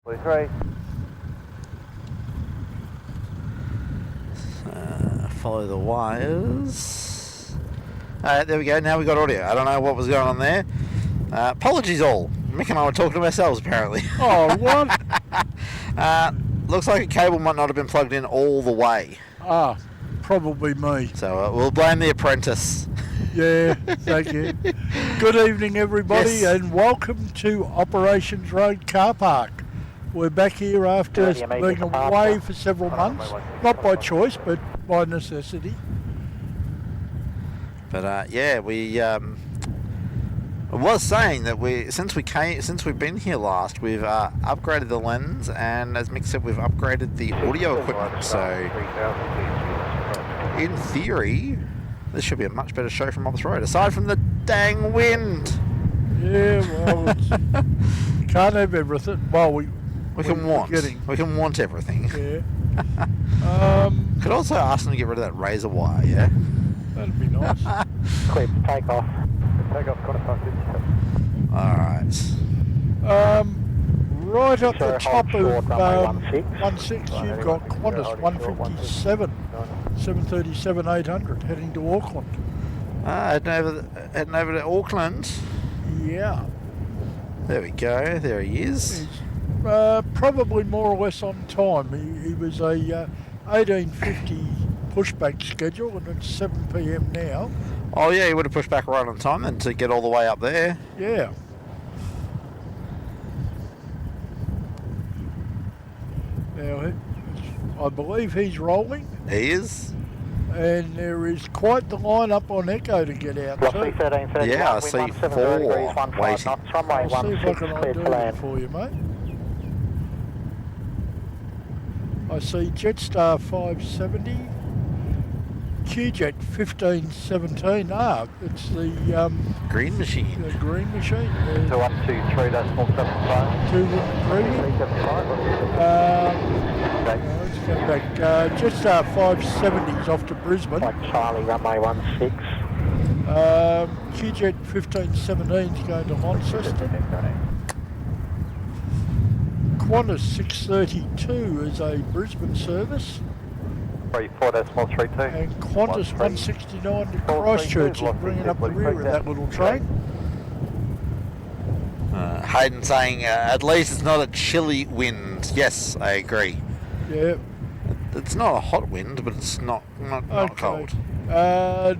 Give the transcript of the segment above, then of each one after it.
3. Follow the wires. There we go. Now we got audio. I don't know what was going on there. Apologies all. Mick and I were talking to ourselves apparently. Oh, what? Looks like a cable might not have been plugged in all the way. Ah, probably me. So we'll blame the apprentice. Yeah, thank you. Good evening, everybody, Yes. and welcome to Operations Road Car Park. We're back here after being away for several months, not by choice, but by necessity. But yeah, we I was saying that since we've been here last, we've upgraded the lens, and as Mick said, we've upgraded the audio equipment. So in theory, this should be a much better show from Ops Road, aside from the dang wind. Yeah, well, you can't have everything. Well, we can want everything. Yeah. Could also ask them to get rid of that razor wire. Yeah. That'd be nice. Clear for takeoff. Takeoff, contact. Alright. Right at the top of 16, you've got Qantas 157, 737-800 heading to Auckland. Heading over to Auckland. Yeah. There we go. There he is. He's probably more or less on time. He was a 1850 pushback schedule, and it's 7 p.m. now. Oh yeah, he would have pushed back right on time then to get all the way up there. Yeah. Now, I believe he's rolling. He is. And there is quite the line up on Echo to get out too. Yeah, I see 4 waiting. I'll see if I can do it for you, mate. I see Jetstar 570, QJet 1517. Ah, it's the green machine. The green machine. 2123, that's 475. 213. Let's go back. Jetstar 570 is off to Brisbane. Charlie, runway 16. QJet 1517 is going to Launceston. Qantas 632 is a Brisbane service. 34.32. And Qantas 169 to Christchurch is bringing up the rear of that little train. Hayden saying, at least it's not a chilly wind. Yes, I agree. Yeah. It's not a hot wind, but it's not cold.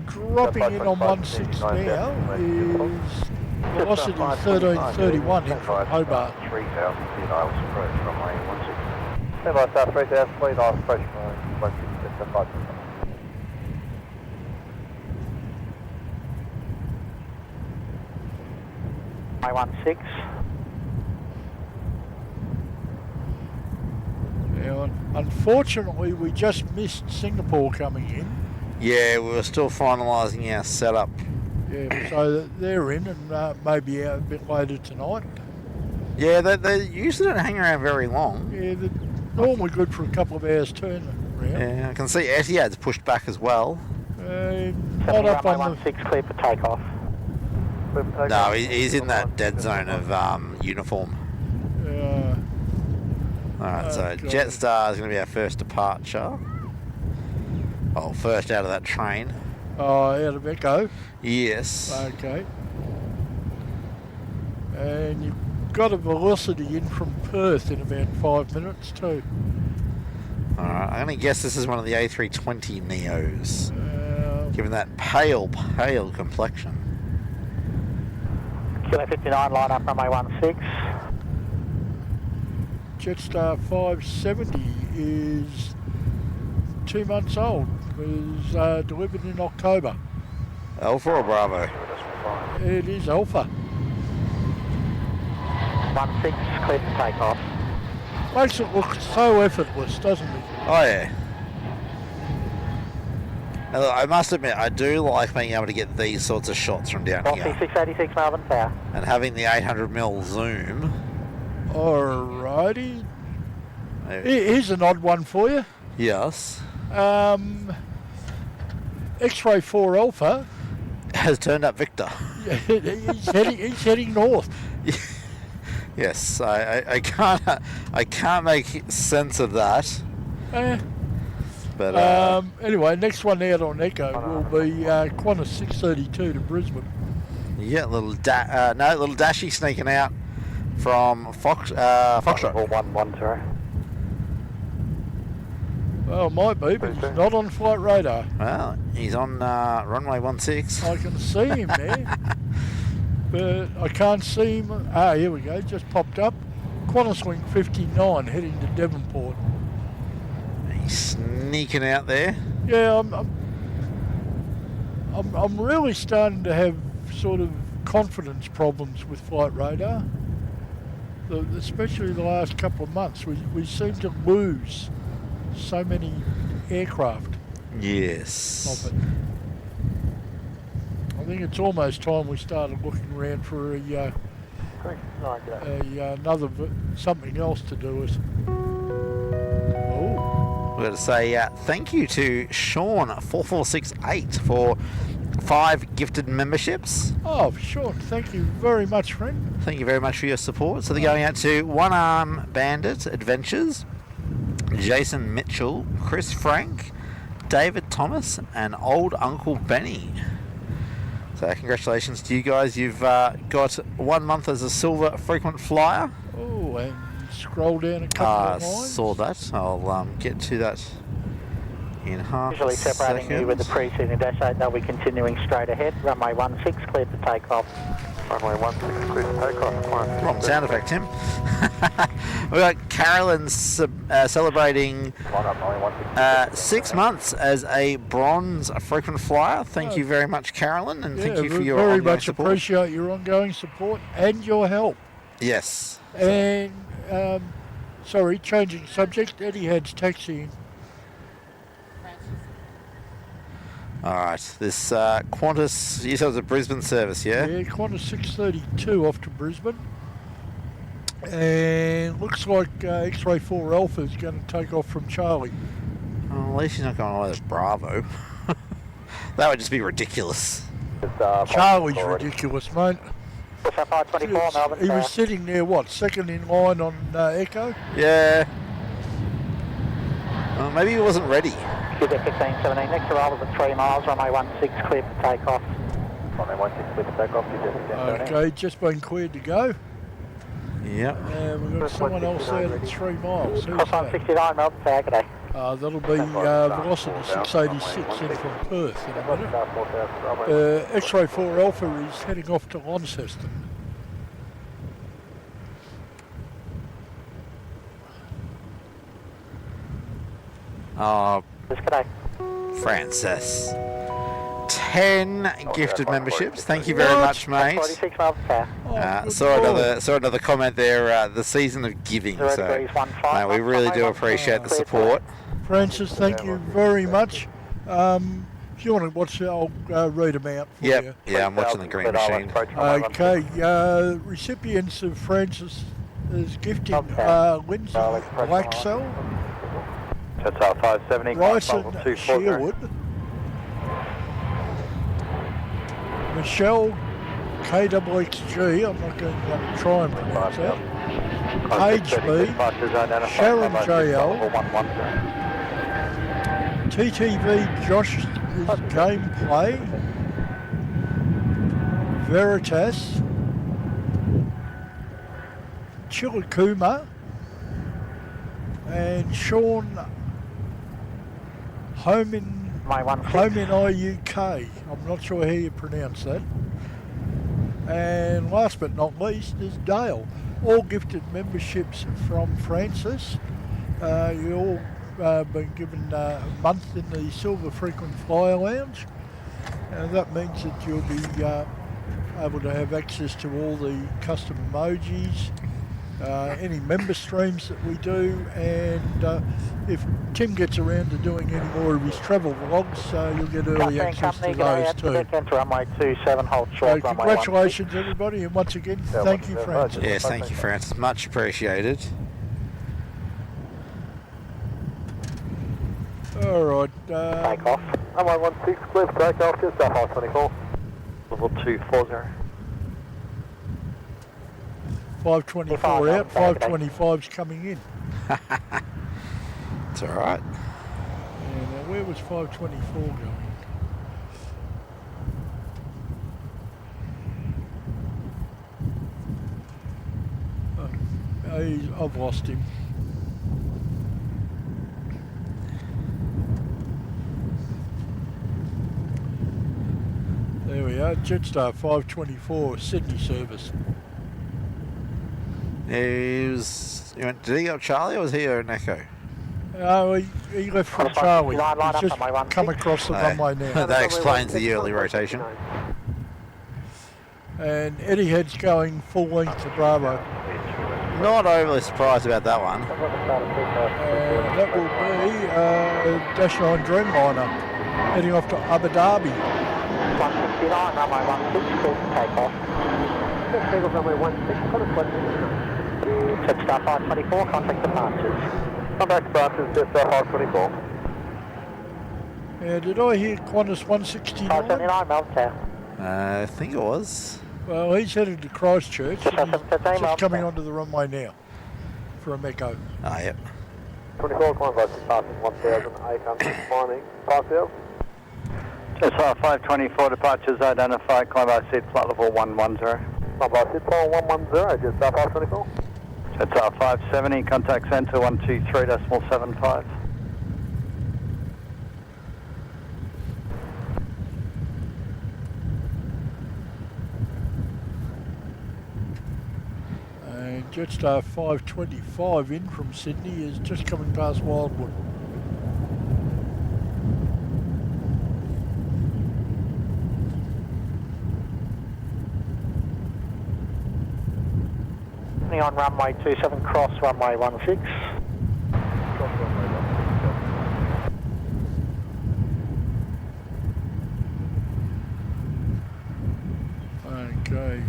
Dropping in on 16 now is velocity 1331 in from Hobart. 3,000 feet, I'll approach from my 16. Stand by south 3,000 feet, I'll approach from my 16. My 16. Now, unfortunately, we just missed Singapore coming in. Yeah, we were still finalising our setup. Yeah, so they're in and maybe out a bit later tonight. Yeah, they usually don't hang around very long. Yeah, they're normally good for a couple of hours turning around. Yeah, I can see Etihad's pushed back as well. Not up on 16 clear for takeoff. No, he's in that dead zone of uniform. Alright, so Jetstar is going to be our first departure. Oh, first out of that train. Oh, out of Echo? Yes. Okay. And you've got a velocity in from Perth in about 5 minutes too. Alright, I'm going to guess this is one of the A320 Neos. Given that pale complexion. Kilo 59, line up runway 16. Jetstar 570 is 2 months old. It was delivered in October. Alpha or Bravo? It is Alpha. 16, clear for takeoff. Makes it look so effortless, doesn't it? Oh yeah. Now, I must admit, I do like being able to get these sorts of shots from down here. 686 Melbourne Tower. And having the 800mm zoom. Alrighty. Here's an odd one for you. Yes. X-Ray 4 Alpha has turned up Victor. he's heading north. Yes, I can't make sense of that. But anyway, next one out on Echo will be Qantas 632 to Brisbane. yeah, little Dashy sneaking out from Foxtrot. 110. Well, it might be, but he's not on flight radar. Well, he's on runway 16. I can see him there, but I can't see him. Ah, here we go, just popped up. Qantas wing 59 heading to Devonport. He's sneaking out there. Yeah, I'm really starting to have sort of confidence problems with flight radar. Especially the last couple of months, we seem to lose so many aircraft. Yes. Of it. I think it's almost time we started looking around for something else to do with. We're going to say thank you to Sean4468 for 5 gifted memberships. Oh, Sean, thank you very much, friend. Thank you very much for your support. So they're going out to One Arm Bandit Adventures, Jason Mitchell, Chris Frank, David Thomas, and Old Uncle Benny. So congratulations to you guys. You've got 1 month as a silver frequent flyer. Oh, and scroll down a couple of lines. Saw that. I'll get to that in half Visually a separating second. you with the preceding dash 8, they'll be continuing straight ahead. Runway 16, cleared to take off. Runway 16, clear to take off. Wrong sound effect, Tim. We've got Carolyn celebrating 6 months as a bronze frequent flyer. Thank you very much, Carolyn, and thank you for your very ongoing much support. appreciate your ongoing support and your help. Yes. And sorry, changing subject. Eddie Had's taxiing. All right. This Qantas, you said it was a Brisbane service, yeah? Yeah, Qantas 632 off to Brisbane. And looks like X-Ray 4 Alpha is going to take off from Charlie. Well, at least he's not going all the way to Bravo. That would just be ridiculous. Charlie's ridiculous, mate. Melbourne. He was sitting there, what, second in line on Echo? Yeah. Well, maybe he wasn't ready. Quebec 1517, next arrival at 3 miles, runway 16, cleared to take off. Runway 16, clear to take off. Okay, just been cleared to go. Yep. And we've got someone else out at 3 miles. Who's Cross on that? 69, Melbourne, today. That'll be Velocity 686 in from Perth in a minute. X-Ray 4 Alpha is heading off to Launceston. Francis. 10 gifted memberships. Thank you very much, mate. 46 miles per hour. Saw another comment there. The season of giving. So, mate, we really do appreciate the support. Francis, thank you very much. If you want to watch it, I'll read them out for you. Yeah, I'm watching the green machine. Okay, recipients of Francis is gifting Lindsay Blacksell, That's our 570. Bryson Sherwood, Michelle KWXG, I'm not going to try and pronounce that, Paige B, Sharon JL, TTV Josh's gameplay, Veritas, Chilakuma, and Sean Home in IUK. I'm not sure how you pronounce that. And last but not least is Dale. All gifted memberships from Francis. You all been given a month in the Silver Frequent Flyer Lounge. That means that you'll be able to have access to all the custom emojis, any member streams that we do, and if Tim gets around to doing any more of his travel vlogs, you'll get early access to those too. Runway 27, hold short. So congratulations everybody, and once again, thank you, Francis. Yes, thank you, Francis. Much appreciated. Alright. Take off. Runway 16, clear to take off. Just off 524. Level 240. 524 out, 525's coming in. It's alright. Yeah, now where was 524 going? I've lost him. There we are, Jetstar 524, Sydney service. Did he go Charlie or was he an Echo? He left from Charlie. Line up He's just on my 16. come across the runway now. That explains the yearly rotation. And Eddie Head's going full length to Bravo. Not overly surprised about that one. That will be Dash 9 Dreamliner heading off to Abu Dhabi. 169, runway 16, clear to take off. Takeoff runway 16, contact 169. Jetstar 524, contact departures. Contact departures, Jetstar 524. Did I hear Qantas 169? 579, Melbourne Tower. I think it was. Well, he's headed to Christchurch. Just and he's 713, just coming Melbourne. onto the runway now for a Mecco. Ah, yep. 24, Qantas departures 1,800, climbing 5,000. Jetstar 524 departures identified, climb by seat flight level 110. Climb by seat level 110, Jetstar 524. Jetstar 570, contact centre 123.75. And Jetstar 525 in from Sydney is just coming past Wildwood. On runway 27, cross runway 16. Okay.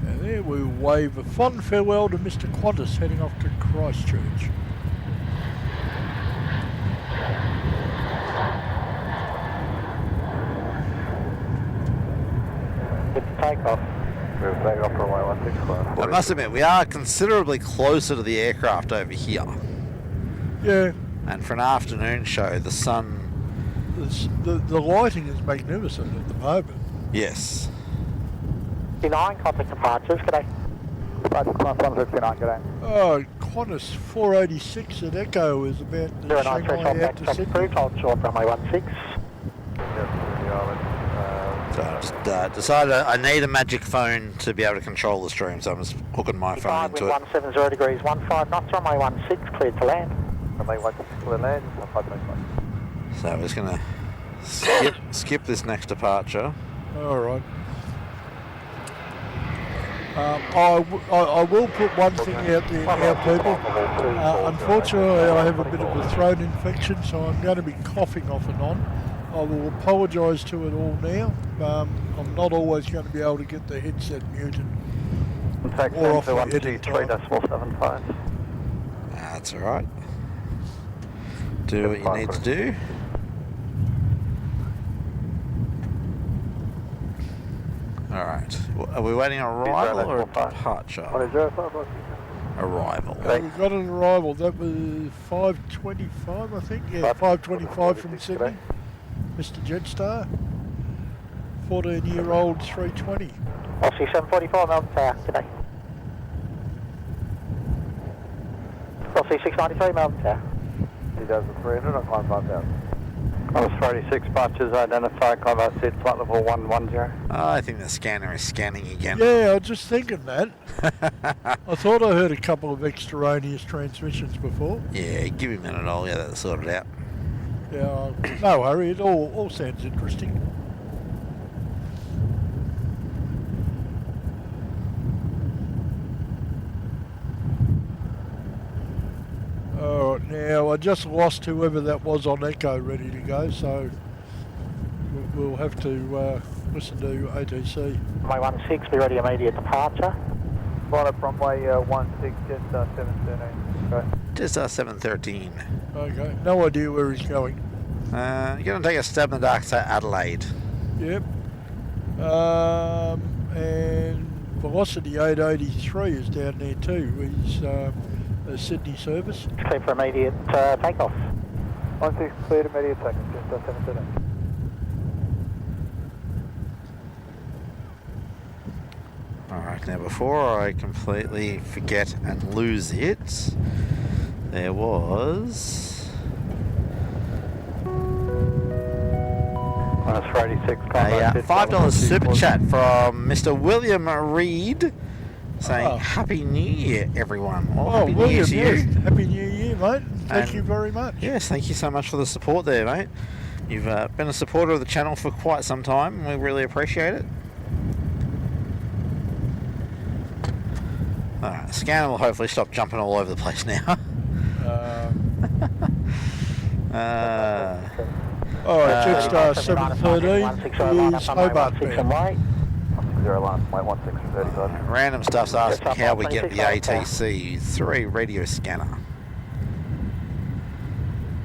And there we wave a fond farewell to Mr. Qantas heading off to Christchurch. Good to take off. We're taking off runway 16, climb. I must admit, we are considerably closer to the aircraft over here. Yeah, And for an afternoon show, the sun... the lighting is magnificent at the moment. Yes. 69, contact departures, g'day. Departure climb 169, g'day. Oh, Qantas 486 at Echo is about 09 Shanghai threshold out back to traffic Sydney. approved, hold short runway 16. So I just decided I need a magic phone to be able to control the stream, so I'm just hooking my phone 5 into wind it. 170 degrees, 15 knots, runway 16, cleared to land. Runway 16, clear land, 525. So I'm just going to skip this next departure. All right. I will put one thing out there now, people. Unfortunately, I have a bit of a throat infection, so I'm going to be coughing off and on. I will apologise to it all now. I'm not always going to be able to get the headset muted. Contact Or off centre my editing time. 123.75. That's alright. Do what you need to do. Alright. Are we waiting on arrival or a departure? 105, Arrival. We've got an arrival. That was 525, I think. Yeah, 525 from Sydney. Mr. Jetstar. 14-year-old 320. Aussie 744, Melbourne Tower, g'day. Aussie 693, Melbourne Tower. 2,300, on climb 5,000. Qantas 486 departures identified, climb by seat flight level 110. I think the scanner is scanning again. Yeah, I was just thinking that. I thought I heard a couple of extraneous transmissions before. Yeah, give me a minute, I'll get that sorted out. Yeah, no worry, it all sounds interesting. Alright, now I just lost whoever that was on Echo ready to go, so we'll have to listen to ATC. Runway 16, be ready immediate departure. Line up runway 16, Jetstar 713. Okay. Just 713. Okay, no idea where he's going. You're going to take a stab in the dark to Adelaide. Yep. And Velocity 883 is down there too. He's a Sydney service. Clear for immediate takeoff. 16 cleared immediate takeoff, just 729. Alright, now before I completely forget and lose it, there was Minus 86, a $5 super chat from Mr. William Reed saying Happy New Year, everyone. Happy New Year William, to you. yes. Happy New Year, mate. Thank And you very much. Yes, thank you so much for the support there, mate. You've been a supporter of the channel for quite some time, and we really appreciate it. Alright, the scanner will hopefully stop jumping all over the place now. Jetstar 713 is Hobart bound. 0 line, flight 16 35. Random stuff's asking how we get the ATC through a radio scanner.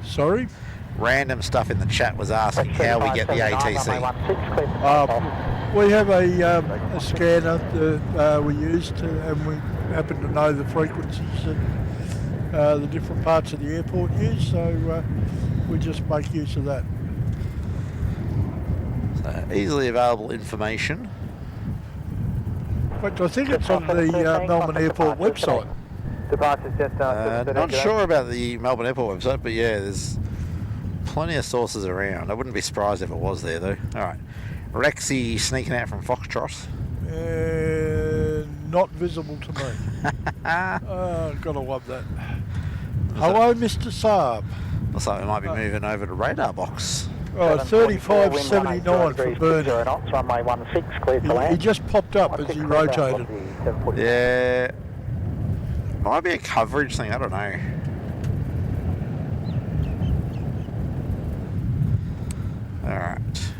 Sorry? Random stuff in the chat was asking how we get the ATC. We have a scanner that we use and we happen to know the frequencies and the different parts of the airport use, so we just make use of that. So easily available information. In fact, I think it's on the Melbourne Airport website. Departures Jetstar. Not sure about the Melbourne Airport website, but yeah, there's plenty of sources around. I wouldn't be surprised if it was there though. Alright, Rexy sneaking out from Foxtrot. Not visible to me. Gotta love that. Hello, Mr. Saab. Looks like we might be moving over to radar box. Oh, 3579 for Bernie. Runway 16, cleared to He land. just popped up as he rotated. Yeah, might be a coverage thing, I don't know. Alright.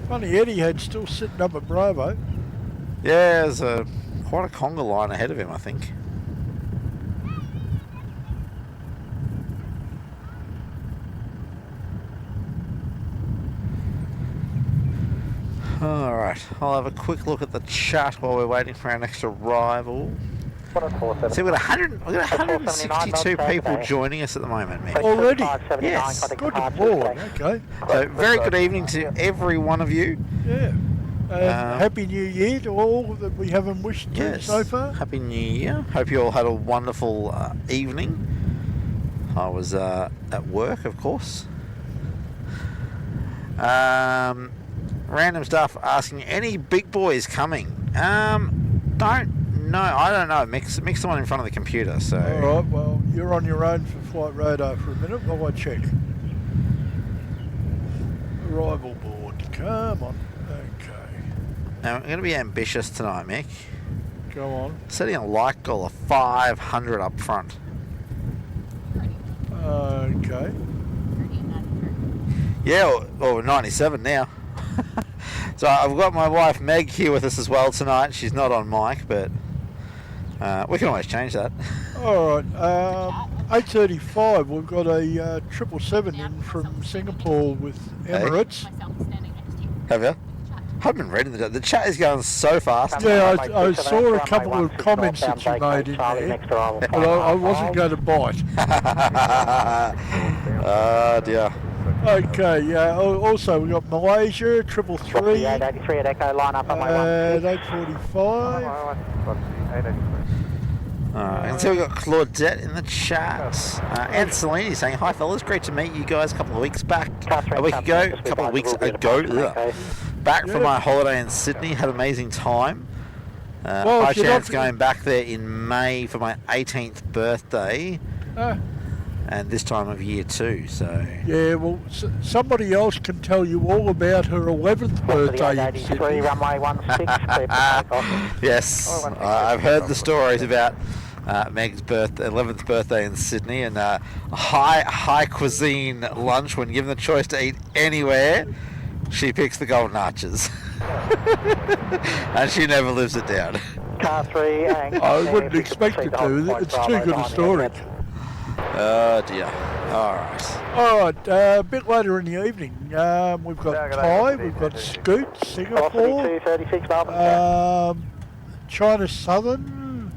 Funny, Etihad's still sitting up at Bravo. Yeah, there's quite a conga line ahead of him, I think. Alright, I'll have a quick look at the chat while we're waiting for our next arrival. So we've got 162 people joining us at the moment, Mick. Already? Yes. Good lord, okay. So very good evening to every one of you. Yeah. Happy New Year to all that we haven't wished to so far. Happy New Year. Hope you all had a wonderful evening. I was at work, of course. Random stuff asking, any big boys coming? I don't know. Mix the one in front of the computer. So. All right. Well, you're on your own for flight radar for a minute while I check. Arrival board. Come on. Okay. Now I'm going to be ambitious tonight, Mick. Go on. Setting a light goal of 500 up front. Okay. Yeah, well, we're 97 now. So I've got my wife Meg here with us as well tonight. She's not on mic, but we can always change that. All right. 8:35. We've got a 777 in from Singapore with Emirates. Have you? I haven't been reading the chat is going so fast. Yeah, I saw a couple of comments that you made in there, but I wasn't going to bite. Oh dear. Okay, also we've got Malaysia, 333 at 83 at Echo, line up on my 8:45. I can see we've got Claudette in the chat. And Celini saying, hi fellas, great to meet you guys a couple of weeks back. A week ago, a couple of weeks ago. Back from my holiday in Sydney, had an amazing time. High chance going back there in May for my 18th birthday. And this time of year too, so... Yeah, well, somebody else can tell you all about her 11th birthday in Sydney. Runway 16, clear for takeoff. Yes, I've heard the stories about Meg's 11th birthday in Sydney, and high cuisine lunch. When given the choice to eat anywhere, she picks the Golden Arches. And she never lives it down. Car 3, I wouldn't expect it to, it's too good a story. Oh dear. Alright. Alright, a bit later in the evening, we've got Thai, we've got Scoot, Singapore, China Southern.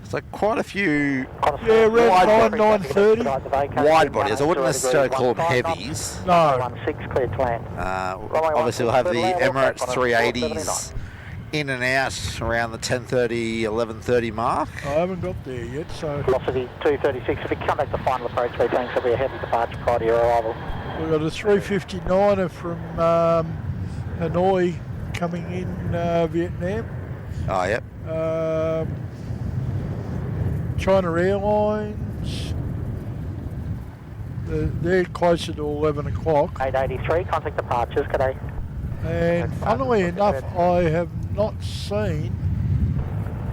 It's like quite a few Yeah, around 9:30. wide bodies. I wouldn't necessarily call them heavies. No. 16 cleared to land. Obviously, we'll have the Emirates 380s in and out around the 10:30, 11:30 mark. I haven't got there yet, so... Velocity 236. If you come back to final approach, we're saying there'll be a heavy departure prior to your arrival. We've got a 359er from Hanoi coming in Vietnam. Oh, yep. China Airlines. They're closer to 11 o'clock. 883, contact departures, good day. And funnily enough, I have not seen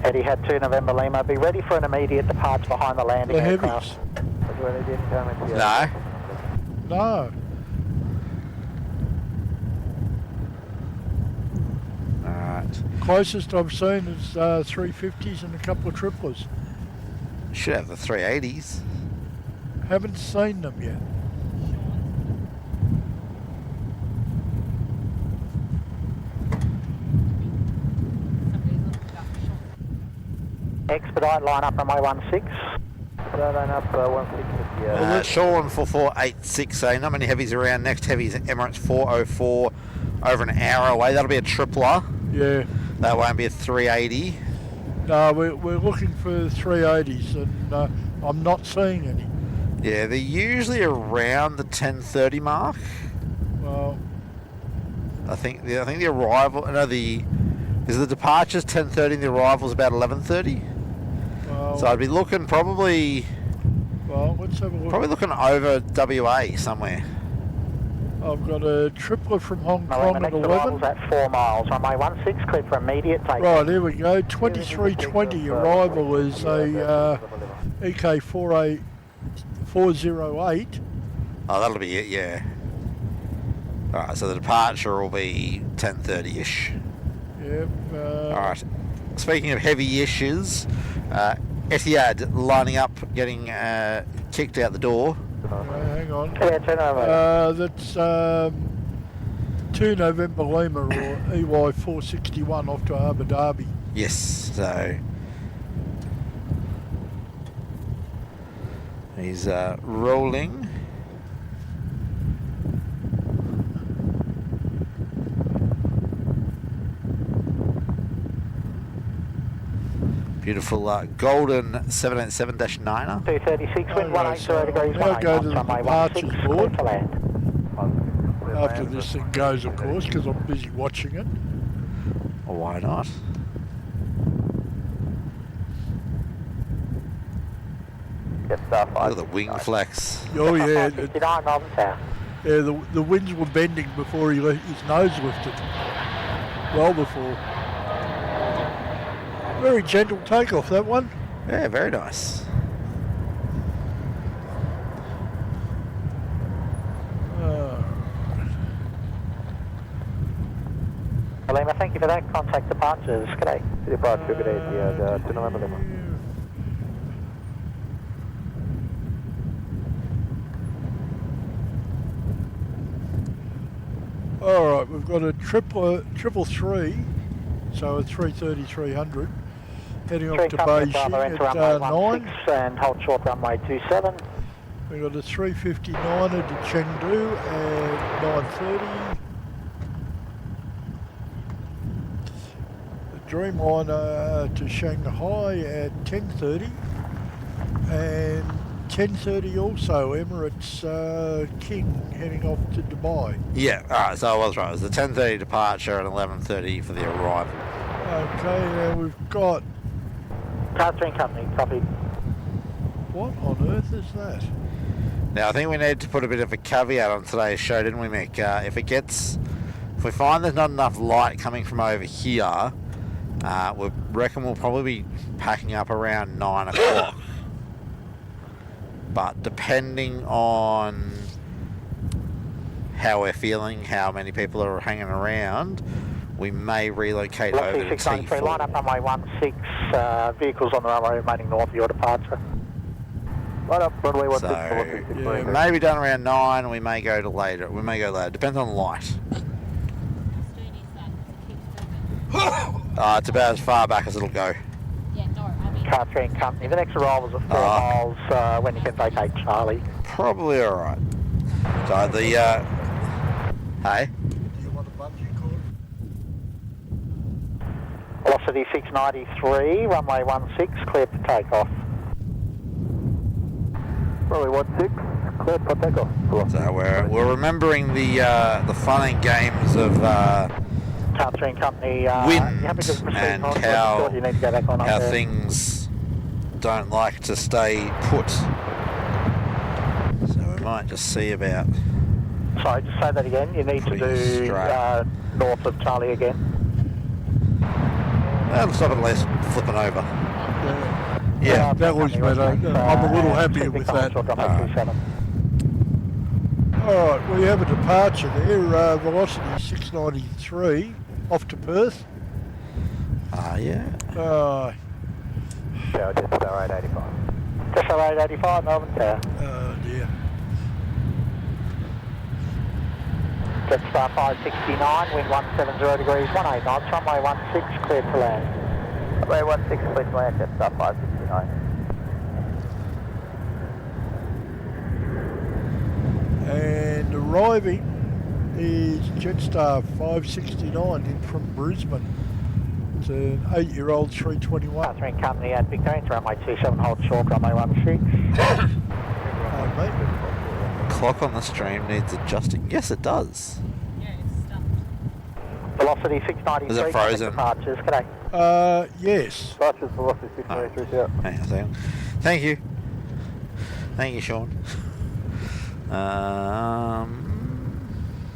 Eddie had 2 November Lima. Be ready for an immediate departure behind the landing the aircraft. heavies. No. No. Alright. Closest I've seen is 350s and a couple of triplers. Should have the 380s. Haven't seen them yet. Expedite, line up runway 16. Line up 16. Sean 4486. Not many heavies around. Next heavy is Emirates 404 over an hour away. That'll be a tripler. Yeah. That won't be a 380. No, we're looking for 380s and I'm not seeing any. Yeah, they're usually around the 10:30 mark. Well, I think the arrival. No, the departure's 10:30 and the arrival's about 11:30. well, So I'd be looking probably let's have a look. probably looking over WA somewhere. I've got a tripler from Hong No, Kong the at next 11. arrival's at 4 miles. Runway 16, cleared for immediate takeoff. Right, here we go. 2320 arrival is a EK 408. Oh, that'll be it. Yeah. All right. So the departure will be 10:30ish. Yep. All right. Speaking of heavy issues, Etihad lining up, getting kicked out the door. Hang on. Yeah, turn over. That's 2 November Lima or EY 461 off to Abu Dhabi. Yes. So he's rolling. Beautiful golden 787-9er. 236, wind 180 degrees, I'll go to the 18 runway departures 16, board. cleared to land. After this thing goes, of course, because I'm busy watching it. Or why not? Get star Look 5. at the wing flex. Oh yeah, 59 Melbourne Tower. yeah. The winds were bending before his nose lifted. Well before. Very gentle takeoff, that one. Yeah, very nice. Lima, thank you for that. Contact departures. Good day. Departure, good day. Yeah, 2 November Lima. All right, we've got a triple three, so a 330-300, heading off to Beijing at 9. And hold short runway 27. We've got a 359er to Chengdu at 9:30. A Dreamliner to Shanghai at 10:30, and 10:30 also Emirates King heading off to Dubai. Yeah, alright, so I was right. It was the 10:30 departure and 11:30 for the arrival. Okay, now we've got, Catering Company, copy. what on earth is that? Now, I think we need to put a bit of a caveat on today's show, didn't we, Mick? If we find there's not enough light coming from over here, we reckon we'll probably be packing up around 9 o'clock. But depending on how we're feeling, how many people are hanging around, we may relocate over to 693, line up T4. runway 16, vehicles on the runway remaining north of your departure. Line up runway 16. So, yeah, we may be done around 9, we may go to later. We may go later. Depends on light. It's about as far back as it'll go. Yeah, no, I mean... Car 3 and company. The next arrival is at 4 miles when you can vacate Charlie. Probably alright. So the, hey? Do you want a bungee cord? Velocity 693, runway 16, cleared for takeoff. Runway 16, cleared for takeoff. So we're remembering the fun and games of Car 3 and company. wind you have to give machine and on, how you need to go back on how up there. things don't like to stay put. So we might just see about. Sorry, just say that again. You need to Pretty do straight. north of Charlie again. That'll stop at least flipping over. Yeah. That was better. I'm a little happier with that. Alright, we have a departure there, velocity 693, off to Perth. Yeah. Tower, just Tower 885. Just 885, Melbourne Tower. Oh dear. Jetstar 569, wind 170 degrees, 18 knots, runway 16, cleared to land. Runway 16, cleared to land, Jetstar 569. And arriving is Jetstar 569 in from Brisbane. It's an 8-year-old 321. Car 3 and company at Victorian, runway 27, hold short, runway 16. Oh, mate. Clock on the stream needs adjusting. Yes, it does. Yeah, it's stuffed. Velocity 693. Is it frozen? Departures, g'day. Yes. Departures, velocity 693, yeah. Hang on a second. Thank you. Thank you, Sean.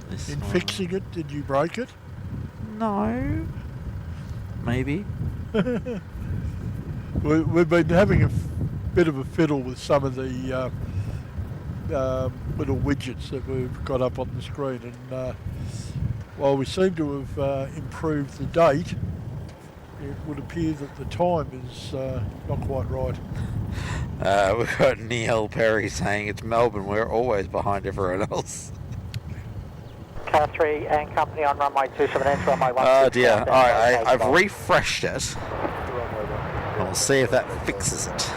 This In one. fixing it, did you break it? No. Maybe. We've been having a bit of a fiddle with some of the little widgets that we've got up on the screen, and while we seem to have improved the date, it would appear that the time is not quite right. We've got Neil Perry saying it's Melbourne. We're always behind everyone else. Car 3 and company on runway 27, enter runway 16. Oh dear. Alright, I've refreshed it. We'll see if that fixes it.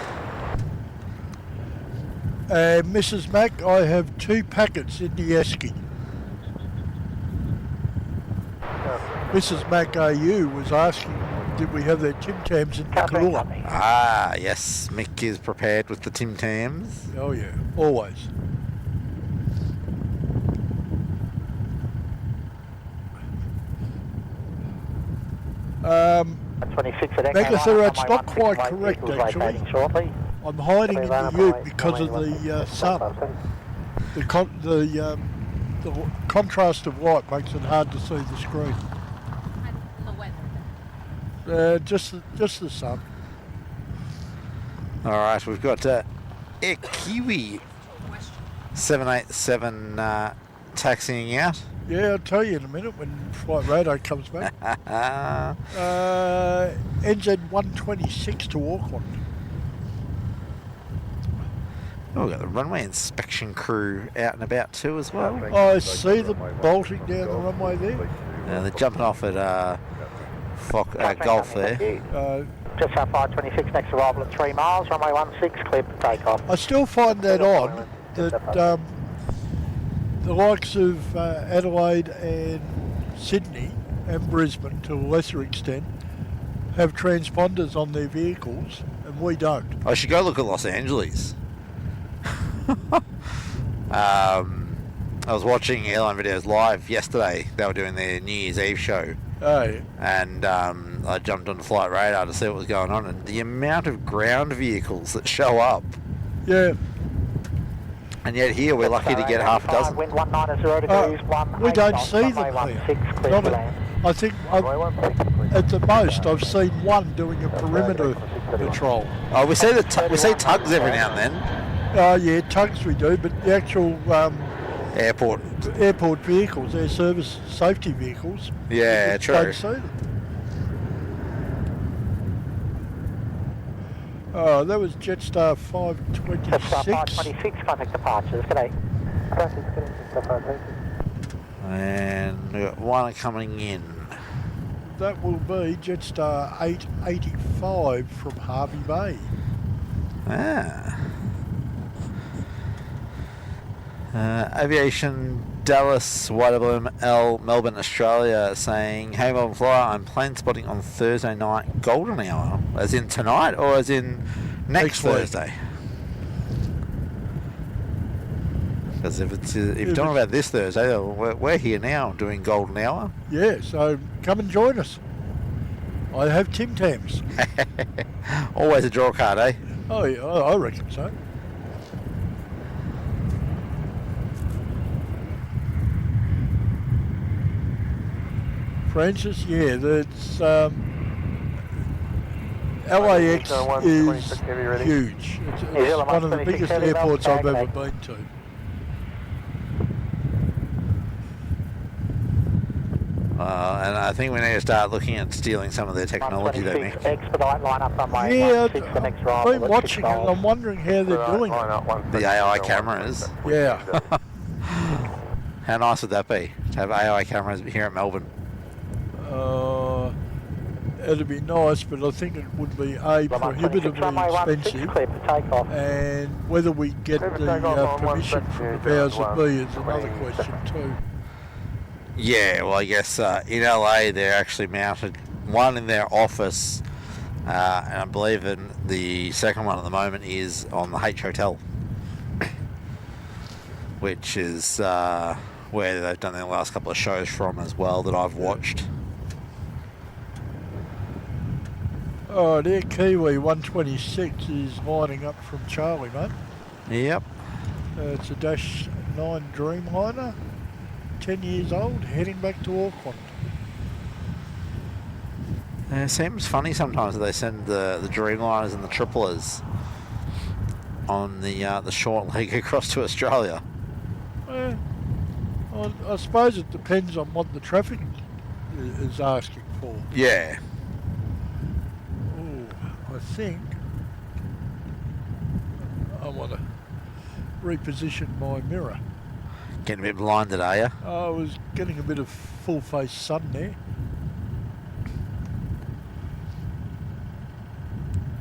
Mrs. Mack, I have 2 packets in the esky. Mrs. Mack AU was asking, did we have their Tim Tams in the Car 3 and cooler? company. Ah, yes. Mick is prepared with the Tim Tams. Oh yeah, always. Um, 26 at Echo Megather, line, it's runway not quite 16, correct, vehicles actually. vacating shortly. I'm hiding in the ute because of Runway the sun. The contrast of light makes it hard to see the screen. And the weather. Just the sun. Alright, we've got Air Kiwi 787 taxiing out. Yeah, I'll tell you in a minute when flight radar comes back. NZ 126 to Auckland. Oh, we've got the runway inspection crew out and about too as well. I see them bolting down the runway there. They're jumping off at Golf there. Just our 526, next arrival at 3 miles, runway 16, cleared for takeoff. I still find that odd that the likes of Adelaide and Sydney and Brisbane, to a lesser extent, have transponders on their vehicles, and we don't. I should go look at Los Angeles. I was watching Airline Videos live yesterday. They were doing their New Year's Eve show. Oh, yeah. And I jumped on Flight Radar to see what was going on, and the amount of ground vehicles that show up. Yeah. And yet here we're lucky to get half a dozen. Wind 190 degrees, We don't see them runway here. 16, cleared Not to a- land. I think at the most I've seen one doing a perimeter patrol. Oh, we see we see tugs every now and then. Oh yeah, tugs we do, but the actual Airport. airport vehicles, air service safety vehicles, Yeah, you just true. don't see them. Oh, that was Jetstar Just 526. 526, contact departures, g'day. And we got one coming in. that will be Jetstar 885 from Harvey Bay. Aviation Dallas YMML Melbourne Australia saying, hey Melbourne Flyer, I'm plane spotting on Thursday night golden hour, as in tonight or as in next week. Thursday? Because if you're talking about this Thursday, we're here now doing golden hour. Yeah, so come and join us. I have Tim Tams. Always a draw card, eh? Oh yeah, I reckon so. Francis, yeah, that's LAX is huge. It's one of the biggest airports I've ever been to. And I think we need to start looking at stealing some of their technology, though, Mick. Expedite line up on Yeah, I've been watching it and I'm wondering how they're doing it. The AI cameras. Yeah. How nice would that be to have AI cameras here at Melbourne? It'd be nice, but I think it would be prohibitively expensive, and whether we get the permission from the powers that be is another question too. Yeah, well, I guess in LA they're actually mounted one in their office, and I believe in the second one at the moment is on the H Hotel, which is where they've done their last couple of shows from as well that I've watched. Oh, their Kiwi 126 is lining up from Charlie, mate. Yep. It's a Dash 9 Dreamliner, 10 years old, heading back to Auckland. It seems funny sometimes that they send the Dreamliners and the Triplers on the short leg across to Australia. I suppose it depends on what the traffic is asking for. Yeah. I think I want to reposition my mirror. Getting a bit blinded, are you? I was getting a bit of full face sun there.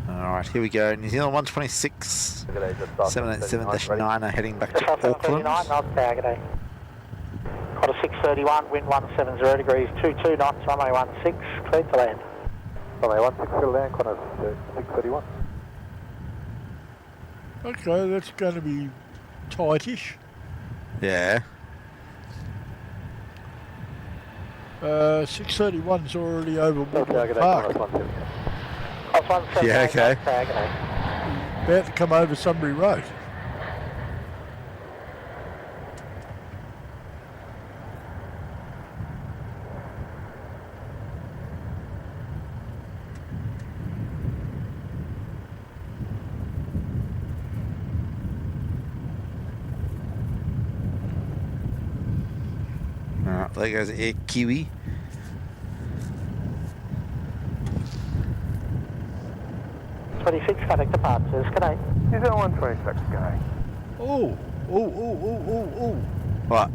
Alright, here we go. New Zealand 126 787-9 are heading back to Auckland. Got a 631, wind 170 degrees, 22 knots, runway 16, clear to land. Runway 16 clear to land, Qantas 631. Okay, that's going to be tightish. Yeah. 631's already over Woodland Park. Yeah, okay. About to come over Sunbury Road. Alright, there goes Air Kiwi. Traffic departures, good day. Is that 126 guy? Oh. What?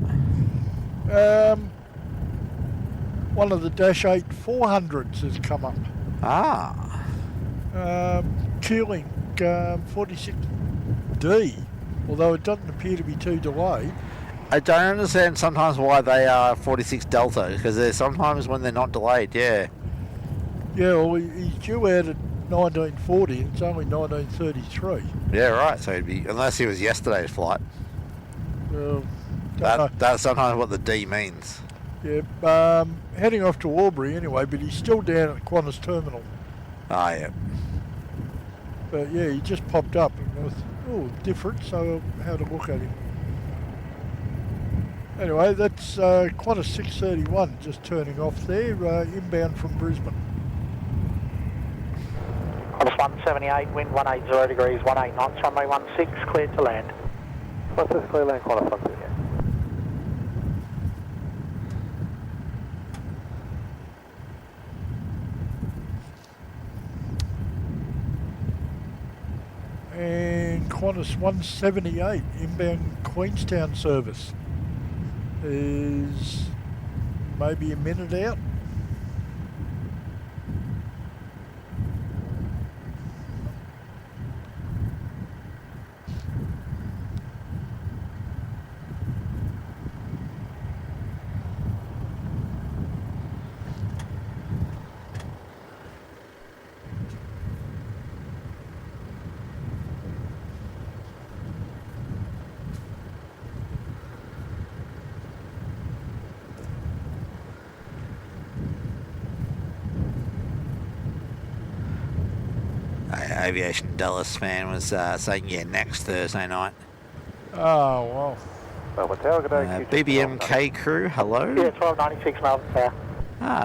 One of the Dash 8 400s has come up. Ah. Q-Link 46D, although it doesn't appear to be too delayed. I don't understand sometimes why they are 46 Delta, because there's sometimes when they're not delayed, yeah. Yeah, well, he's due out at 1940 and it's only 1933. Yeah, right, so he'd be, unless he was yesterday's flight. That's sometimes what the D means. Yeah, heading off to Albury anyway, but he's still down at Qantas Terminal. Ah, yeah. But yeah, he just popped up and I thought, oh, different, so I had a look at him. Anyway, that's Qantas 631 just turning off there, inbound from Brisbane. Qantas 178, wind 180 degrees, 18 knots, runway 16, clear to land. 16 clear land, Qantas 178. And Qantas 178 inbound Queenstown service is maybe a minute out. Aviation Dallas fan was saying, yeah, next Thursday night. Oh, well. Melbourne Tower, good day. BBMK crew, hello. Yeah, 1296 Melbourne Tower.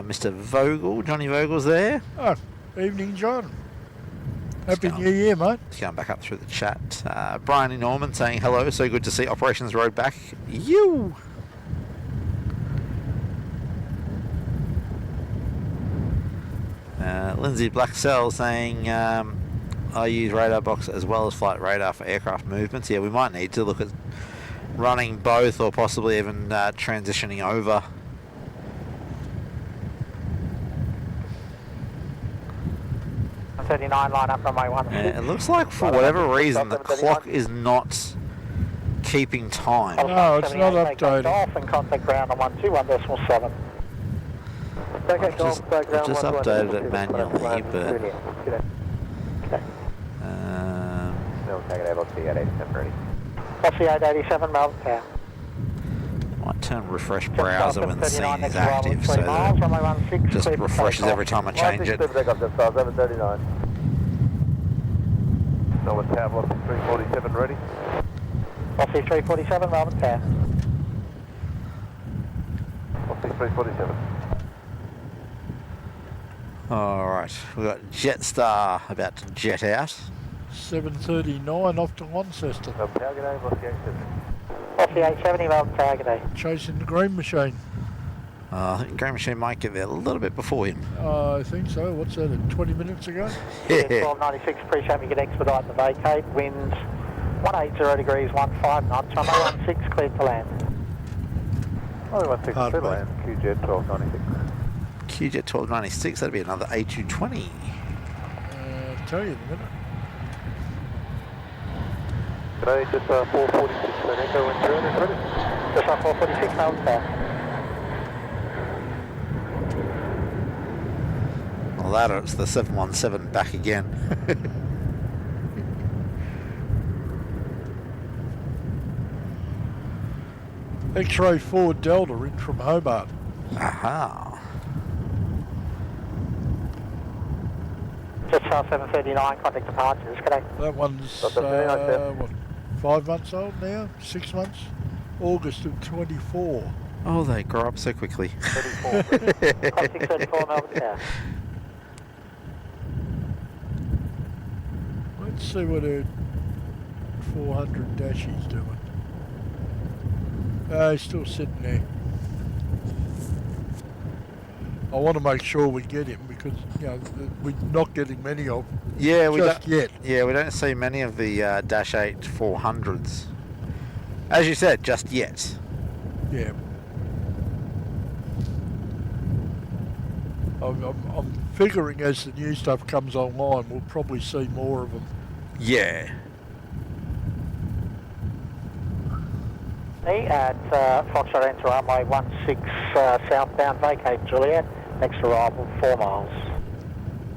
Mr. Vogel, Johnny Vogel's there. Oh, evening, John. Happy going- New Year, mate. Just going back up through the chat. Brian E. Norman saying hello, so good to see Operations Road back. You. Lindsay Blackcell saying, I use radar box as well as flight radar for aircraft movements. Yeah, we might need to look at running both or possibly even transitioning over. I'm 39, line up runway 16. It looks like for whatever reason the clock is not keeping time. No, it's not updated. Off and contact ground on 121.7. I've just updated it manually, but No, take it, LC 887 ready. LC 887 Melbourne Tower. might turn refresh browser when the scene is active, so 3 miles, that runway it 16, just clear for refreshes takeoff. every time I change it. Take up the stars, 739. Melbourne Tower, LC 347 ready. LC 347 Melbourne Tower. LC 347. Alright, we've got Jetstar about to jet out. 7:39 off to Launceston. Melbourne Tower, good day, LC 870. LC 870 Melbourne Tower, good day. Chasing the green machine. I think Graham Machine might get there a little bit before him. I think so. What's that, 20 minutes ago? Yeah. 1296, appreciate we can expedite the vacate. Winds 180 degrees, 15 knots, runway 16, cleared to land. Only 162 Hard way. land, QJ 1296. QJet 1296, that'd be another A220. I'll tell you in a minute. Good day, just 446, then Echo and 300 ready. Just on 446 Melbourne Tower. Well, that or it's the 717 back again. X-ray 4 Delta in from Hobart. Aha. Just 739, contact departures, good day. That one's, Got the 39, sir. what, 5 months old now? 6 months? August of 24. Oh, they grow up so quickly. 34. Contact 34 Melbourne Tower. Let's see what a 400 Dashie's doing. He's still sitting there. I want to make sure we get him because, you know, we're not getting many of them Yeah, we just don't. yet. Yeah, we don't see many of the Dash 8 400s. As you said, just yet. Yeah. I'm figuring as the new stuff comes online, we'll probably see more of them. Yeah. At Foxtrot Enter runway 16 southbound, vacate Juliet, next arrival 4 miles.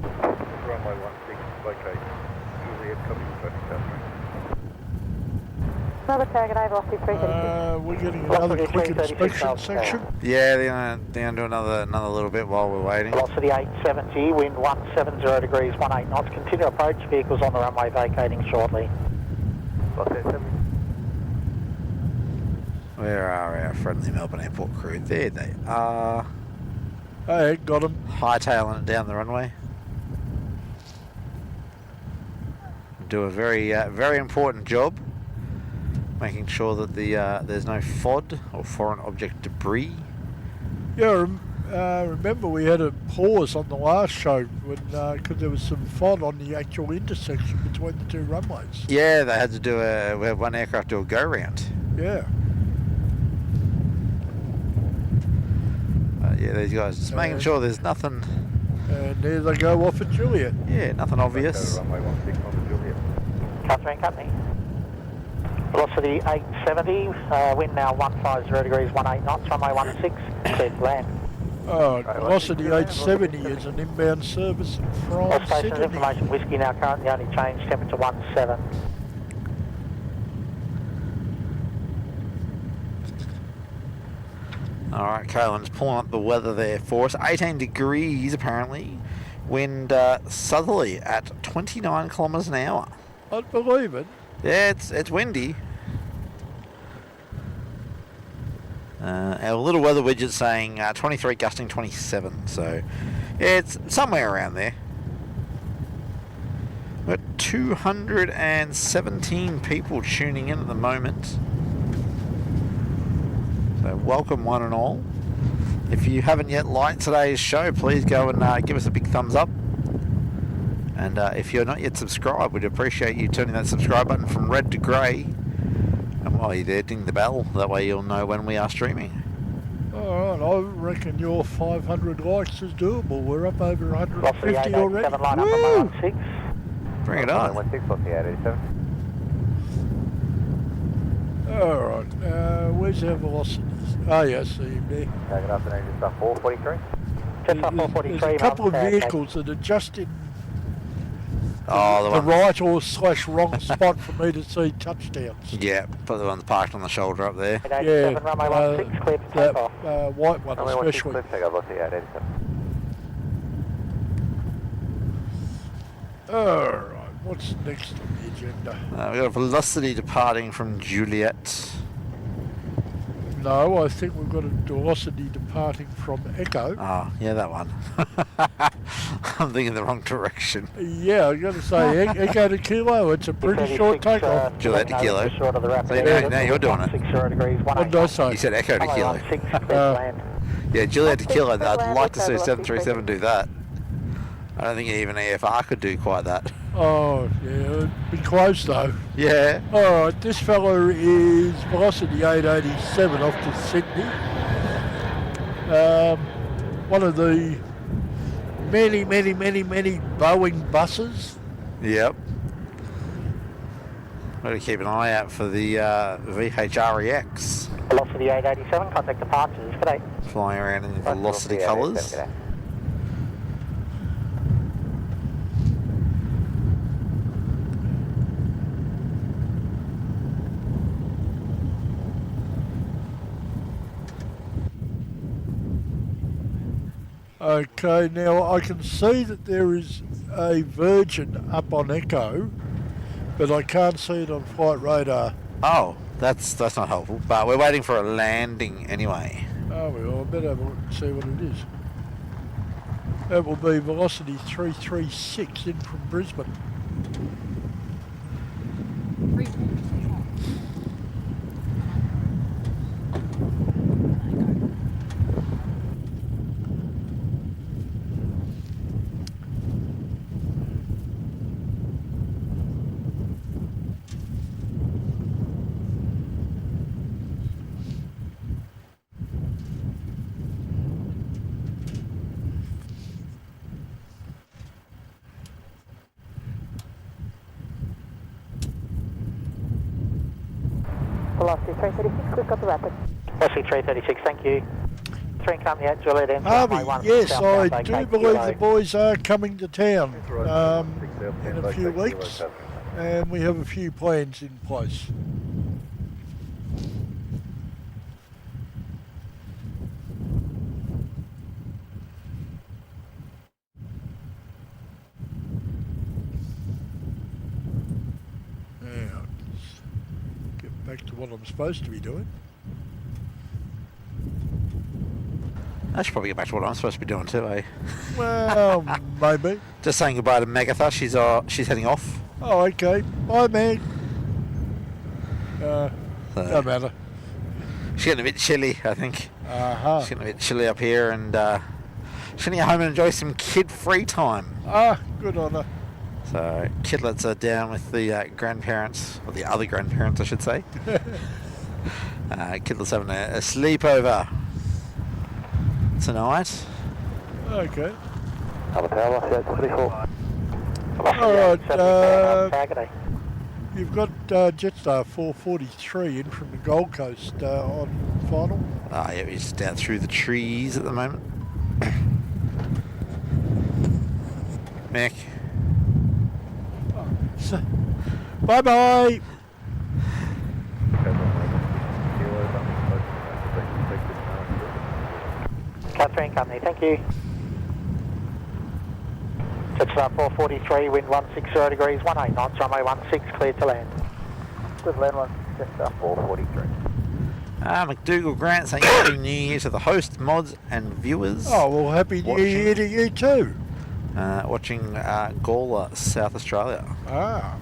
Runway 16, locate. Juliet, copy, traffic south. Another target over off 336. We're getting another quick inspection section. Yeah, they're gonna do another little bit while we're waiting. Velocity 870, wind 170 degrees, 18 knots. Continue approach, vehicles on the runway vacating shortly. Velocity 870. Where are our friendly Melbourne Airport crew? There they are. Hey, got him. Hightailing it down the runway. Do a very important job, making sure that there's no FOD or foreign object debris. Yeah, remember we had a pause on the last show when because there was some FOD on the actual intersection between the two runways. Yeah, they had to we had one aircraft do a go round. Yeah. Yeah, these guys just making sure there's nothing. And there they go off at Juliet. Yeah, nothing obvious. Runway 16 on the Juliet. Catherine Company. Velocity 870, wind now 150 degrees, 18 knots, runway 16, clear to land. Oh, Velocity 870 is an inbound service All from stations Sydney. information, whiskey now currently only changed, temperature 17. All right, Colin's pulling up the weather there for us. 18 degrees apparently. Wind southerly at 29 kilometres an hour. I'd believe it. Yeah, it's windy. Our little weather widget's saying 23 gusting 27, so yeah, it's somewhere around there. We've got 217 people tuning in at the moment. So welcome one and all. If you haven't yet liked today's show, please go and give us a big thumbs up. And if you're not yet subscribed, we'd appreciate you turning that subscribe button from red to grey. And while you're there, ding the bell. That way you'll know when we are streaming. All right, I reckon your 500 likes is doable. We're up over 150 already. Woo! Bring it on. 16, what's the 887? All right, where's our velocities? Oh, yeah, I see him there. Good afternoon, just 443. Just up 443. There's a couple of vehicles that are just in Oh, the right or slash wrong spot for me to see touchdowns. Yeah, put the one parked on the shoulder up there. Yeah, Runway 16, clear for that takeoff. white one Runway 16, especially. clear for takeoff, what's the 887? Alright, what's next on the agenda? We've got a velocity departing from Juliet. No, I think we've got a velocity departing from Echo. Oh, yeah, that one. I'm thinking the wrong direction. Yeah, I got to say, Echo to Kilo, it's a pretty short takeoff. Juliet to Kilo. Short of the rapid. So now you're doing it. 0 degrees, What did I say? You said Echo to Kilo. 16, clear to land. Yeah, Juliet to Kilo. I'd like to see 737 do that. I don't think even EFR could do quite that. Oh, yeah, it'd be close though. Yeah. Alright, this fella is velocity 887 off to Sydney. One of the many Boeing buses. Yep. Got to keep an eye out for the VHREX Velocity 887, contact departures. Good day. flying around in velocity colours. Okay, now I can see that there is a Virgin up on Echo, but I can't see it on flight radar. Oh, that's not helpful. But we're waiting for a landing anyway. Oh well, I better have a look and see what it is. That will be velocity 336 in from Brisbane. Velocity 336, click up the rapid. Velocity 336, thank you. 3 company at Juliet M. Harvey, yes, I do believe the boys are coming to town in a few weeks, and we have a few plans in place. Now, let's get back to what I'm supposed to be doing. I should probably get back to what I'm supposed to be doing too, eh? Well, maybe. Just saying goodbye to Megatha. She's heading off. Oh, okay. Bye, Meg. So, No matter. she's getting a bit chilly, I think. Uh-huh. She's getting a bit chilly up here, and she's going to go home and enjoy some kid-free time. Ah, good on her. So kidlets are down with the grandparents, or the other grandparents, I should say. Kidlet's having a sleepover tonight. Okay. Other power, that's 34. All right. Saturday. You've got Jetstar 443 in from the Gold Coast on final. Yeah, he's down through the trees at the moment. Mick. Bye-bye. Catherine Company, thank you. Jetstar 443, wind 160 degrees, 18 knots, runway 16, cleared to land. Good land one, Jetstar 443. McDougall Grant saying Happy New Year to the host, mods, and viewers. Oh, well, Happy New Year to you too. Watching Gawler, South Australia. Ah.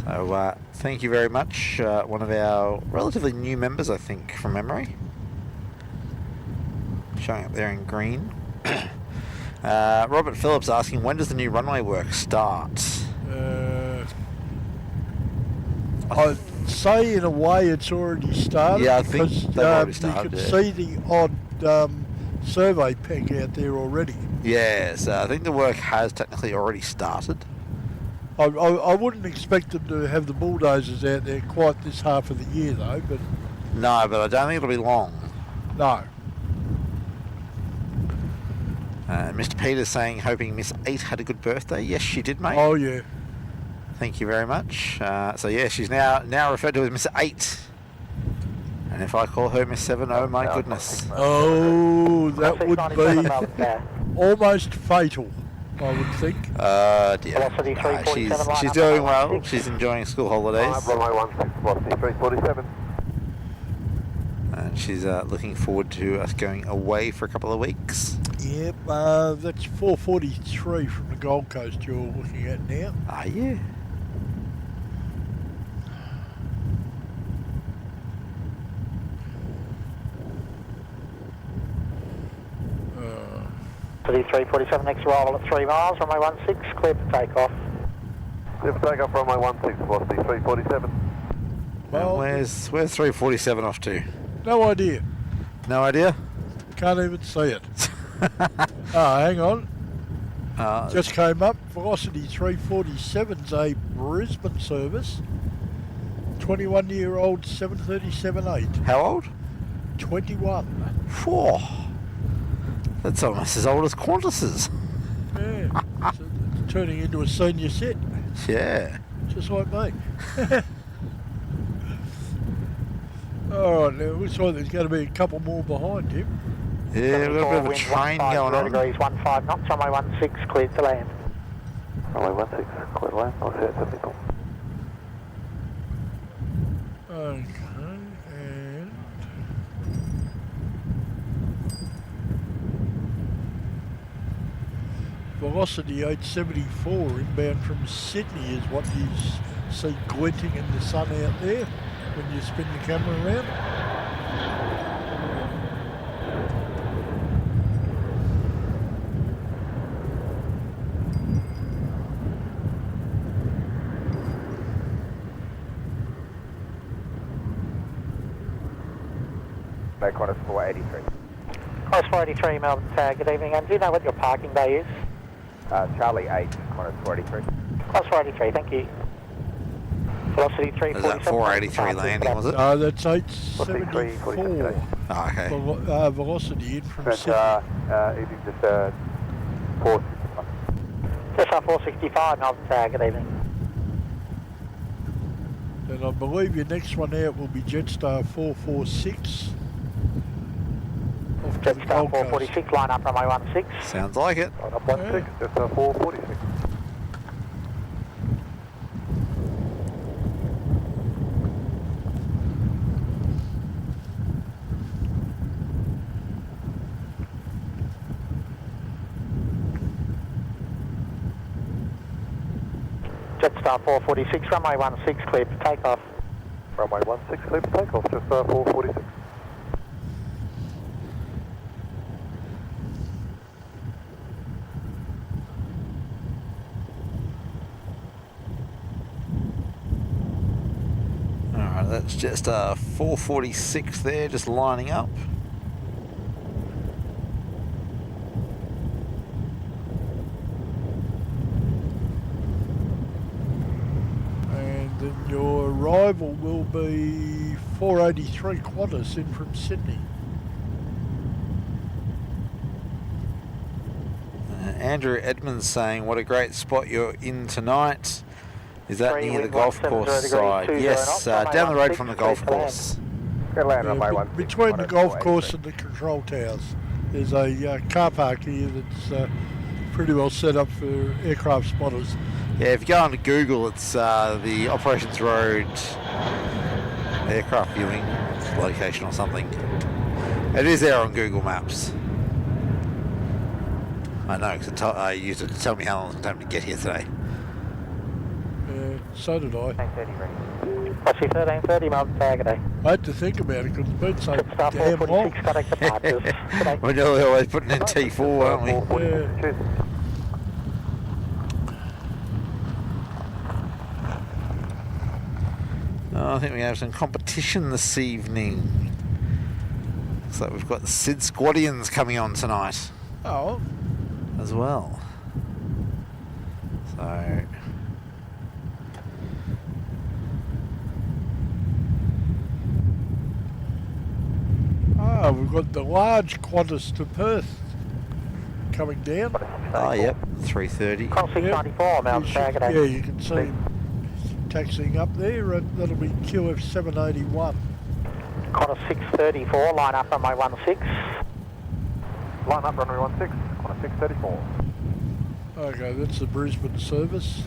So thank you very much. One of our relatively new members, I think, from memory. Showing up there in green. Robert Phillips asking, when does the new runway work start? I'd say in a way it's already started. Yeah, I think because, they've already started. You can see the odd survey peg out there already. Yes, I think the work has technically already started. I wouldn't expect them to have the bulldozers out there quite this half of the year though, but... No, but I don't think it'll be long. No. Mr. Peters saying, hoping Miss 8 had a good birthday. Yes, she did, mate. Oh, yeah. Thank you very much. So, yeah, she's now referred to as Miss 8. And if I call her Miss 7, oh, my goodness. Oh, that would be almost fatal, I would think. Dear. Velocity 347, She's doing well. She's enjoying school holidays. Runway 16, velocity 347. And she's looking forward to us going away for a couple of weeks. Yep, that's 443 from the Gold Coast you're looking at now. Ah, yeah. Velocity 347, next arrival at 3 miles, runway 16, clear for takeoff. Clear for takeoff, runway 16, velocity 347. Well, where's 347 off to? No idea. No idea? Can't even see it. Hang on. Just came up. Velocity 347's a Brisbane service. 21-year-old 737-8. How old? 21. Four. That's almost as old as Qantas's. Yeah. It's turning into a senior set. Yeah. Just like me. Alright, now it looks like there's going to be a couple more behind him. Yeah, we've got a bit of a train going on. Degrees, 15 knots, runway 16, cleared to land. Runway 16, clear to land, I'll see it 74. Okay, and... Velocity 874 inbound from Sydney is what you see glinting in the sun out there when you spin the camera around. No, Qantas 483. Qantas 483, Melbourne Tower, good evening. And do you know what your parking bay is? Charlie 8, Qantas 483. Qantas 483, thank you. Velocity 347. Is that 483 landing, was it? No, that's 874. Oh, okay. Velocity in from But, Sydney. it is just 465. Just 465, Melbourne Tower, good evening. And I believe your next one out will be Jetstar 446. Off to the Jetstar Gold Coast. 446, line up runway 16. Sounds like it. Line up 16, Jetstar 446. Jetstar 446, runway 16, clear for takeoff. Runway 16, clear for takeoff, Jetstar 446. Alright, that's just 446 there, just lining up. Then your arrival will be 483 Qantas in from Sydney. Andrew Edmonds saying, what a great spot you're in tonight. Is that near the golf course side? Yes, down the road from the golf course. Go land runway 16. Between the golf course and the control towers, there's a car park here that's pretty well set up for aircraft spotters. Yeah, if you go onto Google, it's the Operations Road aircraft viewing location or something. It is there on Google Maps. I know, because I used it to tell me how long it's going to take me to get here today. So did I. 10:30 ready. Crossy 1330, Melbourne, tag day. I had to think about it because it's been so Start damn long. 446, contact departures. Today. We're nearly always putting in T4, aren't we? Yeah. Cheers. Oh, I think we have some competition this evening. Looks like we've got the Sid Squaddians coming on tonight Oh, as well. So... we've got the large Qantas to Perth coming down. Oh, yep, 3:30. Cross 694, Melbourne, tag day. Yeah, you can see him taxiing up there, and that'll be QF 781. Qantas 634, line up runway 16. Line up runway 16, on a 634. Okay, that's the Brisbane service.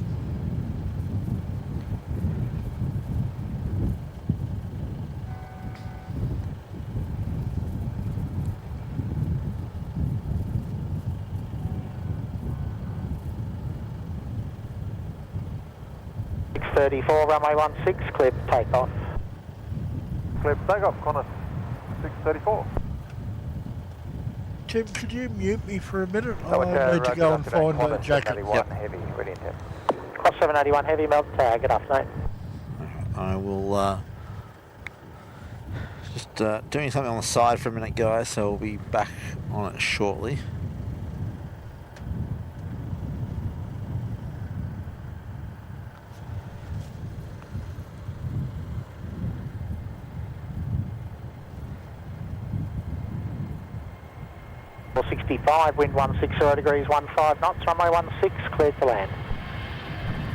.34, runway 16, clear for takeoff. Clear for takeoff, Qantas 634. Tim, could you mute me for a minute? So I need to go and find a jacket. 781 heavy, ready intent. Cross 781 heavy, Melbourne, tag, good afternoon. I will just doing something on the side for a minute, guys, so we'll be back on it shortly. Or 65, wind 160 degrees, 15 knots, runway 16, cleared to land.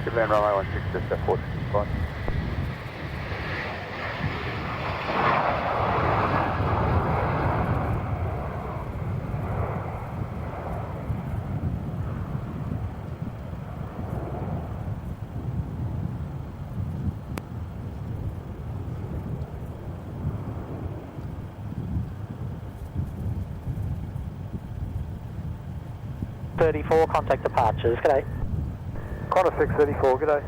Good land, runway 16, just at 465. .34, contact departures, g'day. Qantas 634, g'day.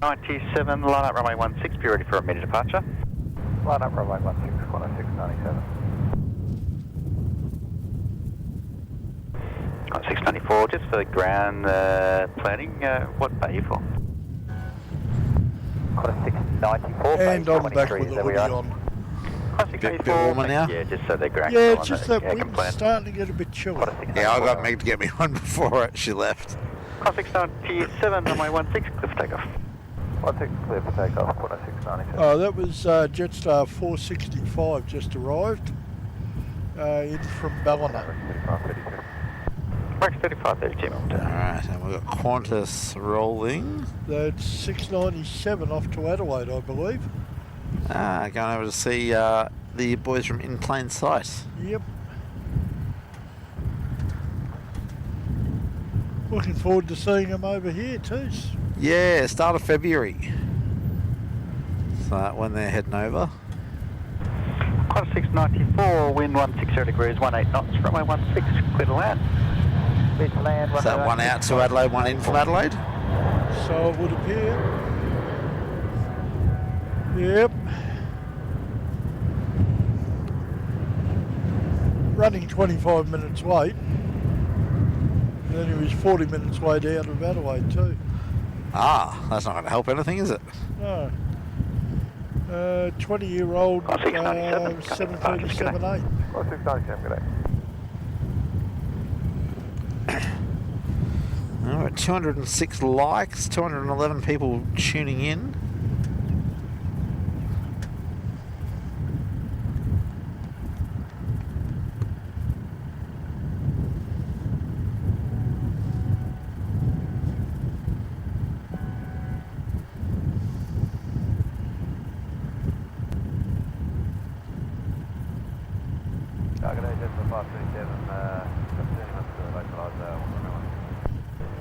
.97, line up runway 16, be ready for immediate departure. Line up runway 16, Qantas 697. 694, just for the ground planning, what bay are you for? Qantas 694, And I'm back 23, with the there we hoodie are. on. Bit warmer now? Yeah, just so the ground Yeah, on it's just the that air wind's plan. starting to get a bit chilly. Qantas 694. Yeah, I got Meg to get me one before she left. Cross 697, runway 16, clear for takeoff. 16 clear for takeoff, Qantas 697. Oh, that was Jetstar 465 just arrived in from Ballina. 3532. Rex 3532, Alright, and we've got Qantas rolling. That's 697 off to Adelaide, I believe. Going over to see the boys from In Plain Sight. Yep. Looking forward to seeing them over here too. Yeah, start of February. So when they're heading over. Qantas 694, wind 160 degrees, 18 knots, runway 16, clear to land. Clear to land. Is that one out to Adelaide, one in from Adelaide? So it would appear. Yep. Running 25 minutes late. Then he was 40 minutes late out of Adelaide too. Ah, that's not going to help anything, is it? No. 20-year-old 697, 737-8. Well, 697, good day. All right, 206 likes, 211 people tuning in.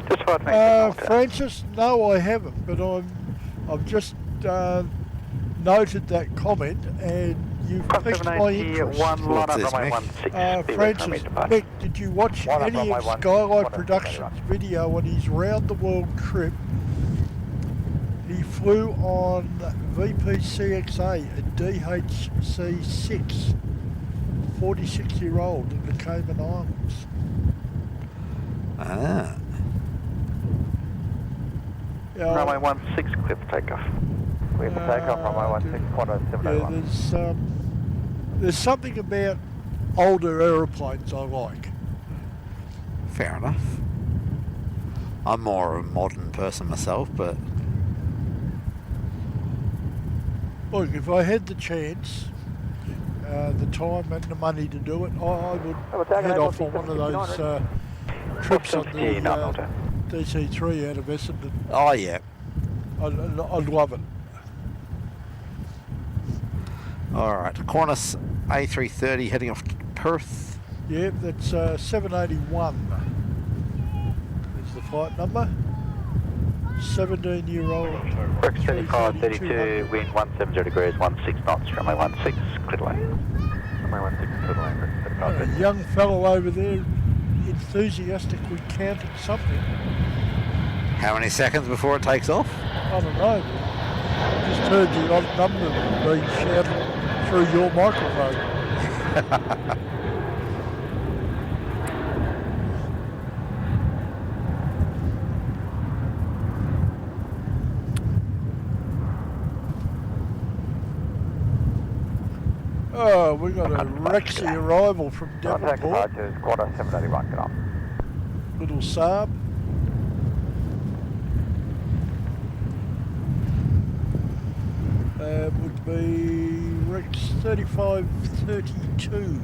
Just 5 minutes. Francis, no, I haven't, but I've just noted that comment, and you've piqued my interest. One line up, What's this, runway Mick? 16. Francis, Mick, did you watch Line up, any runway of 16, Skylight line up, Productions' runway 16. video on his round-the-world trip? He flew on VPCXA, a DHC-6, 46-year-old in the Cayman Islands. Ah. Yeah, Runway 16, clear for takeoff. Clear for takeoff, runway 16, Qantas yeah, 781. there's something about older aeroplanes I like. Fair enough. I'm more a modern person myself, but Look, if I had the chance, the time and the money to do it, I would head off on one of those trips on the DC-3 out of Essendon. oh yeah. I'd love it. All right, Qantas A330 heading off to Perth. Yep, that's 781 is the flight number. 17-year-old. Rex 35, 32, wind 170 degrees, 16 knots, runway 16, clear to land. Runway 16, clear to land, Rex 35, A 32. young fellow over there enthusiastically counting something. How many seconds before it takes off? I don't know. Just heard the odd number being shouted through your microphone. Oh, we got a Rexy arrival from Contact Devonport. departures, Qantas 781, get on. Little Saab. Would be Rex 3532.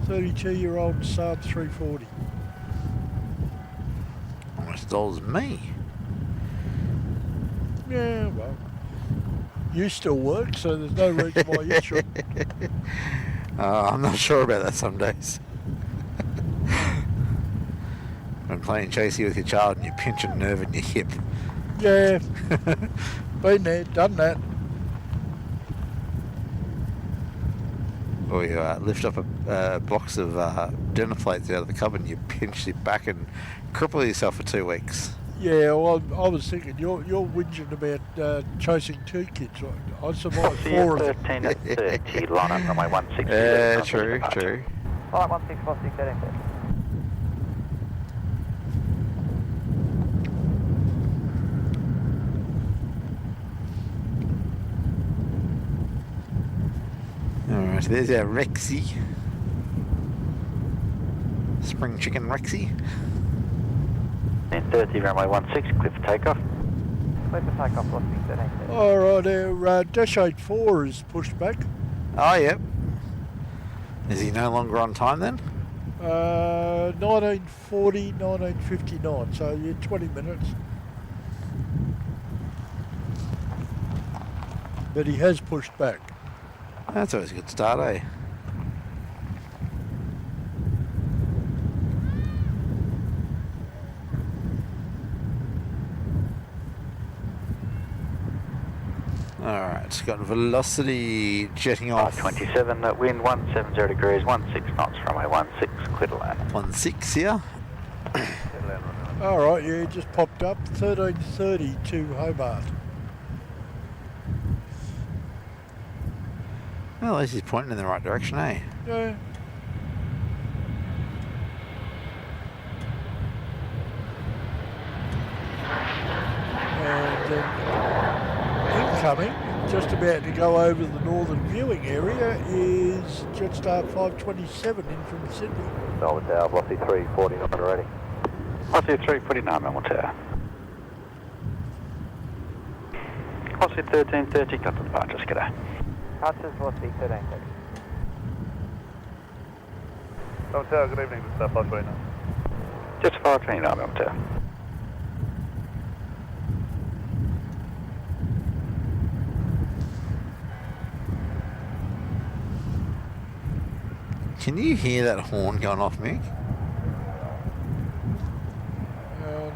32-year-old Saab 340. Almost as old as me. Yeah, well, you still work, so there's no reason why you should. I'm not sure about that some days. When playing chasey with your child and you pinch a nerve in your hip. Yeah, been there, done that. Or you lift up a box of dinner plates out of the cupboard and you pinch it back and cripple yourself for 2 weeks. Yeah, well, I was thinking, you're whinging about chasing 2 kids. I survived 4 of them. 13 at 30, line up, runway 16. Yeah, true, true. Flight 1646, heading set. Alright, there's our Rexy. Spring chicken Rexy. 30, runway 16, clear for takeoff. Clear for takeoff, 16, heading set. All right, our Dash 84 is pushed back. Oh, yep. Is he no longer on time then? 1940, 1959, so yeah, 20 minutes. But he has pushed back. That's always a good start, eh? Alright, got velocity jetting off. 27, wind 170 degrees, 16 knots, runway 16, clear to land. 16 here. All right, yeah, it just popped up. 13:30 to Hobart. Well, at least he's pointing in the right direction, eh? Yeah. And incoming, just about to go over the northern viewing area, is Jetstar 527 in from Sydney. Melbourne Tower, velocity 349 already. Velocity 349, Melbourne Tower. Velocity 1330, got to departures, g'day. Archers, velocity 1330. Melbourne Tower, good evening, this is 529. Just 529, Melbourne Tower. Can you hear that horn going off, Mick?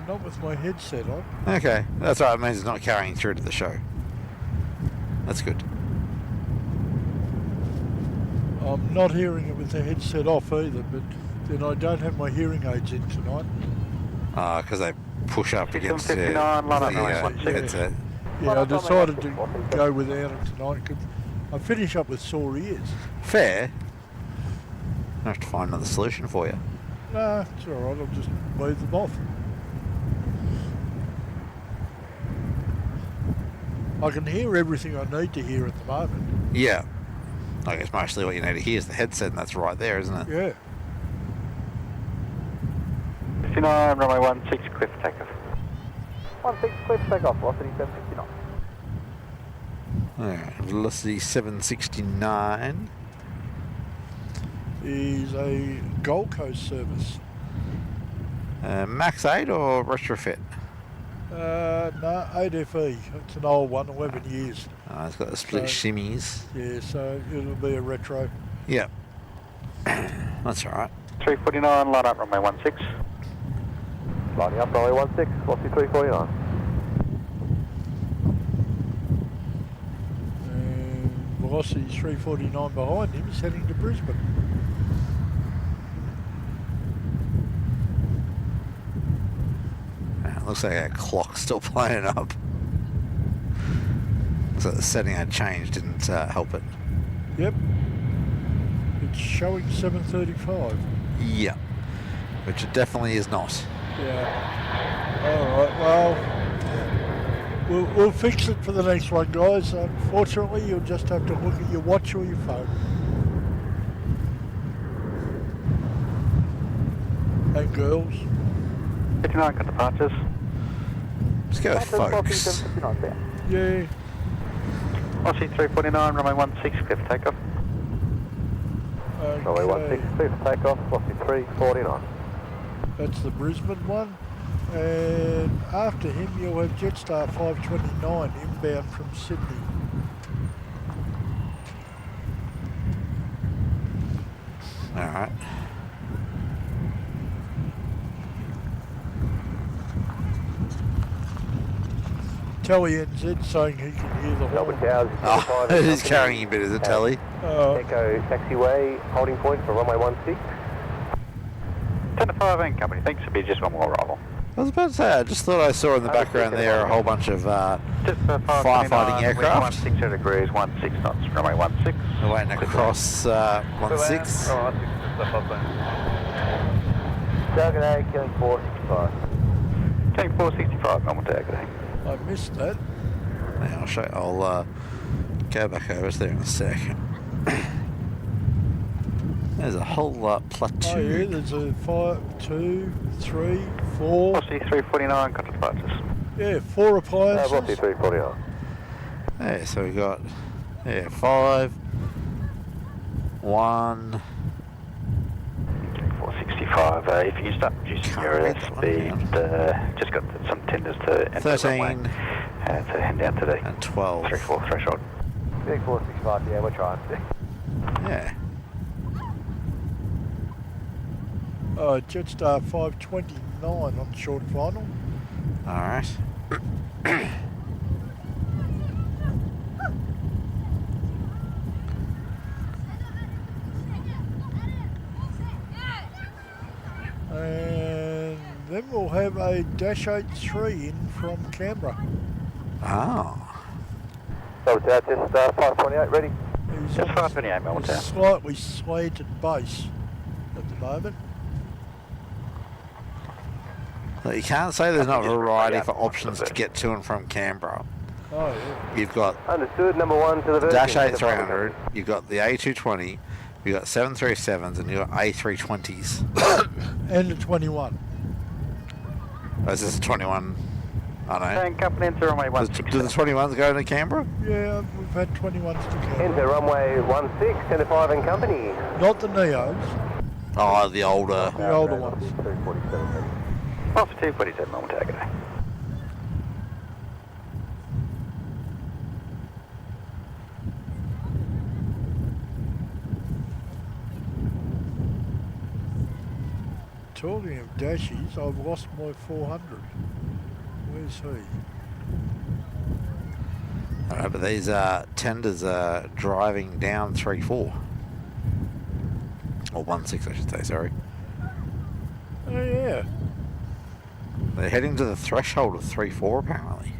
Not with my headset on. Okay, that's right. It means it's not carrying through to the show. That's good. I'm not hearing it with the headset off either, but then I don't have my hearing aids in tonight. Because they push up against the 59, line up, headset. Yeah, I decided to go without it tonight because I finish up with sore ears. Fair. I have to find another solution for you. Nah, it's all right. I'll just leave them off. I can hear everything I need to hear at the moment. Yeah. I guess mostly what you need to hear is the headset, and that's right there, isn't it? Yeah. 59, runway 16, clear for takeoff. 16, clear for takeoff, velocity 769. Alright, velocity 769. Is a Gold Coast service. Max 8 or retrofit? No, 8FE. It's an old one, 11 years. It's got the split shimmies. Yeah, so it'll be a retro. Yeah. That's alright. 349, line up, runway 16. Lining up, runway 16, velocity 349. And velocity 349 behind him is heading to Brisbane. Looks like our clock's still playing up. Looks like the setting I changed didn't help it. Yep. It's showing 7:35. Yeah. Which it definitely is not. Yeah. All right. Well, we'll fix it for the next one, guys. Unfortunately, you'll just have to look at your watch or your phone. And girls. 59, got departures. Let's go with folks. Yeah. Velocity 349, runway 16, clear for takeoff. Runway 16, clear for takeoff, velocity 349. That's the Brisbane one. And after him, you'll have Jetstar 529 inbound from Sydney. Alright. Telly NZ saying he can hear the Melbourne horn. Towers, It is carrying a bit, is it, Telly? Echo taxiway, holding point for runway 16. 10 to 5 incoming, thanks, it'll be just one more arrival. I was about to say, I just thought I saw in the background there a whole bunch of Just firefighting aircraft. 16 degrees, 16 knots, runway 16. They're waiting across 16. G'day, killing 465. Killing 465, Melbourne Tower, g'day. I missed that. Yeah, I'll show you. I'll go back over there in a sec. There's a whole platoon. Oh yeah, there's a 5, 2, 3, 4. Velocity 349, got departures. Yeah, 4 appliances. Velocity 349. Yeah, so we got 5, 1. 465, if you start reducing Can't your read that one speed, just got some tenders to enter 13 runway, to head down today. and 12. 3-4 threshold. Big 465, yeah, we're trying. Yeah. Jetstar 529 on short final. Alright. have a Dash 83 in from Canberra. Oh. So Tower, just 528, ready? He's Just on 528, Melbourne a Tower. slightly slanted base at the moment. Look, you can't say there's not variety for options to get to and from Canberra. Oh, yeah. You've got Understood, number 1 to the the Virgin. Dash 8300, you've got the A220, you've got 737s, and you've got A320s. And the 21. Oh, is this a 21? I don't know. And company into runway 16. Do the 21s go to Canberra? Yeah, we've had 21s to Canberra. Enter runway 16, 10 to 5 in company. Not the Neos, Oh, the older. the older ones. 247. Off 247, Melbourne Tower, go. Talking of dashies, I've lost my 400. Where's he? Alright, but these tenders are driving down 3-4. Or 1-6, I should say, sorry. Oh, yeah. They're heading to the threshold of 3-4 apparently.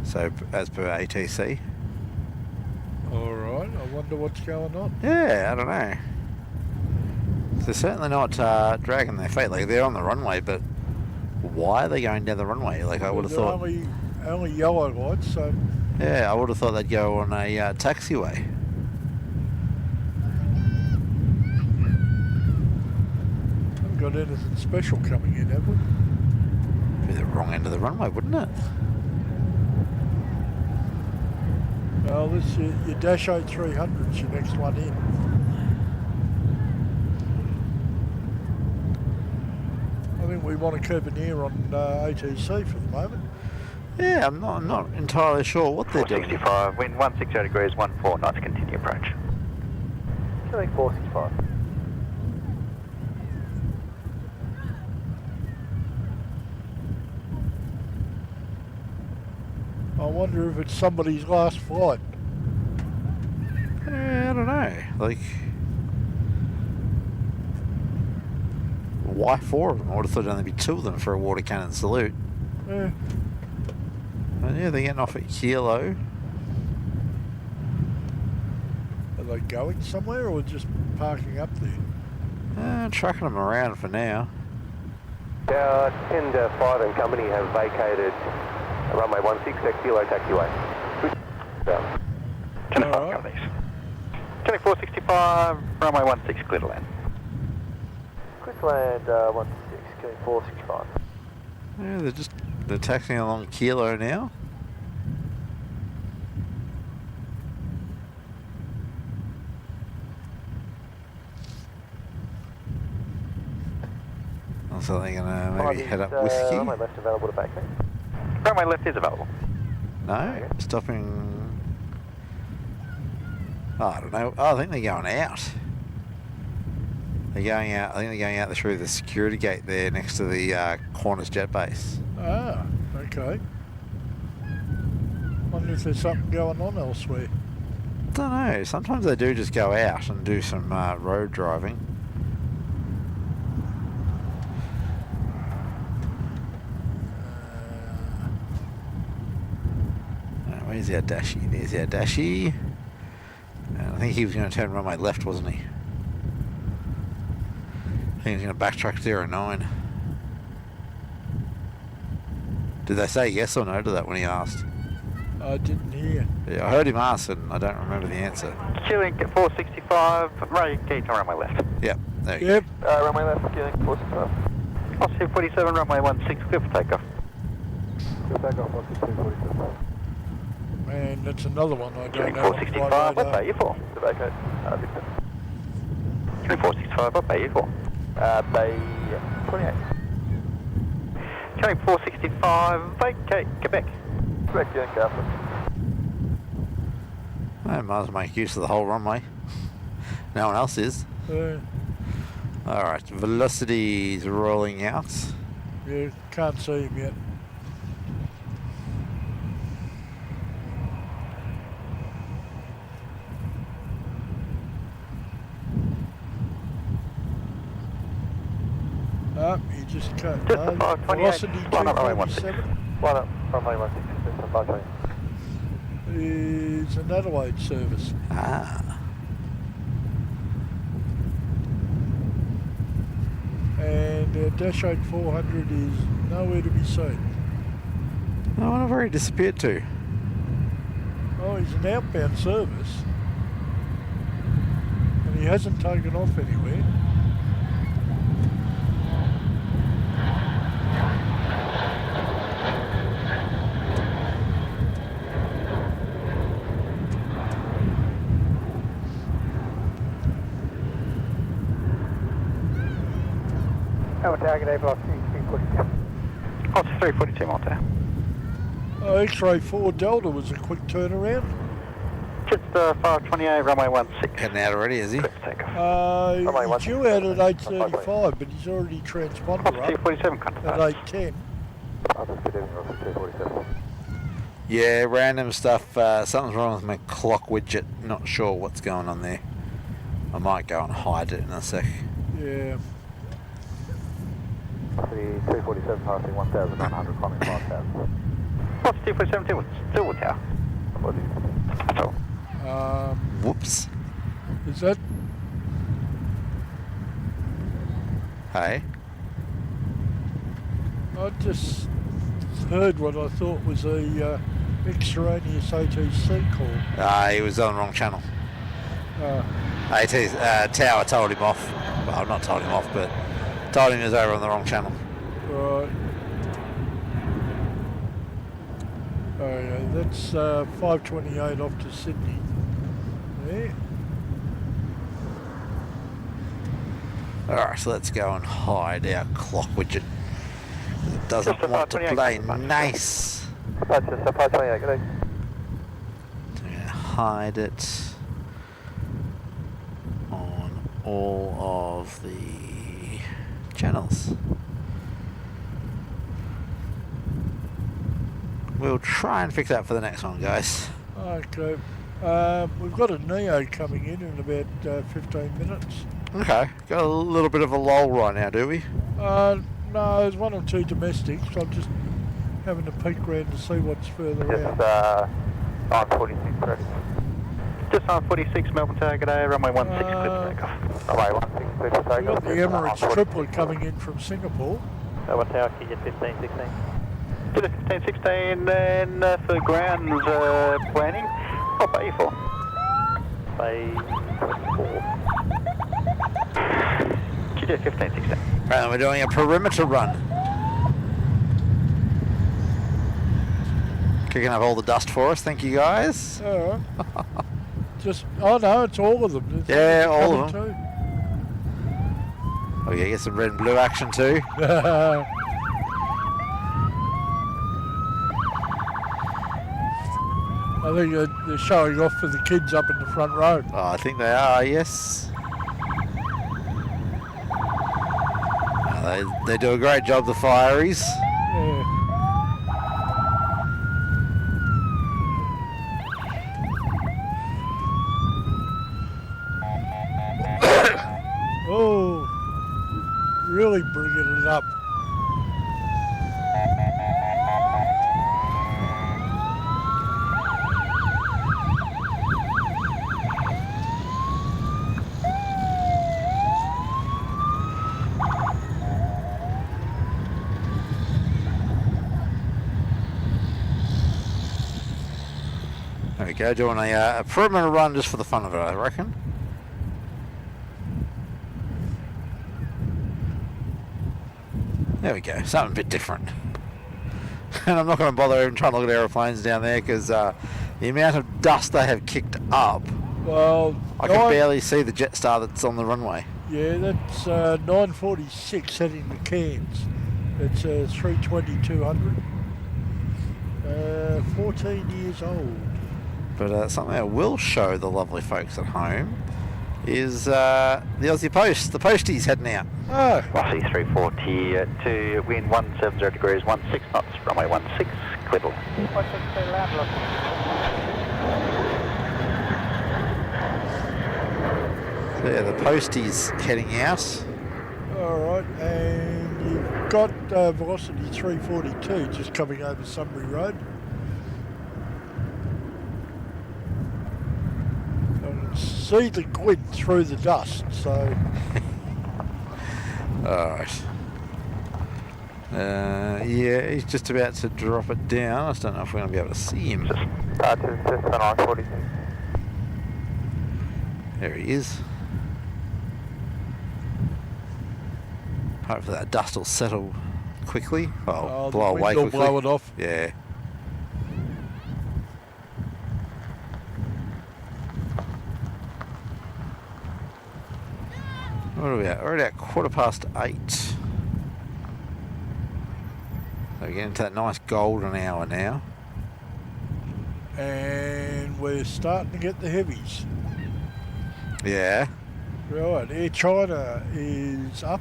So, as per ATC. Alright, I wonder what's going on. Yeah, I don't know. They're certainly not dragging their feet. Like, they're on the runway, but why are they going down the runway? Like, I would have They're thought... only yellow lights, so Yeah, I would have thought they'd go on a taxiway. haven't got anything special coming in, have we? Be the wrong end of the runway, wouldn't it? Well, this your Dash 8300's your next one in. I think we want to keep an ear on ATC for the moment. Yeah, I'm not entirely sure what they're doing. 465, wind 160 degrees, 14 knots, continue approach. Killing 465. I wonder if it's somebody's last flight. I don't know. Like, why 4 of them? I would have thought there'd only be 2 of them for a water cannon salute. Yeah. But yeah, they're getting off at Kilo. Are they going somewhere or just parking up there? Trucking them around for now. Tower 10 to 5 in company have vacated runway 16, kilo taxiway. Down. 10 to 5 Alright. companies. Killing 465, runway 16, clear to land. Quick land 16, killing 465. Yeah, they're taxiing along Kilo now. So they're gonna maybe head up Whiskey. Runway left available to vacate. Runway left is available. No, stopping. Oh, I don't know. Oh, I think they're going out. They're going out. I think they're going out through the security gate there next to the Corners Jet Base. Ah, okay. Wonder if there's something going on elsewhere. I don't know. Sometimes they do just go out and do some road driving. Where's our Dashi? There's our Dashi. And I think he was going to turn runway left, wasn't he? I think he was going to backtrack 09. Did they say yes or no to that when he asked? I didn't hear. Yeah, I heard him ask and I don't remember the answer. Killing 465, right, okay, to runway left. Yep, there you go. Yep. Runway left, killing 465. Off 247, runway 16, clear for takeoff. Still back off 16247. And that's another one I don't Killing know. on my 465, what radar. pay you for? To vacate. Victor. Killing 465, what pay you for? Bay 28. Killing 465, vacate, Quebec. Quebec, killing Castle. I might as well make use of the whole runway. No one else is. Alright, velocity's rolling out. Yeah, can't see him yet. just cut. Just No, the 528. velocity Line up runway 16. 247 Line up, runway 16, just the 520. is an Adelaide service. Ah. And Dash 8 400 is nowhere to be seen. I wonder where he disappeared to. Oh, he's an outbound service. And he hasn't taken off anywhere. Our target A velocity 342. Oh, it's 342 mile per hour. Oh, X-ray 4 Delta was a quick turnaround. Just 528, runway 16. Heading out already, is he? Clear for takeoff. He's due out at 8:35, but he's already transponded Fox up 247, at contact. 8:10. I'll just get in for 247. Yeah, random stuff. Something's wrong with my clock widget. Not sure what's going on there. I might go and hide it in a sec. Yeah. The 247 passing 1,900, climbing 5,000. Fox 247, Silver Tower. That's all. Whoops. Is that? Hey. I just heard what I thought was a extraneous ATC call. He was on the wrong channel. Uh, Tower told him off. Well, not told him off, but told him he was over on the wrong channel. right. Oh yeah, that's 528 off to Sydney. There. Alright, so let's go and hide our clock widget. It doesn't Just a want to 528, play contact. nice. Just a 528, good day. So I'm going to hide it on all of the channels. We'll try and fix that for the next one, guys. Okay. We've got a Neo coming in about 15 minutes. Okay, got a little bit of a lull right now, do we? No, there's one or two domestics. I'm just having a peek round to see what's further Just out. 946, ready. Just 946, Melbourne target A, runway 16, clear for takeoff. Runway 16, clear for We've takeoff. got the Emirates triplet coming in from Singapore. Melbourne Tower, can you get 15, 16? To the 15, 16, and for grounds planning, what bay you for? Bay 24. GJ 15, 16. Apparently we're doing a perimeter run. Kicking up all the dust for us, thank you guys. Oh, oh no, it's all of them. Yeah, There's all of them. Oh yeah, get some red and blue action too. Too. I think they're showing off for the kids up in the front row. Oh, I think they are, yes. They do a great job, the Fireys. Yeah. Oh, really bringing it up. There we go, doing a perimeter run just for the fun of it, I reckon. There we go, something a bit different. And I'm not going to bother even trying to look at aeroplanes down there because the amount of dust they have kicked up, Well, I can barely see the Jetstar that's on the runway. Yeah, that's 946 heading to Cairns. It's 320-200. 14 years old. But something I will show the lovely folks at home is the Aussie Post. The Posties heading out. Oh, Rossi 340 to wind 170 degrees, 16 knots, runway 16, clear. 16 land look. So yeah, the Posties heading out. all right. And you've got velocity 342 just coming over Sunbury Road. I can see the glint through the dust, so... Alright. Yeah, he's just about to drop it down. I just don't know if we're going to be able to see him. Just on I-46. There he is. Hopefully that dust will settle quickly. Oh, blow away quickly. Blow it off. Yeah. What are we at? We're at 8:15. So we're getting into that nice golden hour now. And we're starting to get the heavies. Yeah. Right, Air China is up.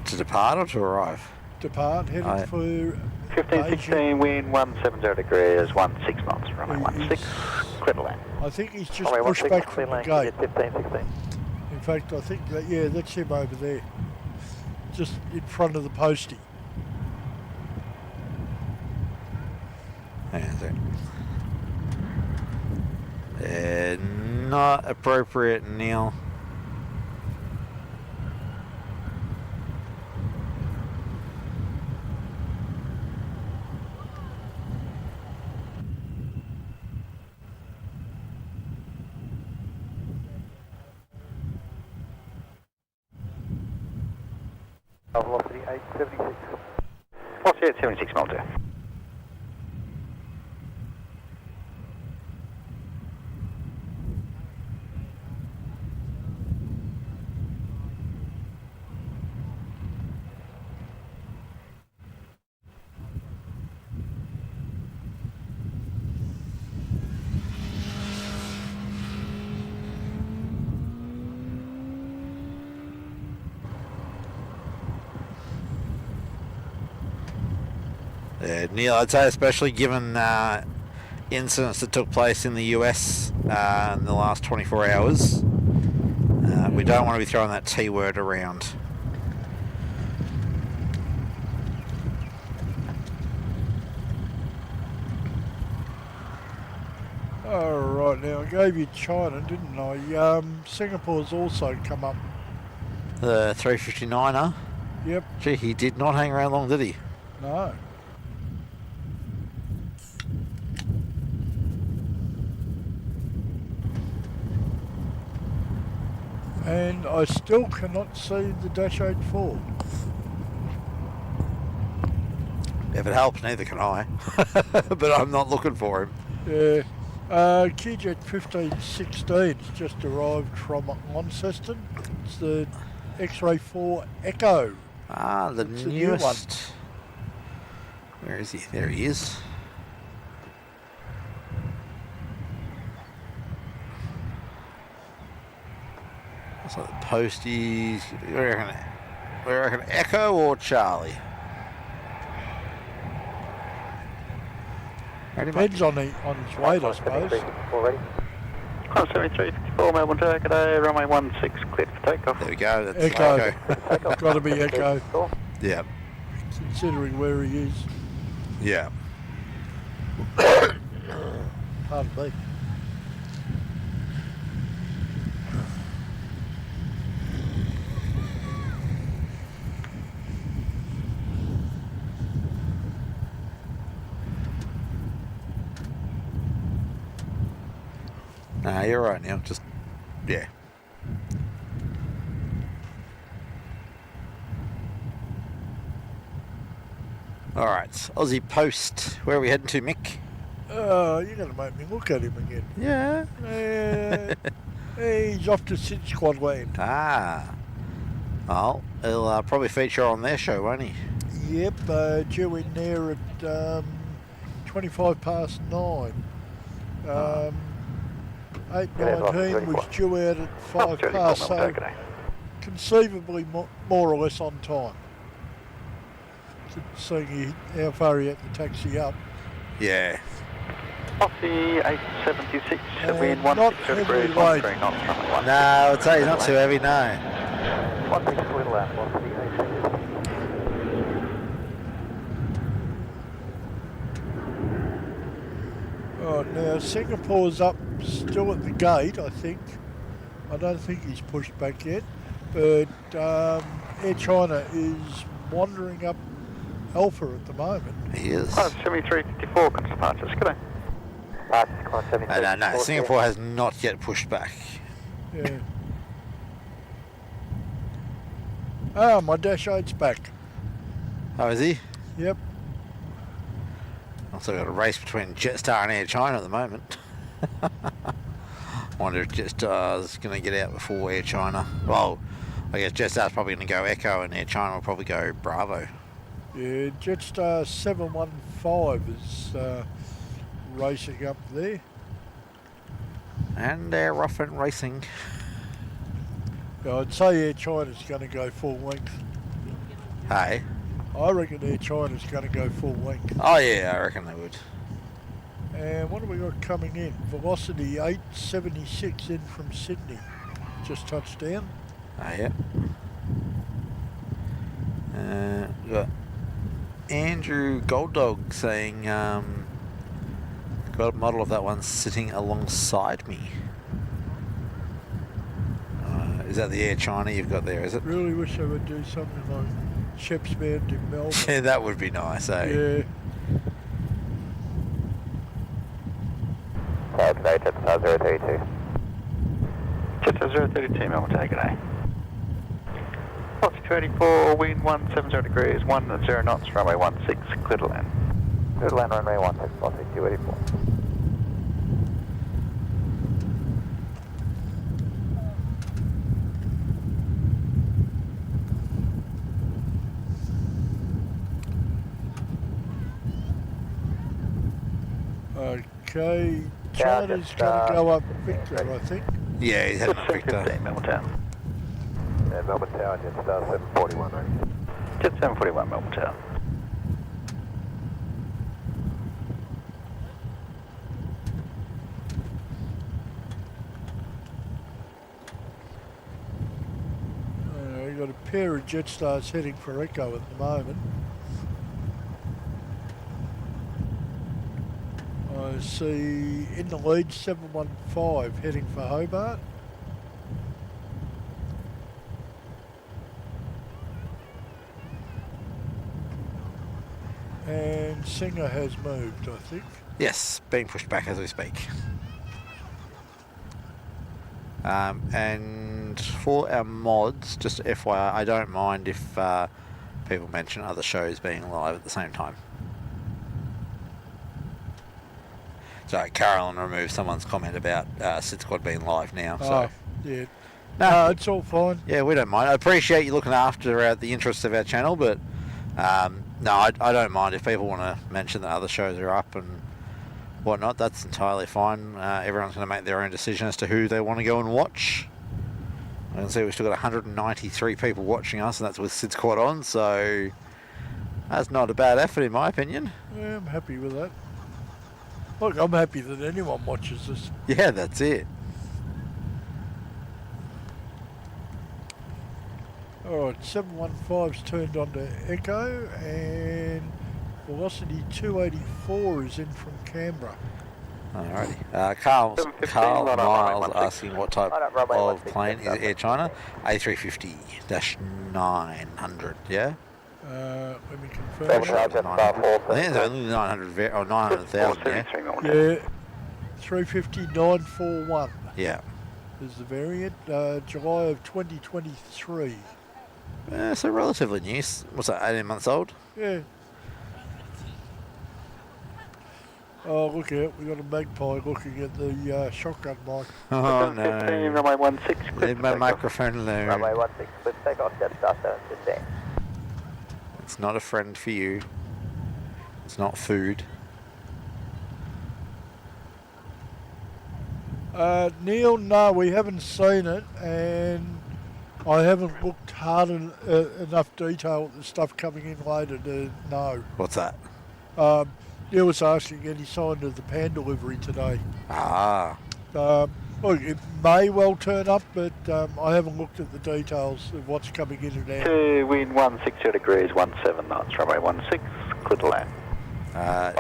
To depart or to arrive? Depart, heading for 1516, wind 170 degrees, 16 knots, runway 16, clear to land. I think he's just Runway pushed 16, back from the clear gate. land, 1516. In fact, I think that, yeah, that's him over there. Just in front of the postie. Hang on a sec. Not appropriate, Neil. Velocity 876. Velocity at 76 miles there. Yeah, Neil, I'd say especially given incidents that took place in the US in the last 24 hours, we don't want to be throwing that T word around. Alright, now I gave you China, didn't I? Singapore's also come up. The 359er? Yep. Gee, he did not hang around long, did he? No. And I still cannot see the Dash 84. If it helps, neither can I. But I'm not looking for him. Yeah. QJet 1516 has just arrived from Launceston. It's the X-Ray 4 Echo. Ah, the It's a new one. newest. Where is he? There he is. Looks like the posties. We reckon Echo or Charlie? Depends on his weight, I suppose. Already. 7354 Melbourne Turkey today, runway 16, cleared for takeoff. There we go. That's Echo. Echo. Got to be Echo, Yeah. considering where he is. Yeah. Pardon me. Nah, you're right now. Just, yeah. All right, Aussie Post. Where are we heading to, Mick? Oh, you're going to make me look at him again. Yeah. He's off to Sid Squad Land. Ah. Well, he'll probably feature on their show, won't he? Yep, due in there at 25 past 9. 8:19 was due out at 5 past, so conceivably more or less on time. Seeing how far he had to taxi up. Yeah. Aussie 876, And wind not 16 degrees, heavily 13 knots, runway 16. No, I'd say he's not too heavy, no. 16 clear land, velocity Oh, now Singapore's up still at the gate, I think. I don't think he's pushed back yet, but Air China is wandering up Alpha at the moment. He is. 7354, departures, good day. No, Singapore has not yet pushed back. Yeah. Ah, my Dash 8's back. Oh, is he? Yep. Also got a race between Jetstar and Air China at the moment. Wonder if Jetstar's going to get out before Air China. Well, I guess Jetstar's probably going to go Echo and Air China will probably go Bravo. Yeah, Jetstar 715 is racing up there. And they're off and racing. Yeah, I'd say Air China's going to go full length. Hey? I reckon Air China's going to go full length. Oh yeah, I reckon they would. And what have we got coming in? Velocity 876 in from Sydney. Just touched down. Oh yeah. We got Andrew Golddog saying, got a model of that one sitting alongside me. Is that the Air China you've got there, is it? Really wish they would do something like Sheps Mound in Melbourne. Yeah, that would be nice, eh? Yeah. Today, Jetstar 032. Jetstar 032, Melbourne, good day. Velocity 284, wind 170 degrees, 10 knots, runway 16, clear to land. Clear to land, runway 16, velocity 284. Okay, China's going to go up Victor, I think. Yeah, he's heading up Victor. 15, Melbourne Tower. Yeah, Melbourne Tower, Jetstar 741, right? Jet 741, Melbourne Tower. We've got a pair of Jetstars heading for Echo at the moment. I see in the lead 715 heading for Hobart. And Singer has moved, I think. Yes, being pushed back as we speak. And for our mods, just FYI, I don't mind if people mention other shows being live at the same time. So Carolyn removed someone's comment about Sid Squad being live now. So. Oh, yeah. No, It's all fine. Yeah, we don't mind. I appreciate you looking after the interests of our channel, but no, I don't mind if people want to mention that other shows are up and whatnot. That's entirely fine. Everyone's going to make their own decision as to who they want to go and watch. I can see we've still got 193 people watching us, and that's with Sid Squad on, so that's not a bad effort in my opinion. Yeah, I'm happy with that. Look, I'm happy that anyone watches this. Yeah, that's it. Alright, 715's turned on to Echo and Velocity 284 is in from Canberra. Alrighty. Carl 715, Miles asking what type of plane is it? Air China? A350-900, yeah? Let me confirm. Melbourne Tower, Jetstar 4. I think it's only 900 or 900,000, yeah? 473, Melbourne Tower. Yeah, 350-941 Yeah. is the variant. July of 2023. So relatively new. What's that, 18 months old? Yeah. Oh, look out, we got a magpie looking at the shotgun mic. Oh 15, no. runway 16, clear Leave to my take off. microphone alone. Runway 16, clear to take off, Jetstar 715. It's not a friend for you. It's not food. Neil, no, we haven't seen it, and I haven't looked hard enough detail at the stuff coming in later to know. What's that? Neil was asking any sign of the pan delivery today. Ah. Look, it may well turn up, but I haven't looked at the details of what's coming in and out. Wind 160 degrees, 17 knots, runway 16, clear to land. No,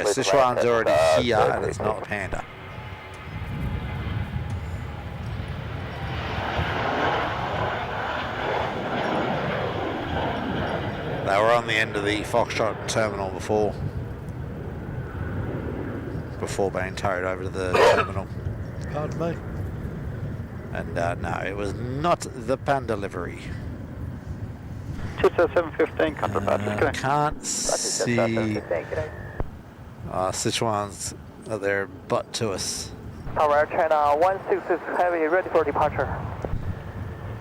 Sichuan's already here and it's not a Panda. They were on the end of the Foxtrot terminal before being towed over to the terminal. Pardon me. And no, it was not the Panda livery. Just 715, contact departure. Can't see. Sichuan's their butt to us. Tower China 166 Heavy, ready for departure.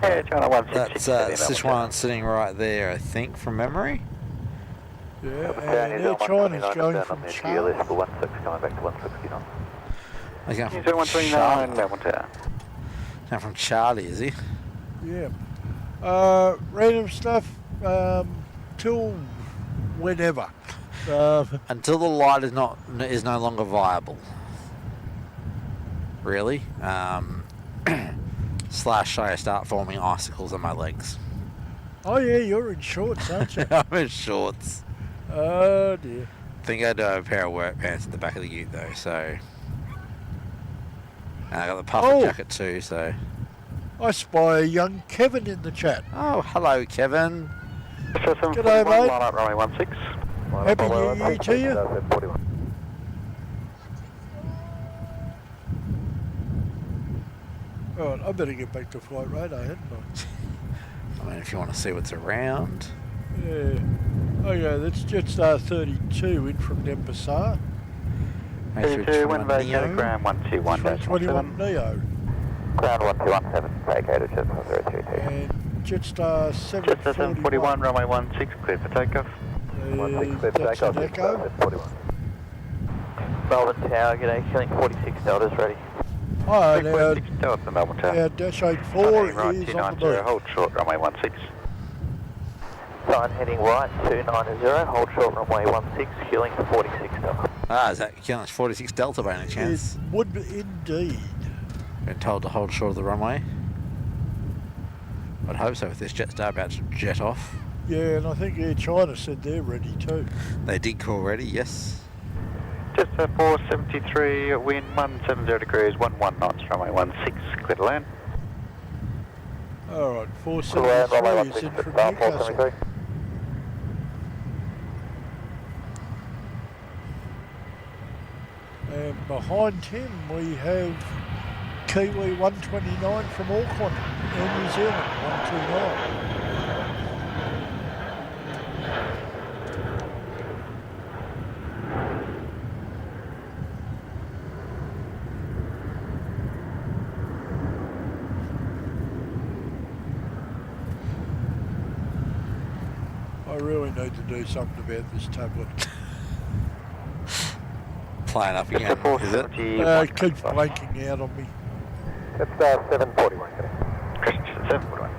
Yeah, China 166. That's Sichuan sitting right there, I think, from memory. Yeah, and Air China's going from Charlie. GLS for 16 coming back to 169. Okay, He's at 139, Melbourne Tower. Now from Charlie, is he? Yeah. Random stuff till whenever. Until the light is no longer viable. Really? Slash I start forming icicles on my legs. Oh yeah, you're in shorts, aren't you? I'm in shorts. Oh dear. I think I do have a pair of work pants at the back of the ute though, so. And I got the puffer jacket too, so. I spy a young Kevin in the chat. Oh, hello, Kevin. G'day, mate. Line up, runway 16. Happy New Year to you. Alright, I better get back to flight radar, hadn't I? I mean, if you want to see what's around. Yeah. Okay, that's Jetstar 32 in from Denpasar. 32, wind vacated, ground 121, From 21 Neo. Ground 1217, vacated, Jetstar 032. And Jetstar Just 741. 741, runway 16, cleared for takeoff. That's an Echo. Melbourne Tower, g'day, killing 46 Delta's ready. Hi, now, 3.6 Delta for Melbourne Tower. our Dash 84 Right, is on the 290, move. hold short, runway 16. Sign heading right, 290, hold short runway 16, killing 46 Delta. Is that killing 46 Delta by any chance? It would be indeed. Been told to hold short of the runway. I'd hope so with this Jetstar about to jet off. Yeah, and I think Air China said they're ready too. They did call ready, yes. Just 473, wind 170 degrees, 11 knots, runway 16, clear to land. Alright, 473 is in from Newcastle. And behind him we have Kiwi 129 from Auckland and New Zealand 129. I really need to do something about this tablet. Playing up Just again, is it? 470, It keeps blanking out on me. Jetstar 741, Christian 741.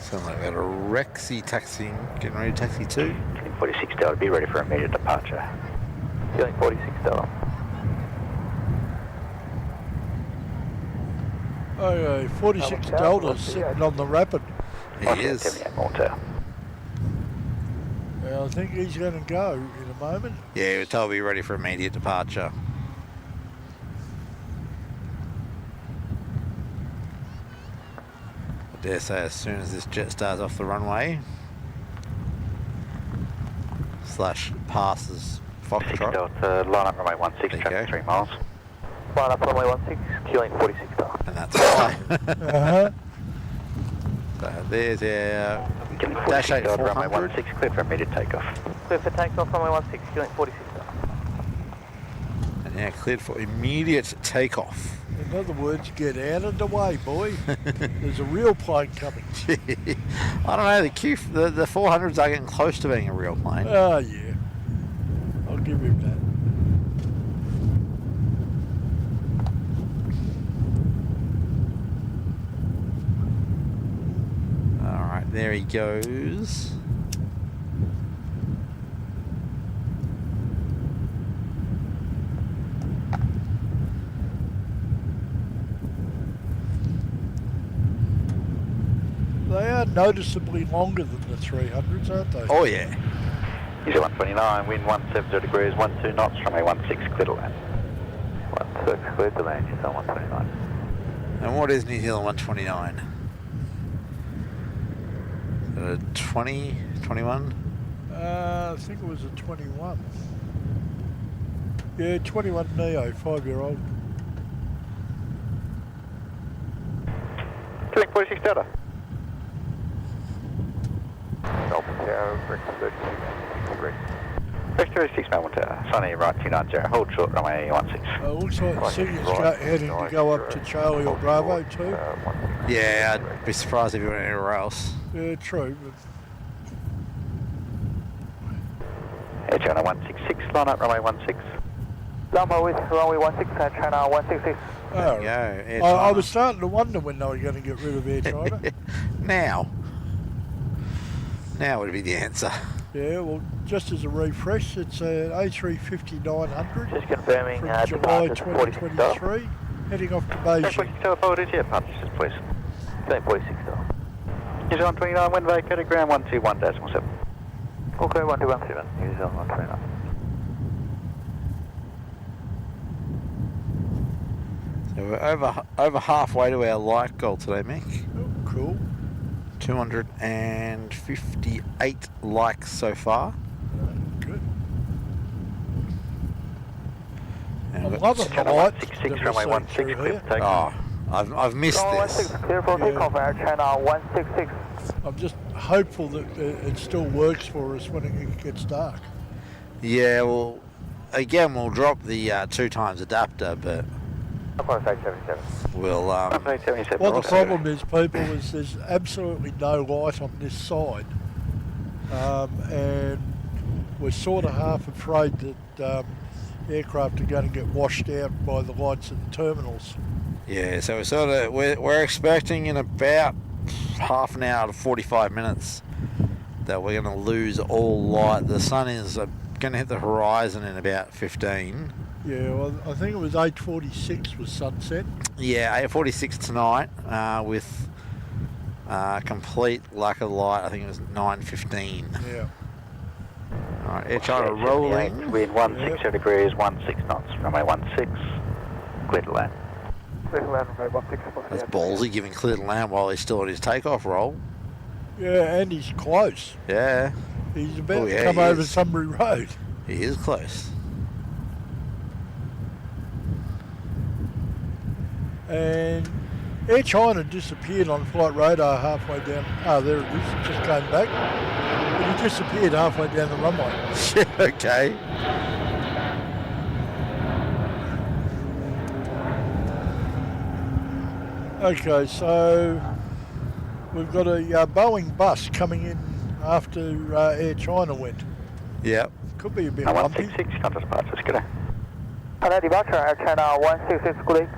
Sound like that a Rexy taxiing, getting ready to taxi too. Killing 46 Delta, be ready for immediate departure. Killing 46 Delta. Okay, 46 Delta's sitting on the rapid. He is. 78 more tower. I think he's going to go in a moment. Yeah, he was told to be ready for immediate departure. I dare say as soon as this jet starts off the runway, slash passes 6 Foxtrot. Delta, line up runway 16, There you traffic go. 3 miles. Line up runway 16, killing 46 Delta. And that's why. Uh-huh. So there's our Killing Dash 46 Delta, runway 8400. 16, clear for immediate takeoff. Clear for takeoff, runway 16, killing 46 Delta. And now cleared for immediate takeoff. In other words, get out of the way, boy. There's a real plane coming. I don't know, the 400s are getting close to being a real plane. Oh, yeah. I'll give him that. Alright, there he goes. They are noticeably longer than the 300s, aren't they? Oh yeah. Easy 129, wind 170 degrees, 12 knots, runway 16, clear to land. 16, clear to land, New Zealand 129. And what is New Zealand 129? 20, 21? I think it was a 21. Yeah, 21 Neo, 5-year-old. Killing 46 Delta. Alpha Tower, breakfast 36 degrees. Breakfast 36, Melbourne Tower. Sunny, right 290, hold short, runway 16. Looks like the signal's heading to go up to Charlie or Bravo too. Yeah, I'd be surprised if you went anywhere else. Yeah, true, but Air China 166, line up, runway 16. Lama with runway 16, China 166. oh, There you go, Air I China. was starting to wonder when they were going to get rid of Air China. Now would be the answer. Yeah, well, just as a refresh, it's an A350-900 Just confirming from July 2023, heading off to Beijing. 46 Tower forward is here, partners, please. Same 46 though. New Zealand 29, wind vacated, ground 121.7. Okay, 1217, New Zealand 129. So we're over halfway to our light goal today, Mick. Oh, cool. 258 likes so far. Good. And I'm we've got- loving the China lights 166, that runway we're seeing 16, through clear here. for takeoff. Oh, I've missed Runway this. 16, clear for takeoff, Air China 166. I'm just hopeful that it still works for us when it gets dark. Yeah, well, again, we'll drop the 2 times adapter, but Upon 77. we'll Runway 77. What the also. problem is, people, is there's absolutely no light on this side. And we're sort of half afraid that aircraft are going to get washed out by the lights at the terminals. yeah. So we're expecting in about half an hour to 45 minutes that we're going to lose all light. The sun is going to hit the horizon in about 15. Yeah, well, I think it was 8:46 was sunset. Yeah, 8:46 tonight with complete lack of light. I think it was 9:15. Yeah. All right, Air China rolling. Wind 160 degrees, 16 knots, runway 16, clear to land. Clear to land, runway 16. That's ballsy, giving clear to land while he's still on his takeoff roll. Yeah, and he's close. Yeah, He's about Oh, yeah, to come he over is. Sunbury Road. he is close. And Air China disappeared on flight radar halfway down. Oh, there it is. It just came back. But he disappeared halfway down the runway. Okay. Okay, so we've got a Boeing bus coming in after Air China went. Yep. Could be a bit lumpy. 166, contact departures, good day. China departure, Air China 166, good.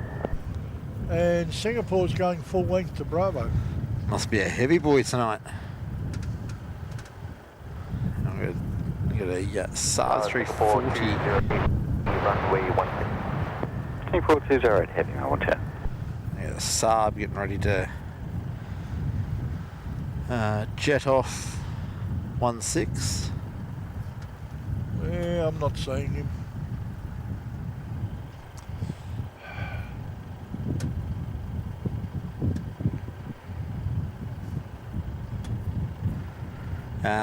And Singapore's going full length to Bravo. Must be a heavy boy tonight. I'm got a SAR 340. Runway 16. 2420 heavy, I want to. Yeah, the Saab getting ready to jet off 16. Yeah, I'm not seeing him.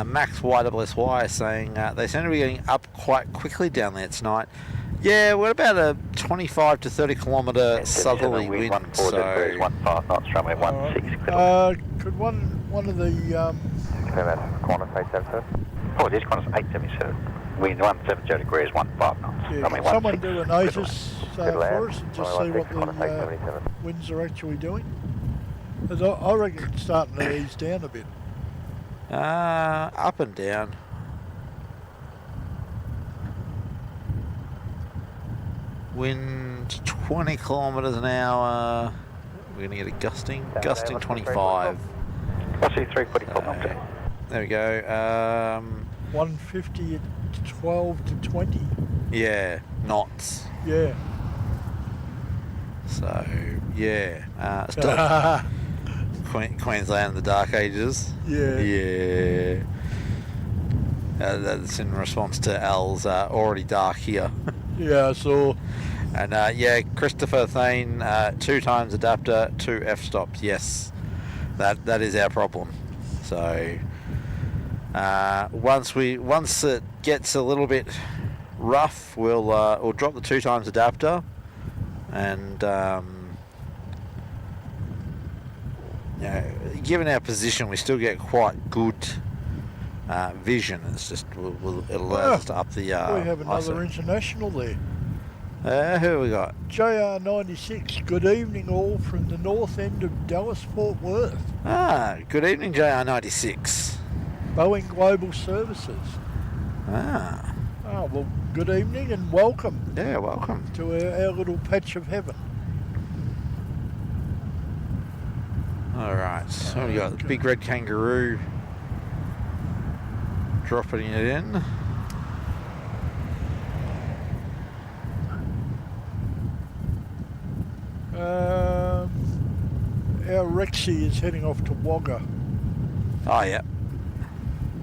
Max YSY saying they seem to be getting up quite quickly down there tonight. Yeah, we're about a 25 to 30 kilometre southerly wind, Wind 14 so degrees, 15 knots, runway 16, clear to land. Could one of the Confirm that, corner 87. Oh, this one is 877. Wind 170 degrees, 15 knots, runway yeah, someone 16, do an clear to ATIS Good land. for us and just see what Corner the 877. winds are actually doing? 'Cause I reckon it's starting to ease down a bit. up and down. Wind 20 kilometres an hour. We're going to get a gusting 25. I'll see 344 knots. There we go. 150 at 12 to 20. Yeah, knots. Yeah. So, yeah. Still Queensland in the dark ages. Yeah. Yeah. That's in response to Al's already dark here. Yeah, I saw. And yeah, Christopher Thane, 2 times adapter, 2 f-stops. Yes, that is our problem. So once it gets a little bit rough, we'll drop the 2 times adapter, and given our position, we still get quite good vision. It's just it allows us to up the. We have another ISO. international there. Who we got? JR96. Good evening, all from the north end of Dallas Fort Worth. Good evening, JR96. Boeing Global Services. Well, good evening and welcome. Yeah, welcome to our little patch of heaven. All right, so we got the big red kangaroo dropping it in. Our Rexy is heading off to Wagga. Oh, yeah.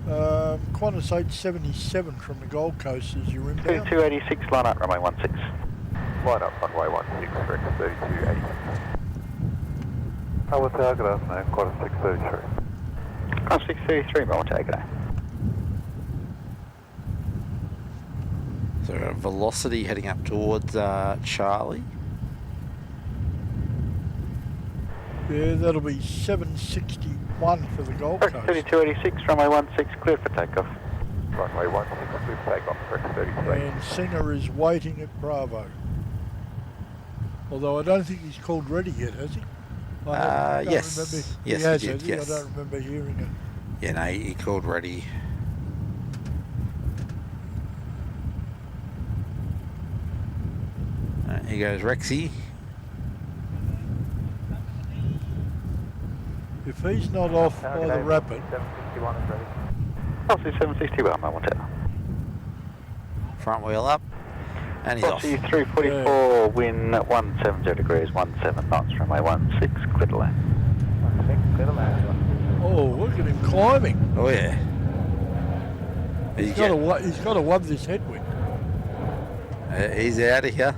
Qantas 877 from the Gold Coast as you're inbound. 3286, line up, runway 16. Line up, runway 16, correct, 3280. Our target afternoon, quarter 633. Quarter 633, Melbourne, take it. So velocity heading up towards Charlie. Yeah, that'll be 761 for the Gold Coast. 3286, runway 16, clear for takeoff. Runway 16, clear for takeoff, correct, 33. And Singer is waiting at Bravo. Although I don't think he's called ready yet, has he? I don't yes. remember. Yes, he has, he did, has he? yes. I don't remember hearing it. Yeah, no, he called ready. Here goes Rexy. If he's not off by the rapid. 761 is ready. Policy 761, Melbourne, take. Front wheel up. And he's off. Policy 344, wind 170 degrees, 17 knots, runway 16, clear to land. 16, clear to land. Oh, look at him climbing. Oh, yeah. He's got to love this headwind. He's out of here.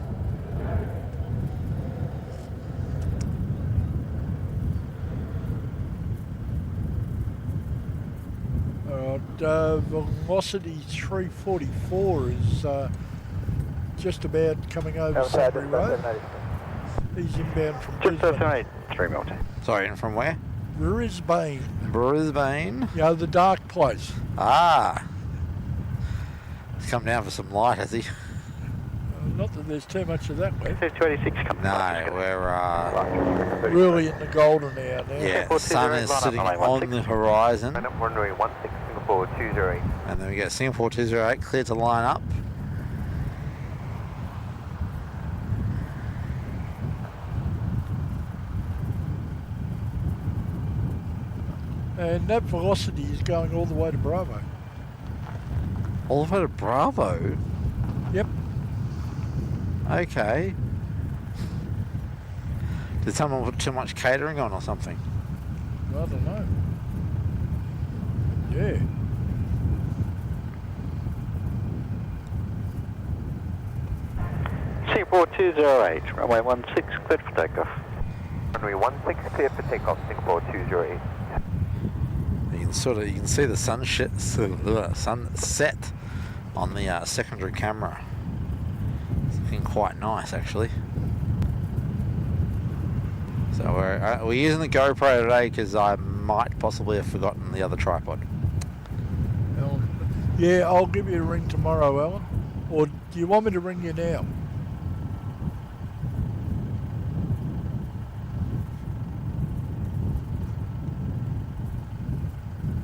Velocity 344 is just about coming over Sudbury Road. He's inbound from Just Brisbane. 783, Melbourne. Sorry, and from where? Brisbane. Brisbane. You know, the dark place. Ah. He's come down for some light, has he? Not that there's too much of that left. 286 coming. No, we're Really in the golden hour now. yeah, the sun is sitting on the horizon. Runway 16, Singapore 208. And then we get Singapore 208 cleared to line up. And that velocity is going all the way to Bravo. All the way to Bravo? Yep. Okay. Did someone put too much catering on or something? I don't know. Yeah. Singapore 208, runway 16, cleared for takeoff. Runway 16, clear for takeoff, Singapore 208. You can see the sunset on the secondary camera. It's looking quite nice, actually. So we're using the GoPro today because I might possibly have forgotten the other tripod. Yeah, I'll give you a ring tomorrow, Alan. Or do you want me to ring you now?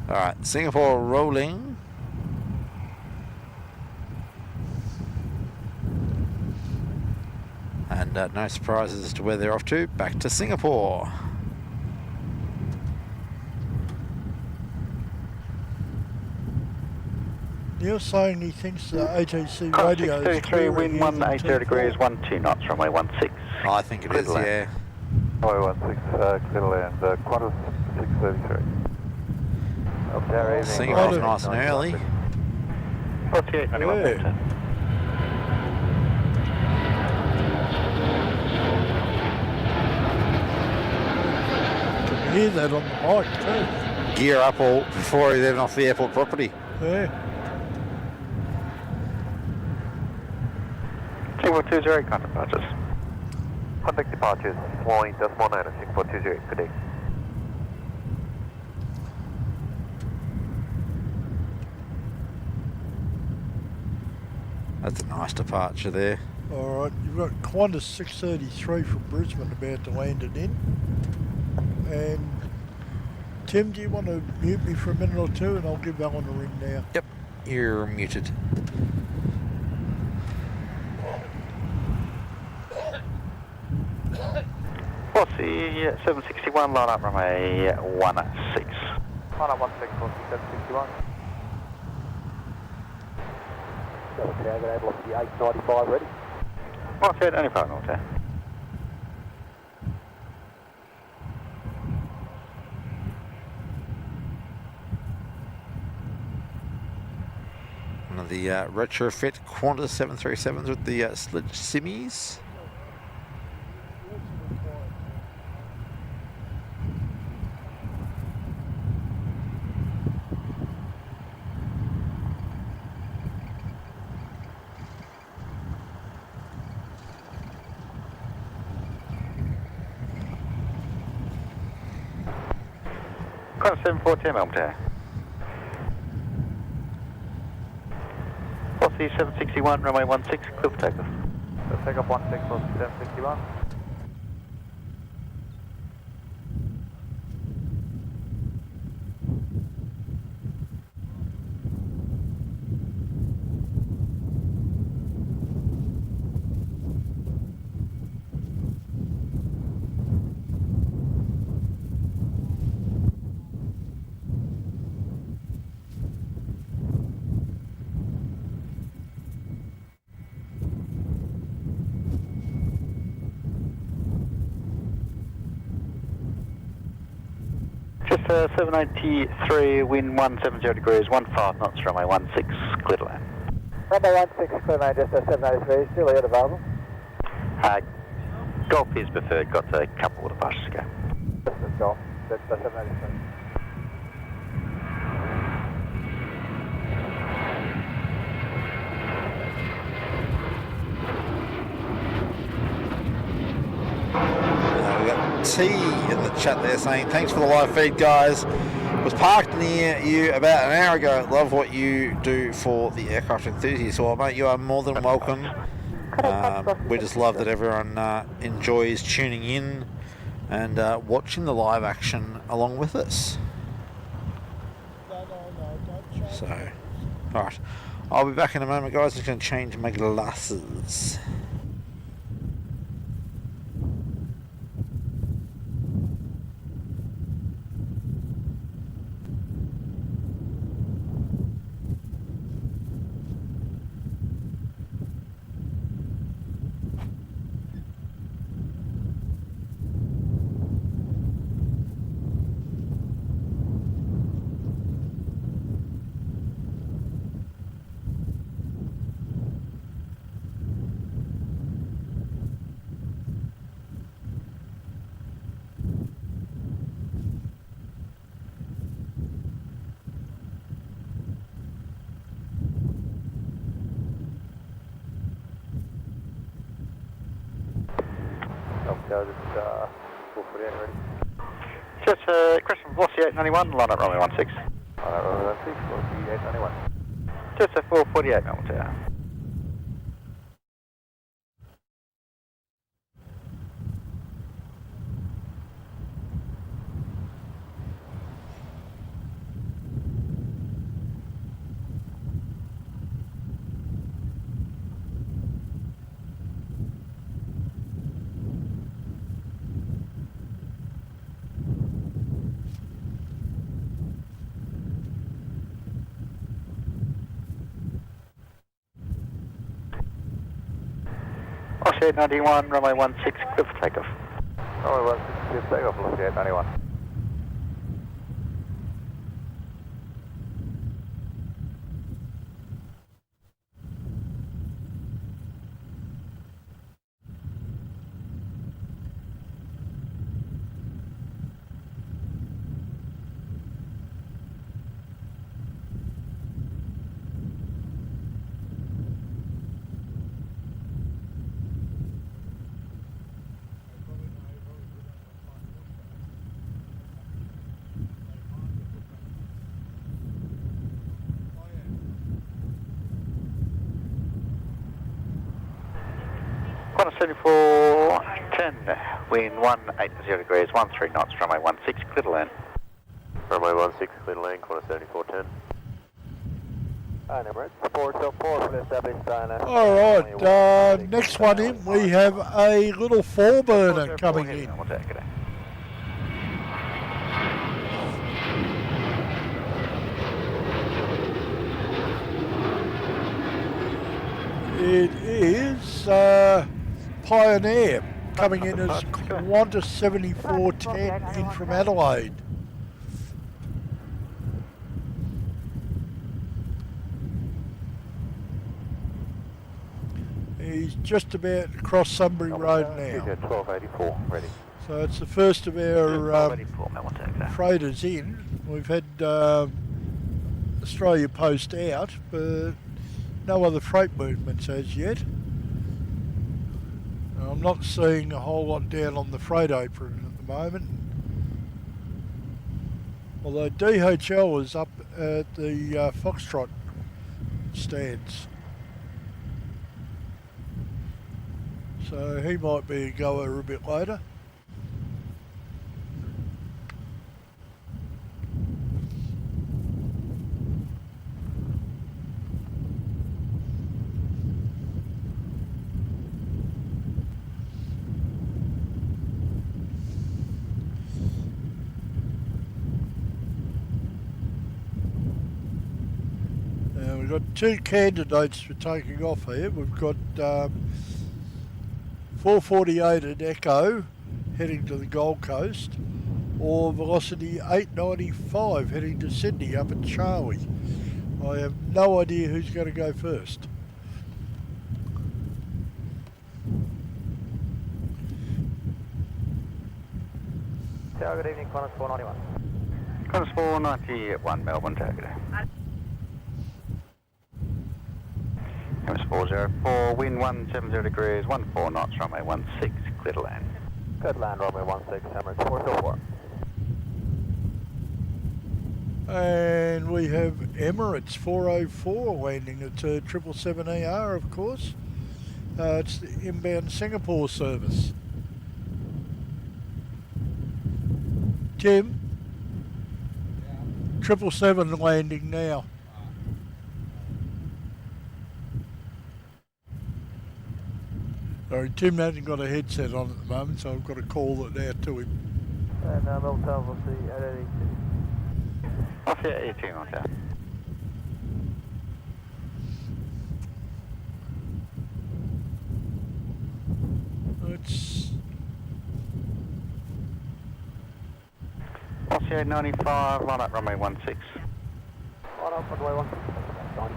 Alright, Singapore rolling. And no surprises as to where they're off to. Back to Singapore. Neil's saying he thinks the ATC Cost radio is 633, wind 180 degrees, 12 knots, runway 16. I think it is, yeah. Runway 16, clear to land, Qantas 633. Singapore's nice and early. 4891 Yeah. Delta. Can hear that on the mic too. Gear up all before he's even off the airport property. Yeah. 6420, contact departures. Contact departures, flying decimal 9 and 6420, good day. That's a nice departure there. All right, you've got Qantas 633 from Brisbane about to land it in. And Tim, do you want to mute me for a minute or two, and I'll give Alan a ring now. Yep, you're muted. What's the 761 line up runway 16? Line up 16, 761. Okay, velocity 895 ready. What's that? Only 5 knots there. One of the retrofit Qantas 737s with the slid simmies. Qantas 742 Melbourne Tower. What's the 761 runway 16, clear for takeoff. Let's take off 16, 761. Just 783, wind 170 degrees, 15 knots, runway 16, clear to land. Runway 16, clear land, just 783, still ahead available. Golf is preferred, got a couple of departures to go. Let's go, that's 783. We got T in the chat there saying, thanks for the live feed, guys. Was parked near you about an hour ago. Love what you do for the aircraft enthusiasts. Well, mate, you are more than welcome. We just love that everyone enjoys tuning in and watching the live action along with us. So, alright. I'll be back in a moment, guys. I'm just going to change my glasses. Go, just 448 ready. Just question velocity 891, line up runway 16. Runway 16, velocity 891. Just 448 Melbourne Tower. Oscar 891, runway 16, clear for takeoff. Runway 16, clear for takeoff, velocity 891. 7410, wind 180 degrees, 13 knots, runway 16, clear to land. Runway 16, clear to land, corner 7410. Emirates, 4 fully established Diana. Alright, next one in, we have a little 4-burner coming in. We'll take it. It is Pioneer coming in as Qantas 7410 in from Adelaide. He's just about to cross Sunbury Road now. 1284, ready. So it's the first of our 1284, we'll take that. freighters in. We've had Australia Post out, but no other freight movements as yet. I'm not seeing a whole lot down on the freight apron at the moment. Although DHL is up at the Foxtrot stands. So he might be a goer a bit later. We've got two candidates for taking off here. We've got 448 at Echo heading to the Gold Coast, or Velocity 895 heading to Sydney up at Charlie. I have no idea who's going to go first. Good evening, Qantas 491. Qantas 491, Melbourne, take it. MS 404, wind 170 degrees, 14 knots, runway 16, clear to land. Good land, runway 16, Emirates 404. And we have Emirates 404 landing at 777ER, of course. It's the inbound Singapore service. Tim? 777 landing now. Sorry, Tim hasn't got a headset on at the moment, so I've got to call it out to him. And Melbourne, we'll see at 82. Off here, 18 on that. It's Off here, 95, line up, runway 16. Line up, runway 16, 95.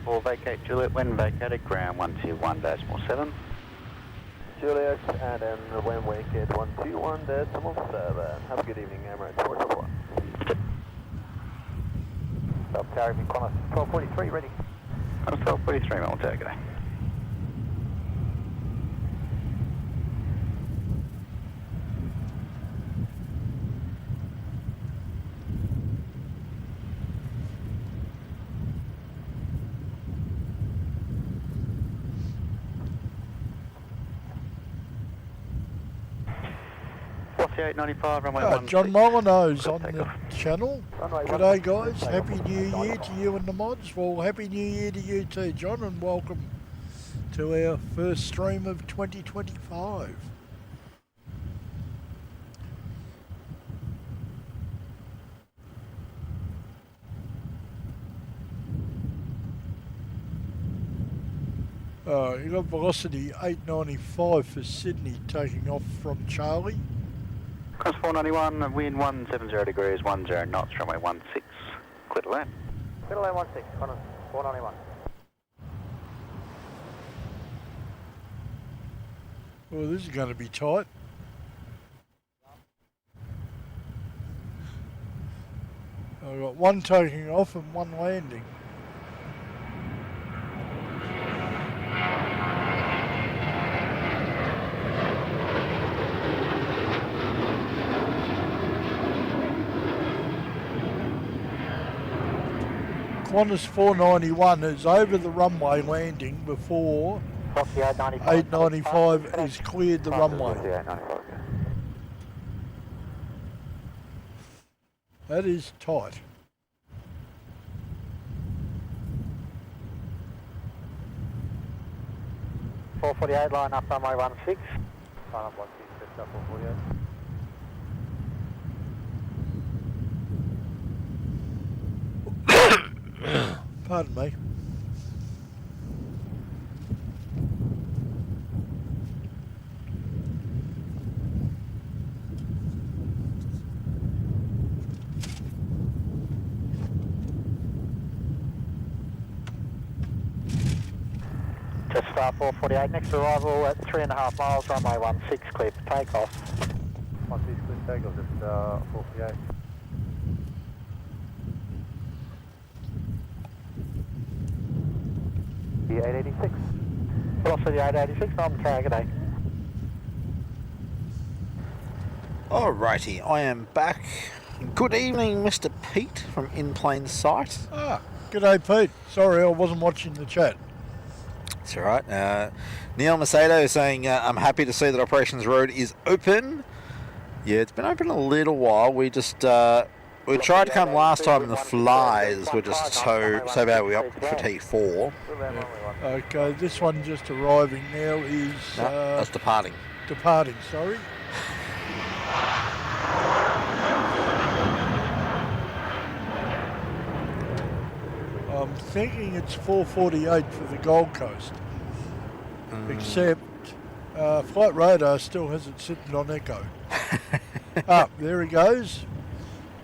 Four vacate Juliet, when vacated, ground 121.7. Juliet, and then when wicket 121.7. Have a good evening, Emirates 404. South Caribbean, Qantas 1243, ready. Qantas 1243, we'll take it. Runway John Molyneux's on the channel. G'day guys, Happy New Year to you and the mods. Well, Happy New Year to you too, John, and welcome to our first stream of 2025. You got Velocity 895 for Sydney taking off from Charlie. Qantas 491, wind 170 degrees, 10 knots, runway 16, clear to land. Clear to land 16, Qantas 491. Well, this is going to be tight. I've got one taking off and one landing. Qantas 491 is over the runway landing before 895 is cleared the runway. That is tight. .448 line up runway 16. Line up 16, set up 448. Pardon me. Just 448, next arrival at 3.5 miles, runway 16, clear for takeoff. 16, clear takeoff, just 448. The 886. Velocity 886, on carrier, g'day. Alrighty, I am back. Good evening, Mr. Pete from In Plain Sight. Ah, g'day Pete. Sorry, I wasn't watching the chat. That's alright. Neil Macedo is saying, I'm happy to see that Operations Road is open. Yeah, it's been open a little while. We just, we tried to come last time and the flies were just so bad we opted for T4. Okay, this one just arriving now is... No, that's departing. Departing, sorry. I'm thinking it's 448 for the Gold Coast. Except Flight Radar still has it sitting on Echo. There he goes.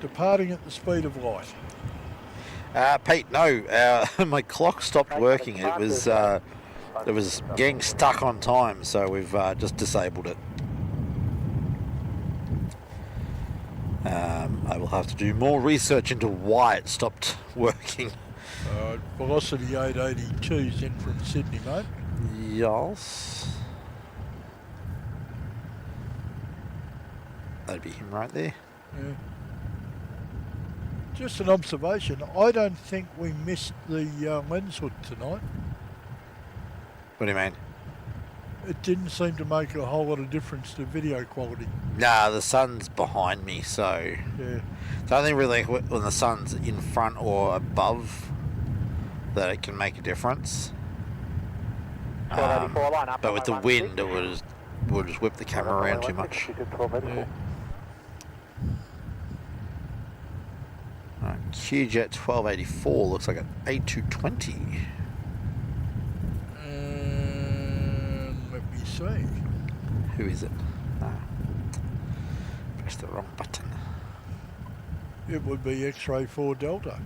Departing at the speed of light. Pete, no, my clock stopped working. It was getting stuck on time, so we've just disabled it. I will have to do more research into why it stopped working. Velocity 882 is in from Sydney, mate. Yes. That'd be him right there. Yeah. Just an observation, I don't think we missed the lens hood tonight. What do you mean? It didn't seem to make a whole lot of difference to video quality. Nah, the sun's behind me, so... Yeah. So I think really when the sun's in front or above that it can make a difference. But with the wind it would just whip the camera around too much. Yeah. Right, QJet 1284 looks like an A220. Let me see. Who is it? Press the wrong button. It would be X-Ray 4 Delta.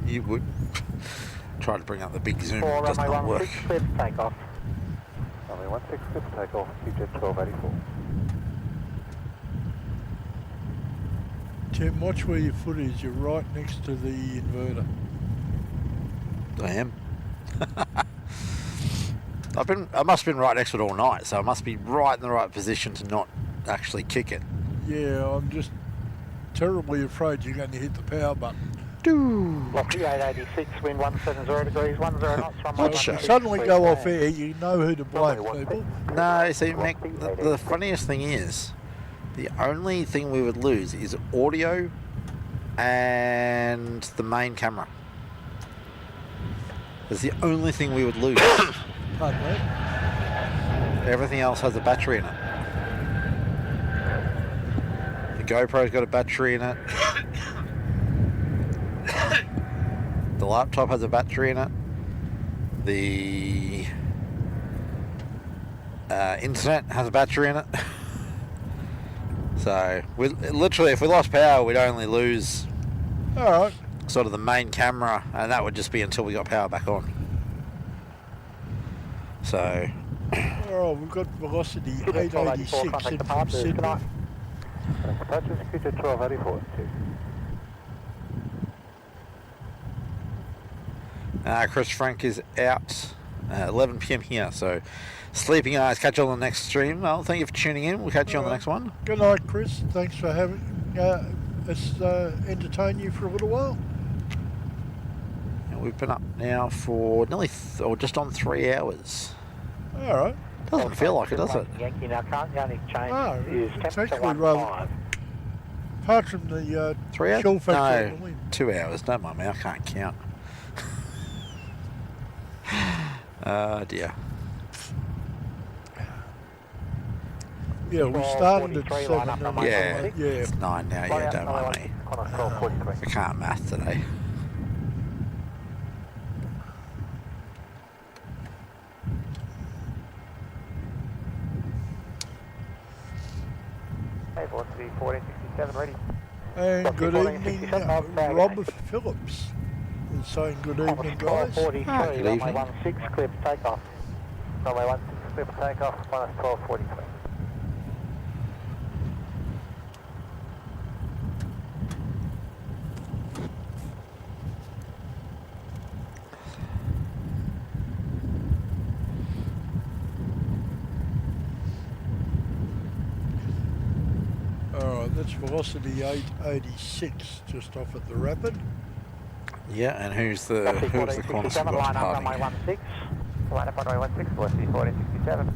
You would try to bring up the big zoom. For It does runway not work. 16, clear for takeoff. Runway 16, clear for takeoff, QJet 1284. Tim, watch where your foot is. You're right next to the inverter. I am. I must have been right next to it all night, so I must be right in the right position to not actually kick it. Yeah, I'm just terribly afraid you're going to hit the power button. Velocity 886, wind 170 degrees, 10 knots, runway If you 16, suddenly clear go for off air, you know who to blame, people. No, see, Mick, the funniest thing is, the only thing we would lose is audio and the main camera. That's the only thing we would lose. Pardon me? Everything else has a battery in it. The GoPro's got a battery in it. The laptop has a battery in it. The internet has a battery in it. So, literally, if we lost power, we'd only lose Alright. sort of the main camera, and that would just be until we got power back on. So, Oh, we've got velocity Q2 1284, 886 contact in from departures. Good Sydney. night. Departures Q2 1284. Chris Frank is out 11 p.m. here, so sleeping eyes. Catch you on the next stream. Well, thank you for tuning in. We'll catch you on the next one. Good night, Chris. Thanks for having us entertain you for a little while. And we've been up now for nearly or just on 3 hours. All right. Doesn't feel like it, does it? Yankee now, can't the only change Oh, is it's temperature actually 15. Apart from the 3 hours? chill factor. No, 2 hours. Don't mind me, I can't count. Dear. Yeah, we started at 43 7. line up and on Yeah, yeah. it's 9 now. Yeah, don't mind me. On 1243. I can't math today. Hey, velocity 1467 ready. And good evening, 1467, Rob Phillips is saying good evening, guys. 1243, good runway evening. 16, clear for takeoff. Runway 16 clear for takeoff, minus 1243. Alright, that's velocity 886 just off at the rapid. Yeah, and who's the corner 1467, line up runway departing? 16. Line up runway 16, velocity 1467.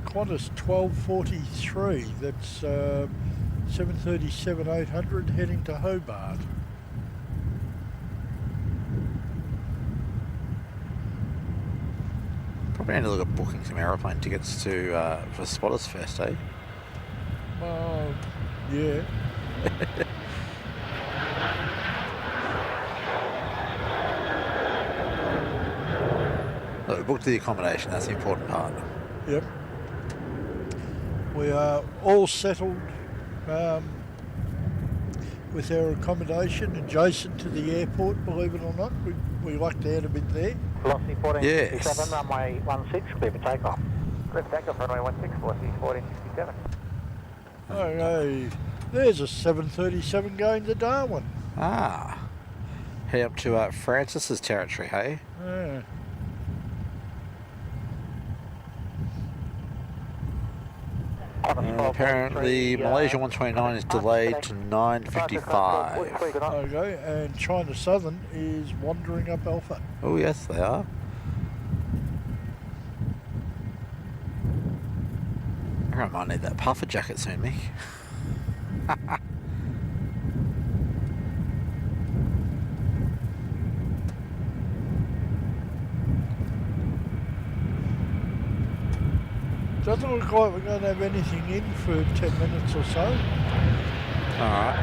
Qantas 1243, that's 737 800 heading to Hobart. Probably need to look at booking some aeroplane tickets to for Spotters Fest, eh? Yeah. Look, we booked the accommodation, that's the important part. Yep. We are all settled with our accommodation adjacent to the airport, believe it or not. We lucked out a bit there. Velocity 1467, Yes. runway 16, clear for takeoff. Clear for takeoff, runway 16, velocity 1467. Okay, there's a 737 going to Darwin. Ah. Head up to Francis's territory, hey? Yeah. Apparently Malaysia 129 is delayed to 9:55. Okay, and China Southern is wandering up Alpha. Oh yes, they are. I might need that puffer jacket soon, Mick. Doesn't look like we're going to have anything in for 10 minutes or so. Alright.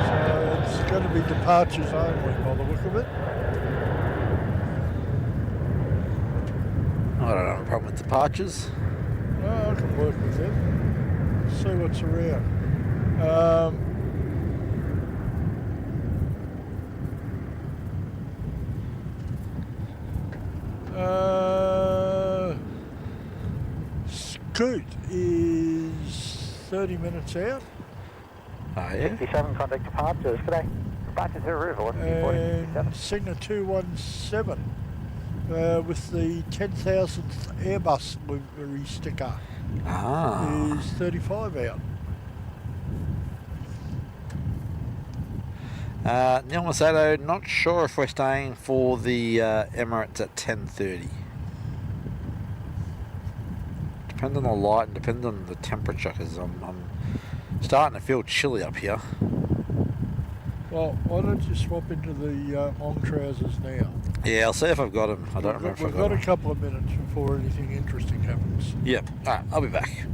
So it's going to be departures only by the look of it. I don't have a problem with departures. Oh, I can work with them. See what's around. Scoot is 30 minutes out. Oh yeah? 57, contact departures. G'day. Departures Huru, velocity And 1467. Cigna 217 with the 10,000th Airbus livery sticker Ah. is 35 out. Neil Masato, not sure if we're staying for the Emirates at 10:30. Depends on the light and depends on the temperature, because I'm starting to feel chilly up here. Well, why don't you swap into the long trousers now? Yeah, I'll see if I've got them. I don't remember if We've I've got got a them. couple of minutes before anything interesting happens. Yep. Alright, I'll be back.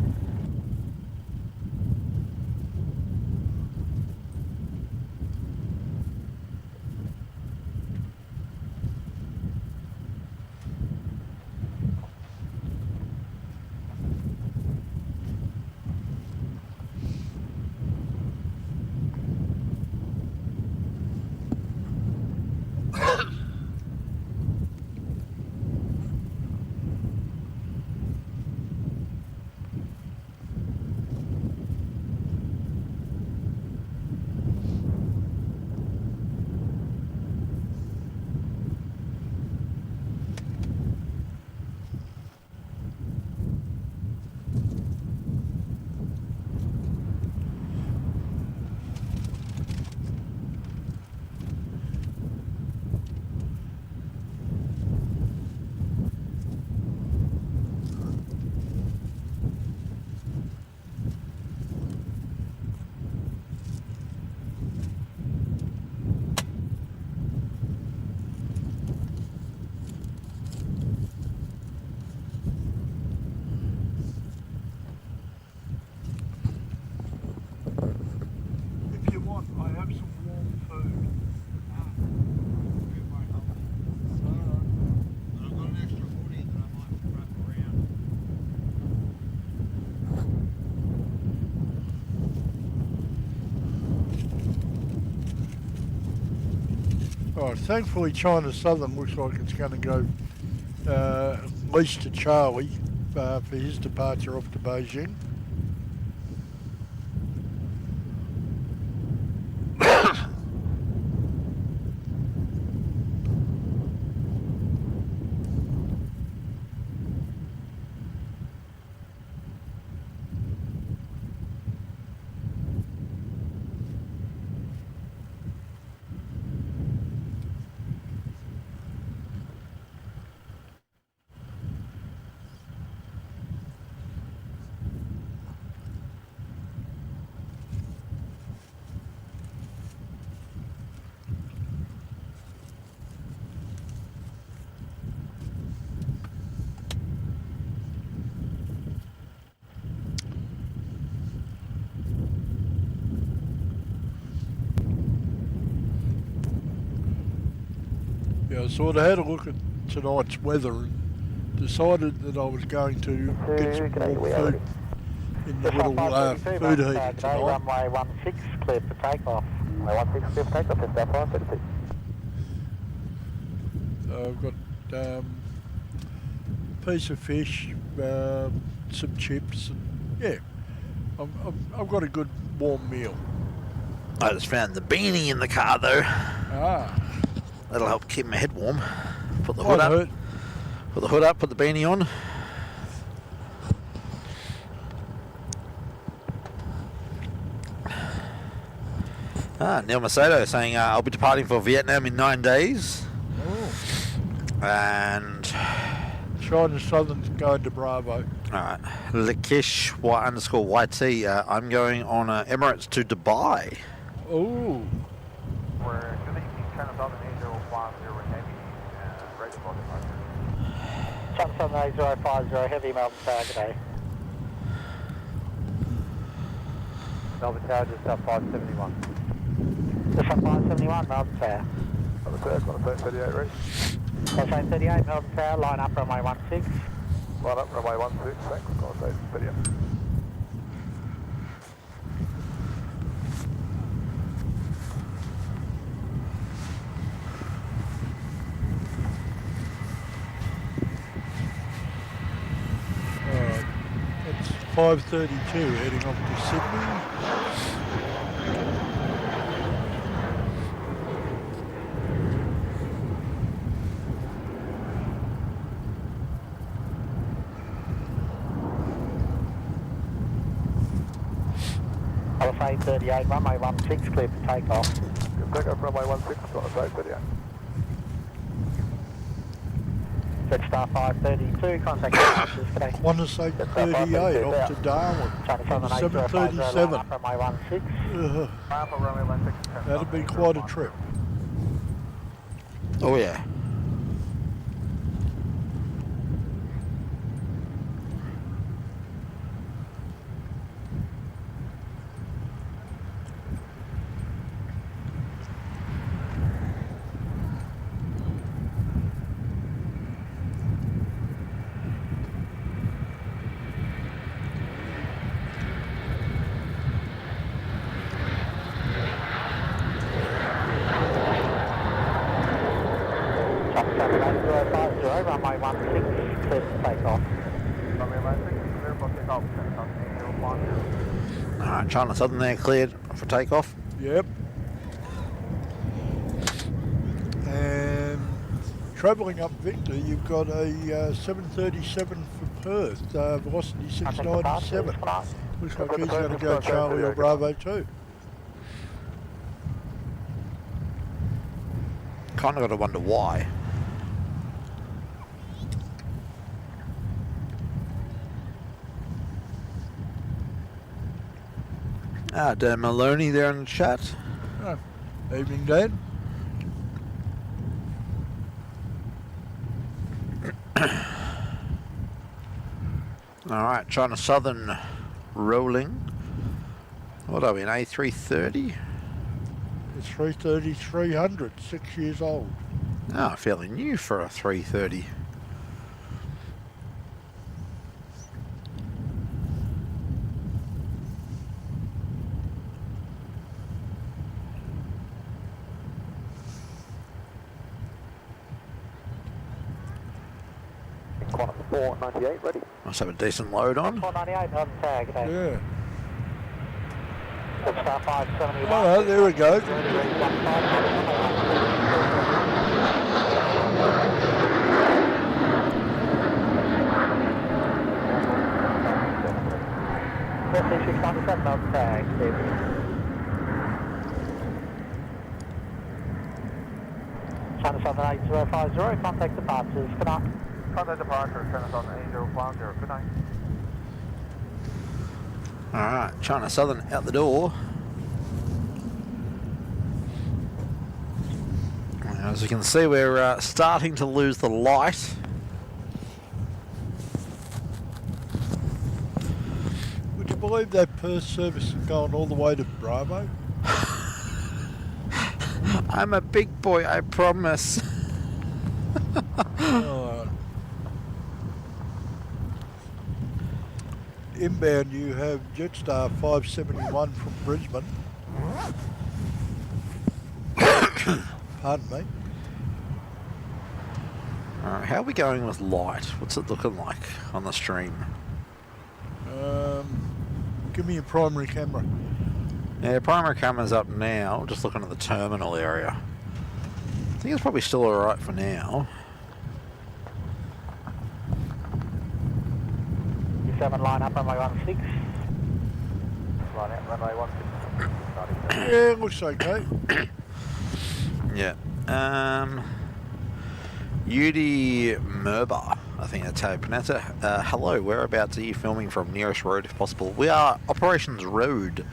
Thankfully, China Southern looks like it's going to go at least to Charlie for his departure off to Beijing. Yeah, so I had a look at tonight's weather and decided that I was going to get some more food in the little food heater tonight. Runway 16 clear for takeoff. Runway 16 clear for takeoff, just that 532. I've got a piece of fish, some chips, and yeah, I've got a good warm meal. I just found the beanie in the car though. Ah. That'll help keep my head warm. Put the hood up. Put the hood up, put the beanie on. Neil Macedo saying I'll be departing for Vietnam in 9 days. Oh. And China Southern's going to Bravo. Alright. Lakish _YT. I'm going on Emirates to Dubai. Oh. We're good that you keep China Southern 8050 heavy, ready for departure. China Southern 8050 heavy Melbourne Tower today. Melbourne Tower just up 571. Just up 571 Melbourne Tower. On the first, 38 ready. Cosine 38 Melbourne Tower, line up runway 16. Line up runway 16, thanks, Cosine 38. It's 5:32 heading off to Sydney. Alpha 38 runway 16 clear for takeoff. Good takeoff runway 16, Cosine 38. Jetstar 532, contact departures today. I want to say 38 off to Darwin. China Southern 737. line up runway 16. Alpha runway 16. That'd be quite a trip. Oh yeah. Runway 16 clear for takeoff. Runway 16 clear for takeoff. Alright, China Southern there cleared for takeoff. Yep. And travelling up Victor, you've got a 737 for Perth, velocity 697. Looks like he's going to go Charlie or Bravo too. Kind of got to wonder why. Dan Maloney there in the chat. Oh. Evening, Dan. Alright, China Southern rolling. What are we, an A330? It's 330, 300, 6 years old. Oh, fairly new for a 330. Corner 498, ready. Must have a decent load on. 498 on tag. Okay. Yeah. Good start 571. Oh, there we go. 0 degrees 15. on tag. China Southern 8050, contact departures. Good night. Contact departure, China Southern 8050, good night. Alright, China Southern out the door. As you can see, we're starting to lose the light. Would you believe that Perth service is going all the way to Bravo? I'm a big boy, I promise. Inbound, you have Jetstar 571 from Brisbane. Pardon me. Alright, how are we going with light? What's it looking like on the stream? Give me your primary camera. Yeah, primary camera's up now. Just looking at the terminal area. I think it's probably still alright for now. 7 line up, runway 16. Line out, runway 16. Yeah, it looks okay. Yeah. YMML, I think that's how you pronounce it. Hello, whereabouts are you filming from? Nearest road if possible. We are Operations Road,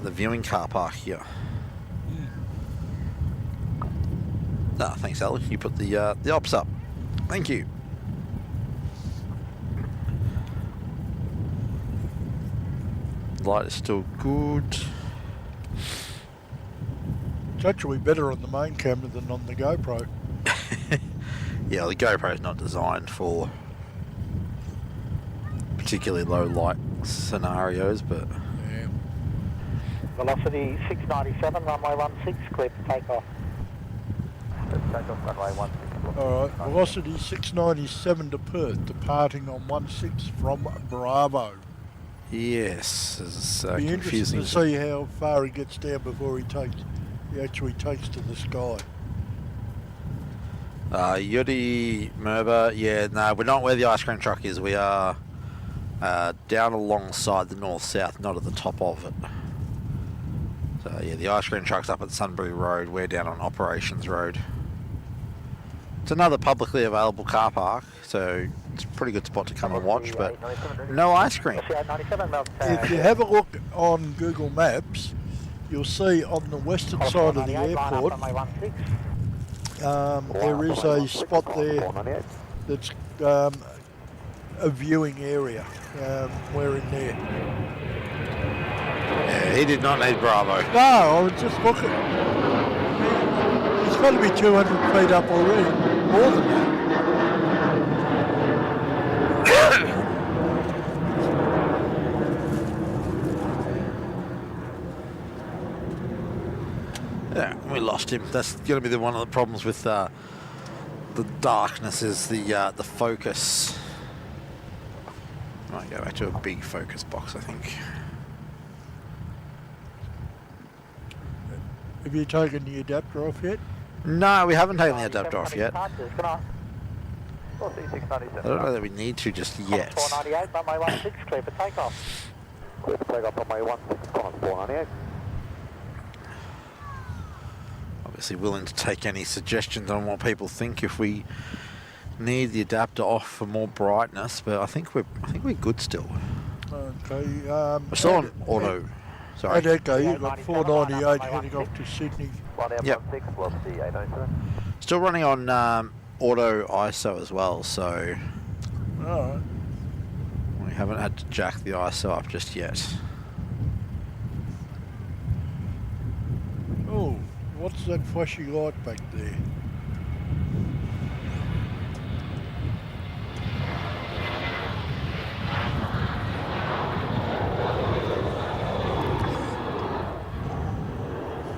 the viewing car park here. Thanks, Alex. You put the ops up. Thank you. Light is still good. It's actually better on the main camera than on the GoPro. Yeah, the GoPro is not designed for particularly low light scenarios, but Yeah. Velocity 697, runway 16, clear for takeoff. Let's take off runway 16. Alright, velocity 697 to Perth, departing on 16 from Bravo. yes, it's Be interesting confusing. to see how far he gets down before he actually takes to the sky. YMML, yeah, no, we're not where the ice cream truck is. We are down alongside the north-south, not at the top of it. So yeah, the ice cream truck's up at Sunbury Road. We're down on Operations Road. It's another publicly available car park, so it's a pretty good spot to come and watch, but no ice cream. If you have a look on Google Maps, you'll see on the western side of the airport, there is a spot there that's a viewing area. We're in there. Yeah, he did not need Bravo. No, I was just looking. He's got to be 200 feet up already, more than that. Yeah, we lost him. That's going to be one of the problems with the darkness is the focus. Might go back to a big focus box, I think. Have you taken the adapter off yet? No, we haven't taken the adapter off yet. I 697. don't know that we need to just yet. 498, runway 16, clear for takeoff. Clear for takeoff, runway 16, 498. Obviously willing to take any suggestions on what people think if we need the adapter off for more brightness, but I think we're good still. Okay. We're still on auto. Sorry. At Echo, you've got 498 heading off to Sydney. Yep. Velocity 897. Still running on auto ISO as well, so Alright. we haven't had to jack the ISO up just yet. Oh, what's that flashy light back there?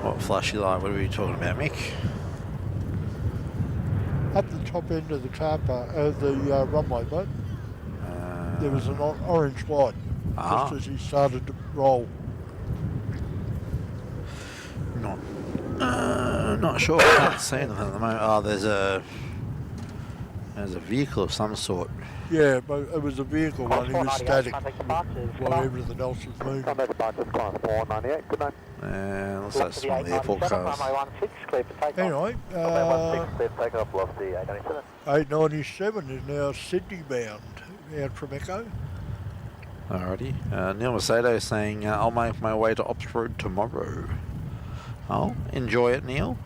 What flashy light? What are we talking about, Mick? Up the top end of the the runway, mate. There was an orange light just as he started to roll. Not sure. I can't see anything at the moment. Oh, there's a vehicle of some sort. Yeah, but it was a vehicle one. He was static while everything else was moving. Contact departures, class 498. Good night. Looks like some of the airport cars. Anyway, Runway 16, clear for takeoff, velocity 897. 897 is now Sydney bound out from Echo. Alrighty. Neil Macedo saying, I'll make my way to Oxford tomorrow. Oh, enjoy it, Neil.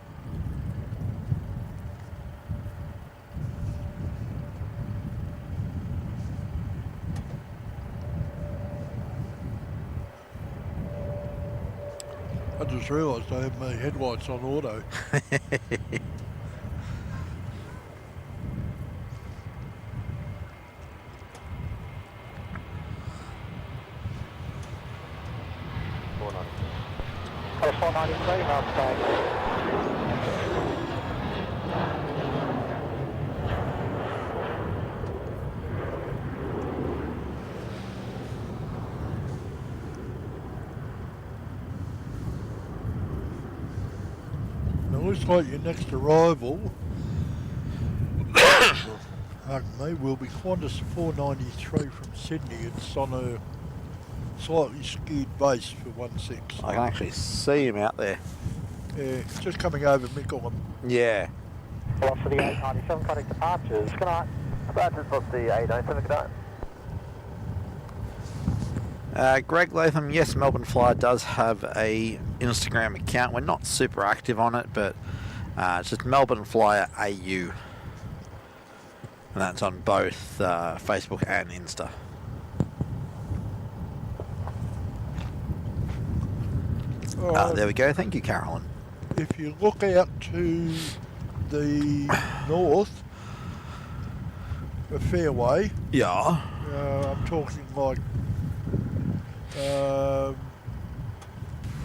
I just realised I have my headlights on auto. Call 493, now Now, looks like your next arrival, pardon me, will be Qantas 493 from Sydney. It's on a slightly skewed base for 16. I can actually see him out there. Yeah, just coming over Mickleham. Yeah. Velocity 897, contact departures. Good night. Departures, velocity 897. Good night. Greg Latham, yes, Melbourne Flyer does have a Instagram account. We're not super active on it, but it's just Melbourne Flyer AU. And that's on both Facebook and Insta. There we go. Thank you, Carolyn. If you look out to the north, a fair way. Yeah. I'm talking like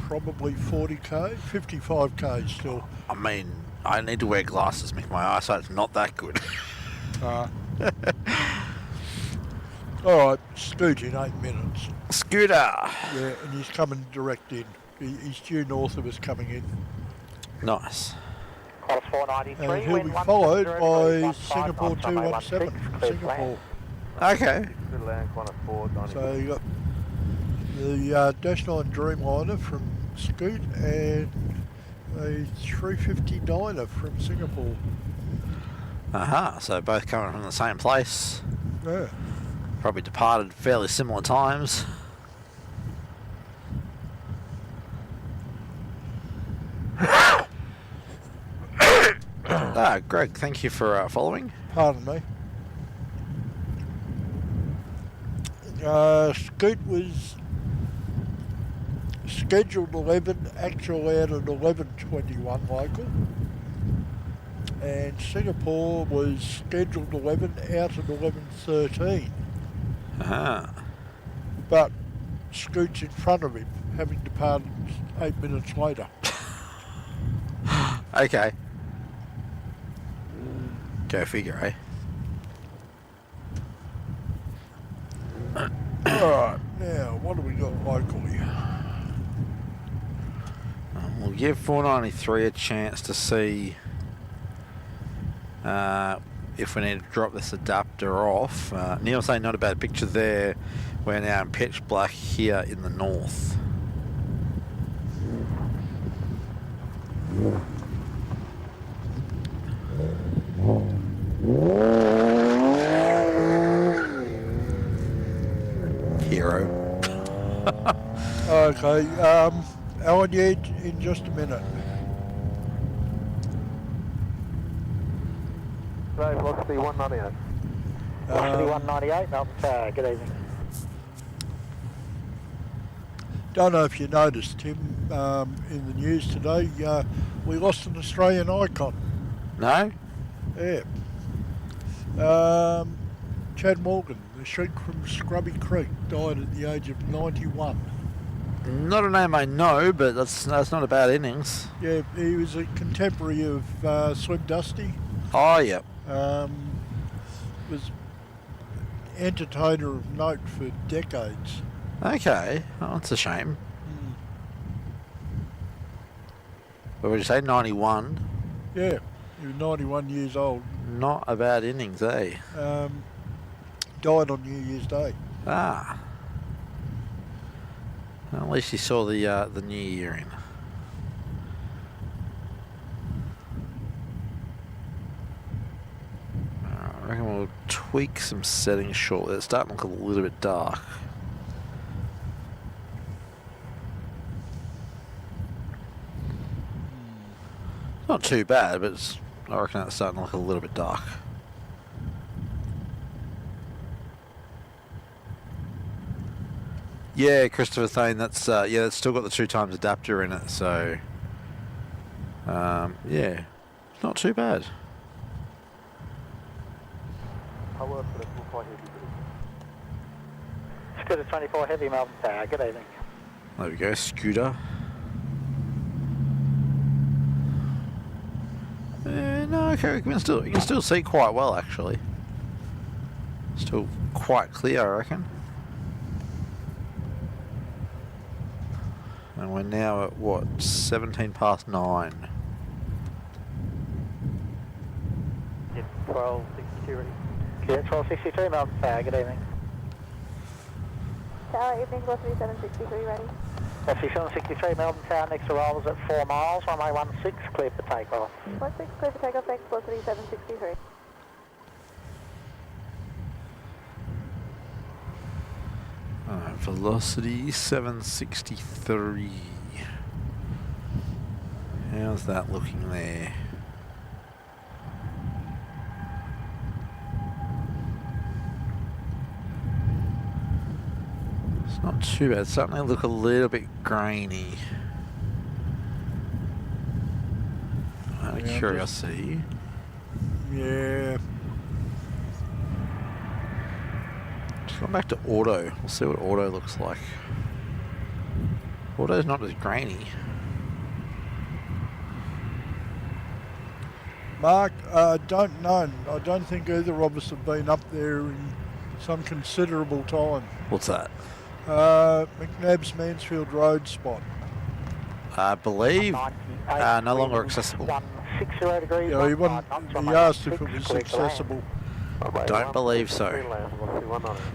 probably 40k, 55k still. I mean, I need to wear glasses, Mick. My eyesight's not that good. Alright, Scoot in 8 minutes. Scooter! Yeah, and he's coming direct in. He's due north of us coming in. Nice. Call 493. And he'll be followed by Singapore 217 from Singapore. Okay. Good land, Qantas 493. So you got the Dash 9 Dreamliner from Scoot and a 350-9er from Singapore. Aha, so both coming from the same place. Yeah. Probably departed fairly similar times. Greg, thank you for following. Pardon me. Scoot was scheduled 11, actual out at 11:21 local. And Singapore was scheduled 11, out at 11:13. Aha. But Scoot's in front of him, having departed 8 minutes later. Okay. Go figure, eh? Alright, now what do we got locally? We'll give 493 a chance to see if we need to drop this adapter off. Neil saying not a bad picture there. We're now in pitch black here in the north. Hero. Okay, Alan Yed in just a minute. Right, velocity 198. Velocity 198, Melbourne, good evening. Don't know if you noticed, Tim, in the news today, we lost an Australian icon. No? Yeah. Chad Morgan, the sheik from Scrubby Creek, died at the age of 91. Not a name I know, but that's not a bad innings. Yeah, he was a contemporary of Slim Dusty. Oh, yep. Was entertainer of note for decades. Okay, oh, that's a shame. What would you say, 91? Yeah, he was 91 years old. Not a bad innings, eh? Died on New Year's Day. Ah. Well, at least you saw the new year in. I reckon we'll tweak some settings shortly. It's starting to look a little bit dark. Not too bad, but I reckon it's starting to look a little bit dark. Yeah, Christopher saying that's yeah, it's still got the 2 times adapter in it, so yeah, not too bad. Scooter 24 Heavy Melbourne Tower, good evening. There we go, Scooter. No, okay, you can still see quite well actually. Still quite clear, I reckon. And we're now at what, 17 past 9. Yep, 1262 ready. Yeah, 1263 Melbourne Tower, good evening. Tower, evening, velocity 763 ready. Velocity 763 Melbourne Tower, next arrival is at 4 miles, runway 16, clear for takeoff. 16, clear for takeoff, thanks, velocity 763. Velocity 763. How's that looking there? It's not too bad. It's starting to look a little bit grainy. Out of curiosity. Yeah. Just going back to auto. We'll see what auto looks like. Auto's not as grainy. Mark, I don't know. I don't think either of us have been up there in some considerable time. What's that? McNabb's Mansfield Road spot. I believe no longer accessible. 160 degrees. Yeah, he asked if it was accessible. Don't believe so.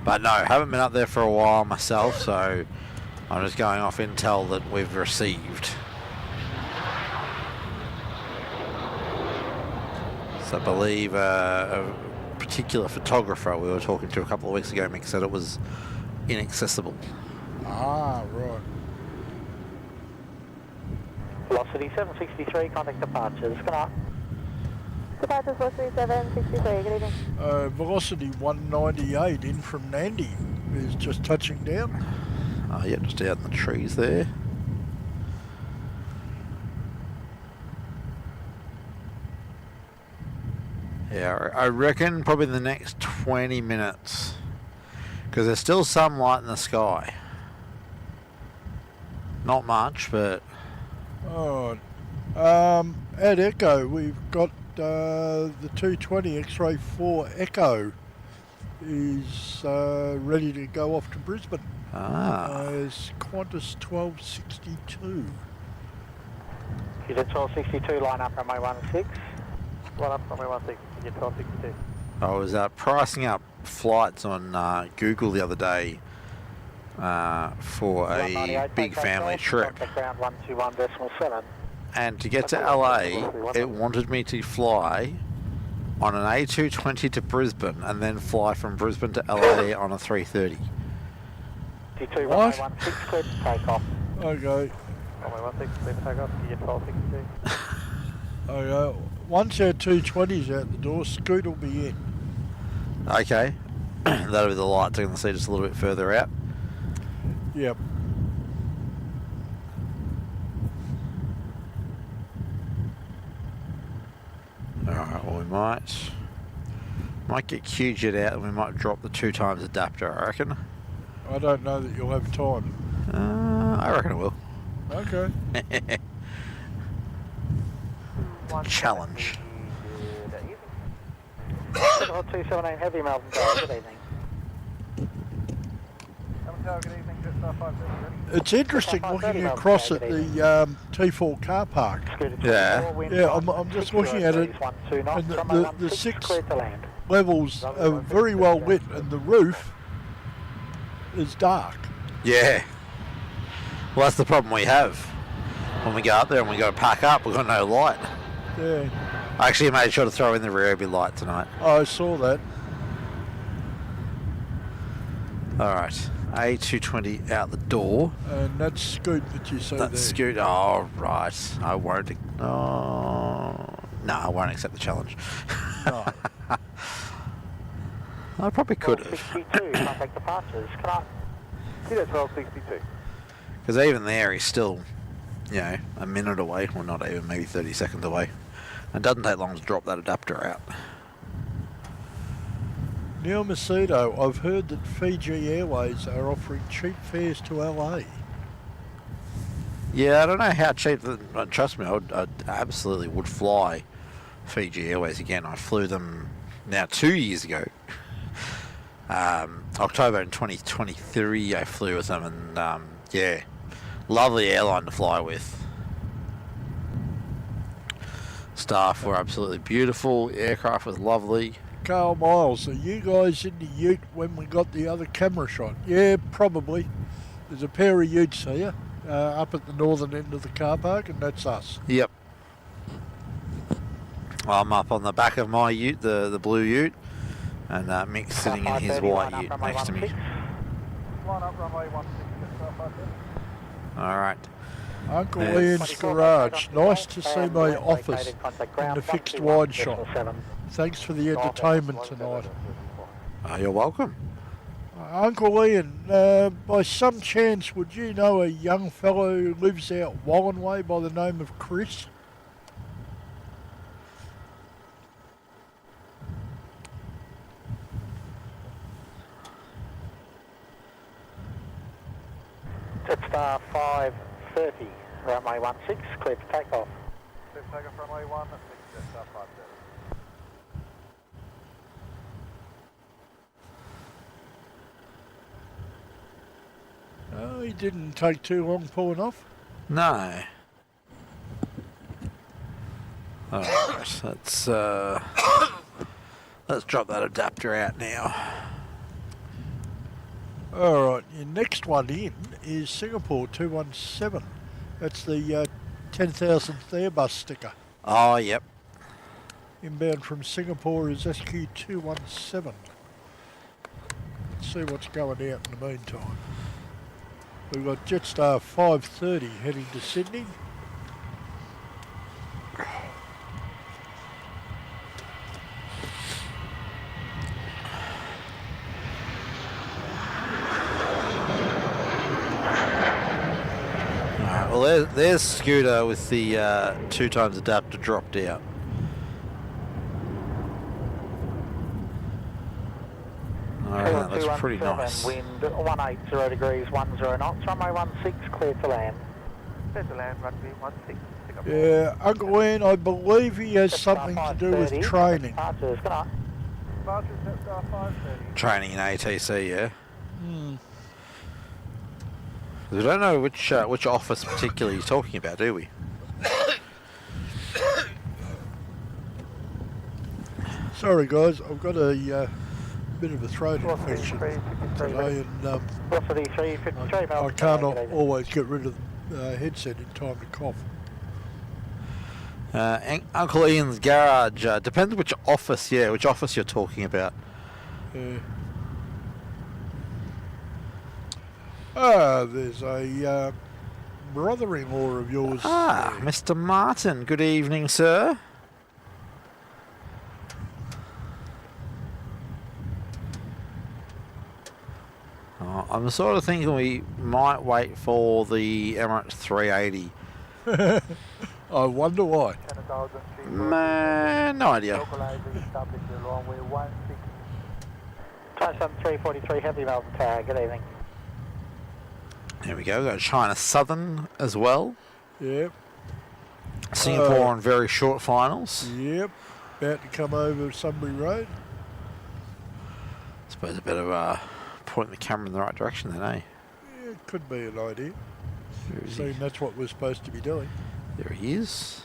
But no, haven't been up there for a while myself, so I'm just going off intel that we've received. So I believe a particular photographer we were talking to a couple of weeks ago said it was inaccessible. Ah, right. Velocity 763, contact departures. Good night. Departures, velocity 763, good evening. Velocity 198 in from Nandi is just touching down. Oh yeah, just out in the trees there. Yeah, I reckon probably the next 20 minutes. Because there's still some light in the sky. Not much, but... Oh, at Echo, we've got the 220 X-Ray 4 Echo is ready to go off to Brisbane. It's Qantas 1262. You did 1262, line up runway 16. Line up runway 16, you get 1262. I was pricing up flights on Google the other day for a big family trip. Ground 121.7. And to get to LA, it wanted me to fly on an A220 to Brisbane and then fly from Brisbane to LA on a 330. T2 What? runway 16, clear to takeoff. Okay. Runway 16, clear to takeoff, you get 1262. Okay. Once our 220's out the door, Scoot will be in. Okay. That'll be the lights. I can see just a little bit further out. Yep. Alright, well we might get QJet out and we might drop the 2 times adapter, I reckon. I don't know that you'll have time. I reckon I will. Okay. Tower 217 Heavy Melbourne Tower, good evening. Melbourne Tower, good evening, Jetstar 530. It's interesting looking across at the T4 car park. Yeah. Yeah, I'm just looking at it, and the 6 levels are very well lit, and the roof is dark. Yeah. Well, that's the problem we have. When we go up there and we got to park up, we've got no light. Yeah, I actually made sure to throw in the Ryobi light tonight. I saw that. Alright. A220 out the door. And that's Scoot that you see there. That's Scoot. Oh, right. I won't. Oh. No, I won't accept the challenge. No. I probably could have. 62, contact departures. Can I? See that 1262. Because even there, he's still, you know, a minute away, or not even, maybe 30 seconds away. It doesn't take long to drop that adapter out. Neil Macedo, I've heard that Fiji Airways are offering cheap fares to LA. Yeah, I don't know how cheap. Trust me, I absolutely would fly Fiji Airways again. I flew them now 2 years ago. October in 2023, I flew with them, and yeah, lovely airline to fly with. Staff were absolutely beautiful. Aircraft was lovely. Carl Miles, are you guys in the ute when we got the other camera shot? Yeah, probably. There's a pair of utes here up at the northern end of the car park, and that's us. Yep. I'm up on the back of my ute, the blue ute, and Mick's sitting in his white ute next to me. Line up, runway 16, Jetstar 530. Alright. Uncle Yes. Ian's garage. Nice to see my office in the fixed wide shot. Thanks for the entertainment tonight. You're welcome. Uncle Ian, by some chance, would you know a young fellow who lives out Runway by the name of Chris? Jetstar 530, runway 16, clear to take off. Clear to take off, runway 16, Jetstar 530. Oh, he didn't take too long pulling off. No. Alright, let's drop that adapter out now. Alright, your next one in is Singapore 217. That's the 10,000th Airbus sticker. Oh, yep. Inbound from Singapore is SQ 217. Let's see what's going out in the meantime. We've got Jetstar 530 heading to Sydney. Alright, well there's Scooter with the 2 times adapter dropped out. Alright, that looks pretty nice. Wind 180 degrees, 10 knots, runway 16, clear to land. Clear to land, runway 16, Singapore. Yeah, Uncle Ian, I believe he has something to do with training. Departures, good night. Departures, Jetstar 530. Training in ATC, yeah? Hmm. We don't know which office particularly he's talking about, do we? Sorry guys, I've got a bit of a throat infection today, and Velocity 353, I can't always get rid of the headset in time to cough. Uncle Ian's garage, depends which office you're talking about. There's a brother-in-law of yours. Ah, Mr. Martin, good evening, sir. I'm sort of thinking we might wait for the Emirates 380. I wonder why. Man, no idea. Tyson 343, Heavy Melbourne Tower, good evening. Here we go, we've got China Southern as well. Yep. Singapore on very short finals. Yep. About to come over Sunbury Road. suppose a bit of pointing the camera in the right direction then, eh? Yeah, it could be an idea. Where is he? Seeing that's what we're supposed to be doing. There he is.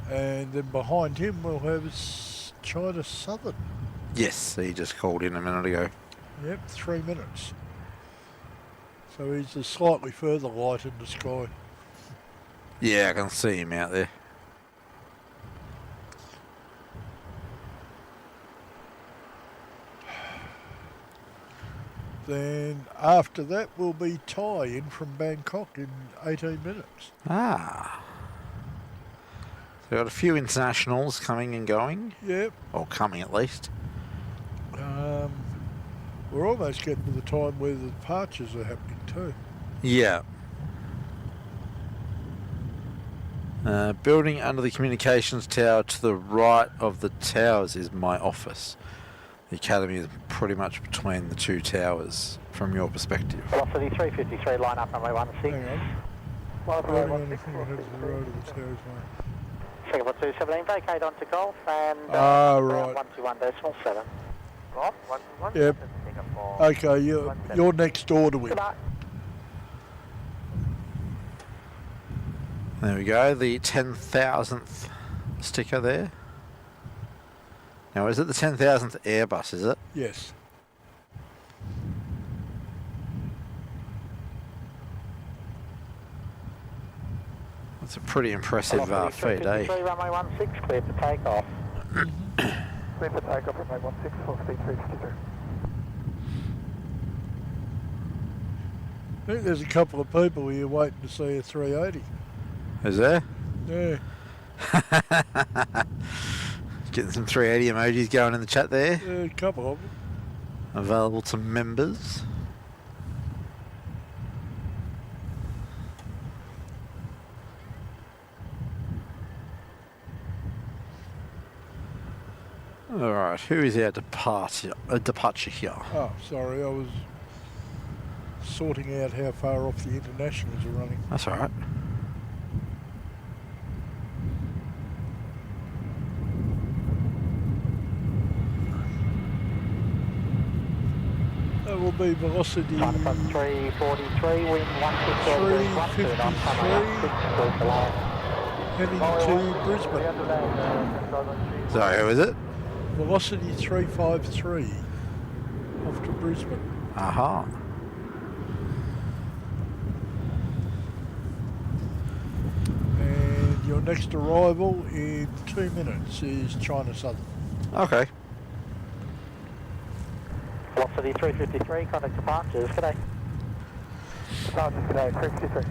And then behind him we'll have China Southern. Yes, he just called in a minute ago. Yep, 3 minutes. So he's a slightly further light in the sky. Yeah, I can see him out there. Then after that will be Thai in from Bangkok in 18 minutes. Ah. So we've got a few internationals coming and going. Yep. Or coming at least. We're almost getting to the time where the departures are happening too. Yeah. Building under the communications tower to the right of the towers is my office. The academy is pretty much between the two towers from your perspective. Velocity 353, line up runway 16. Hang on. Building on the thing that has the road of the towers, mate. Singapore 217, vacate onto Golf and right. 121.7. Yep. Okay, you're next door to him. Goodbye. There we go, the 10,000th sticker there. Now, is it the 10,000th Airbus, is it? Yes. That's a pretty impressive feat, eh? Runway 16, clear for takeoff. Clear for takeoff, runway 16, full speed 353. I think there's a couple of people here waiting to see a 380. Is there? Yeah. Getting some 380 emojis going in the chat there. Yeah, a couple of them. Available to members. Alright, who is our departure here? Oh, sorry, I was sorting out how far off the internationals are running. That's alright. That will be velocity 343, wind 160, 353, heading to Brisbane. Sorry, who is it? Velocity 353 off to Brisbane. Aha. And your next arrival in 2 minutes is China Southern. Okay. Velocity 353, contact departures, g'day. Departures, g'day, 353.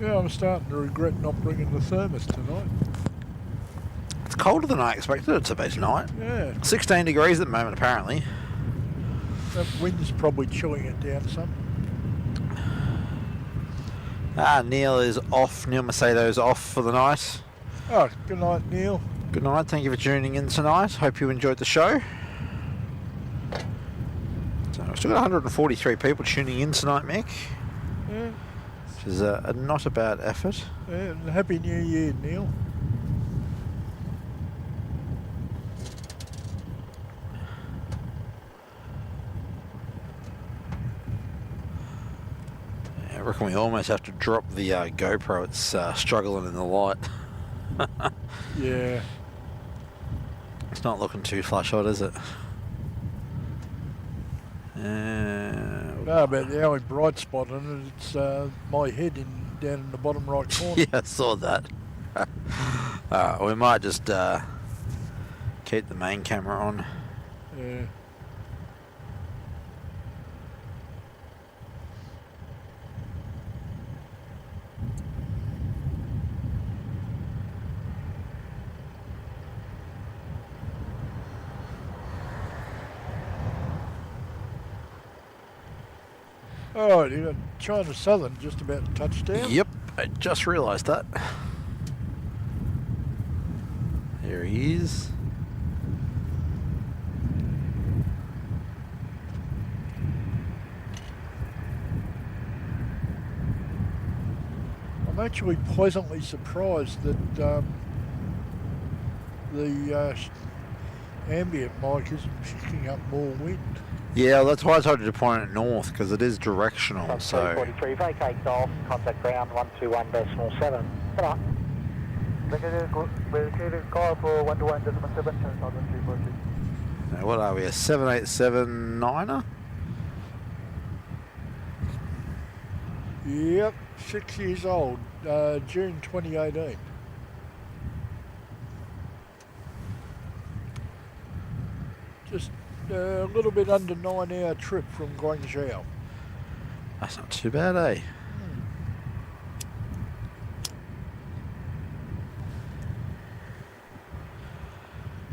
Yeah, I'm starting to regret not bringing the thermos tonight. It's colder than I expected it to be tonight. Yeah, 16 degrees at the moment, apparently. that wind's probably chilling it down some. Neil is off. Neil Macedo's off for the night. Oh, good night, Neil. Good night. Thank you for tuning in tonight. Hope you enjoyed the show. So we've still got 143 people tuning in tonight, Mick. Yeah, Which is not a bad effort. yeah, and Happy New Year, Neil. I reckon we almost have to drop the GoPro. It's struggling in the light. Yeah. It's not looking too flash hot, is it? No, but the only bright spot on it, it's my head down in the bottom right corner. Yeah, I saw that. We might just keep the main camera on. Yeah. Alright, you got China Southern just about to touch down. Yep, I just realised that. There he is. I'm actually pleasantly surprised that the ambient mic isn't picking up more wind. Yeah, well, that's why I told you to point it north, because it is directional, so... 343, vacate golf, contact ground 121.7. Good night. Vacated call for 121.7, turn south 1343. Now, what are we, a 787-9er? Yep, 6 years old, June 2018. Just a little bit under 9 hour trip from Guangzhou. That's not too bad, eh?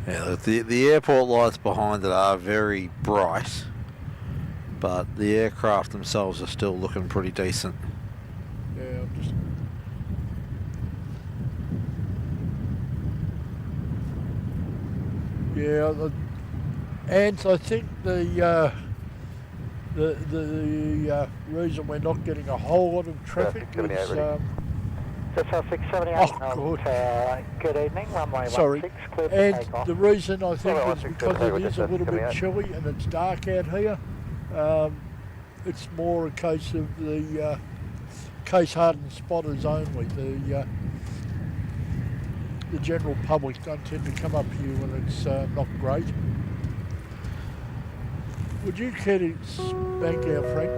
Yeah, look, the airport lights behind it are very bright, but the aircraft themselves are still looking pretty decent. Yeah, I'm just... Yeah, and I think the reason we're not getting a whole lot of traffic is... Just 678. Oh, good. Good evening, runway 16, Sorry, clear for and takeoff. the reason I think Sorry, is because it is a little bit chilly and it's dark out here. It's more a case of the case hardened spotters only. The general public don't tend to come up here when it's not great. Would you care to spank our Frank?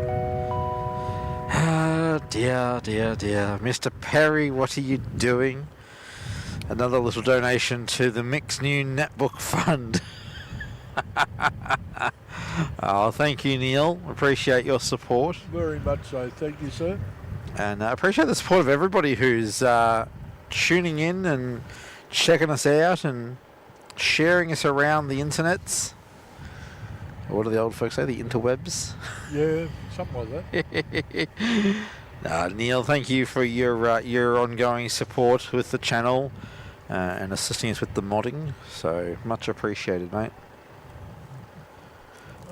Dear. Mr. Perry, what are you doing? Another little donation to the Mix New Netbook Fund. Oh, thank you, Neil. Appreciate your support. Very much so. Thank you, sir. And I appreciate the support of everybody who's tuning in and checking us out and sharing us around the internets. What do the old folks say? The interwebs? Yeah, something like that. Neil, thank you for your ongoing support with the channel and assisting us with the modding. So much appreciated, mate.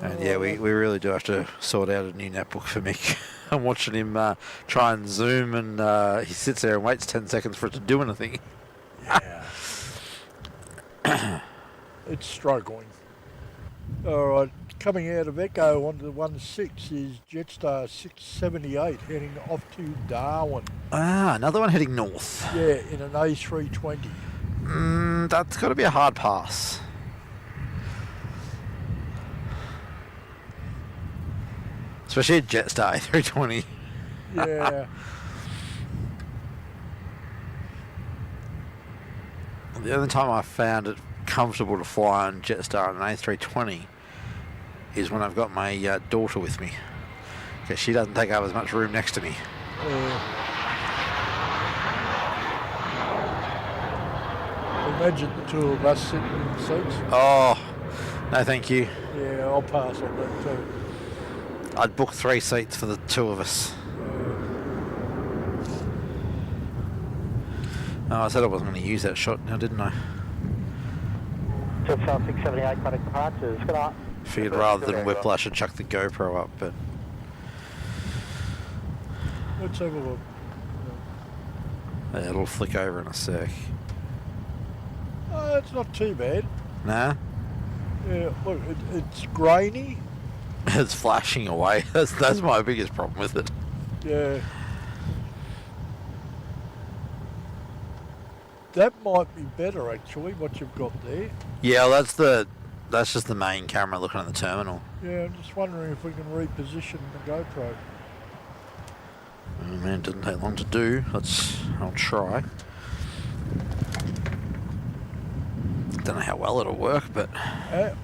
And yeah, we really do have to sort out a new netbook for Mick. I'm watching him try and zoom, and he sits there and waits 10 seconds for it to do anything. Yeah. It's struggling. All right, coming out of Echo onto the 16 is Jetstar 678 heading off to Darwin. Ah, another one heading north. Yeah, in an A320. That's got to be a hard pass. Especially a Jetstar A320. Yeah. The only time I found it comfortable to fly on Jetstar on an A320 is when I've got my daughter with me, because she doesn't take up as much room next to me. Imagine the two of us sitting in the seats. Oh, no thank you. Yeah, I'll pass on that too. I'd book 3 seats for the 2 of us. Oh, I said I wasn't going to use that shot now, didn't I? Jetstar 678, contact departures. Good night. Figured rather than whiplash, I'd chuck the GoPro up, but... Let's have a look. Yeah, it'll flick over in a sec. Oh, it's not too bad. Nah? Yeah, look, it's grainy. It's flashing away. That's my biggest problem with it. Yeah. That might be better, actually, what you've got there. Yeah, well, that's just the main camera looking at the terminal. Yeah, I'm just wondering if we can reposition the GoPro. Oh man, it doesn't take long to do. I'll try. Don't know how well it'll work, but...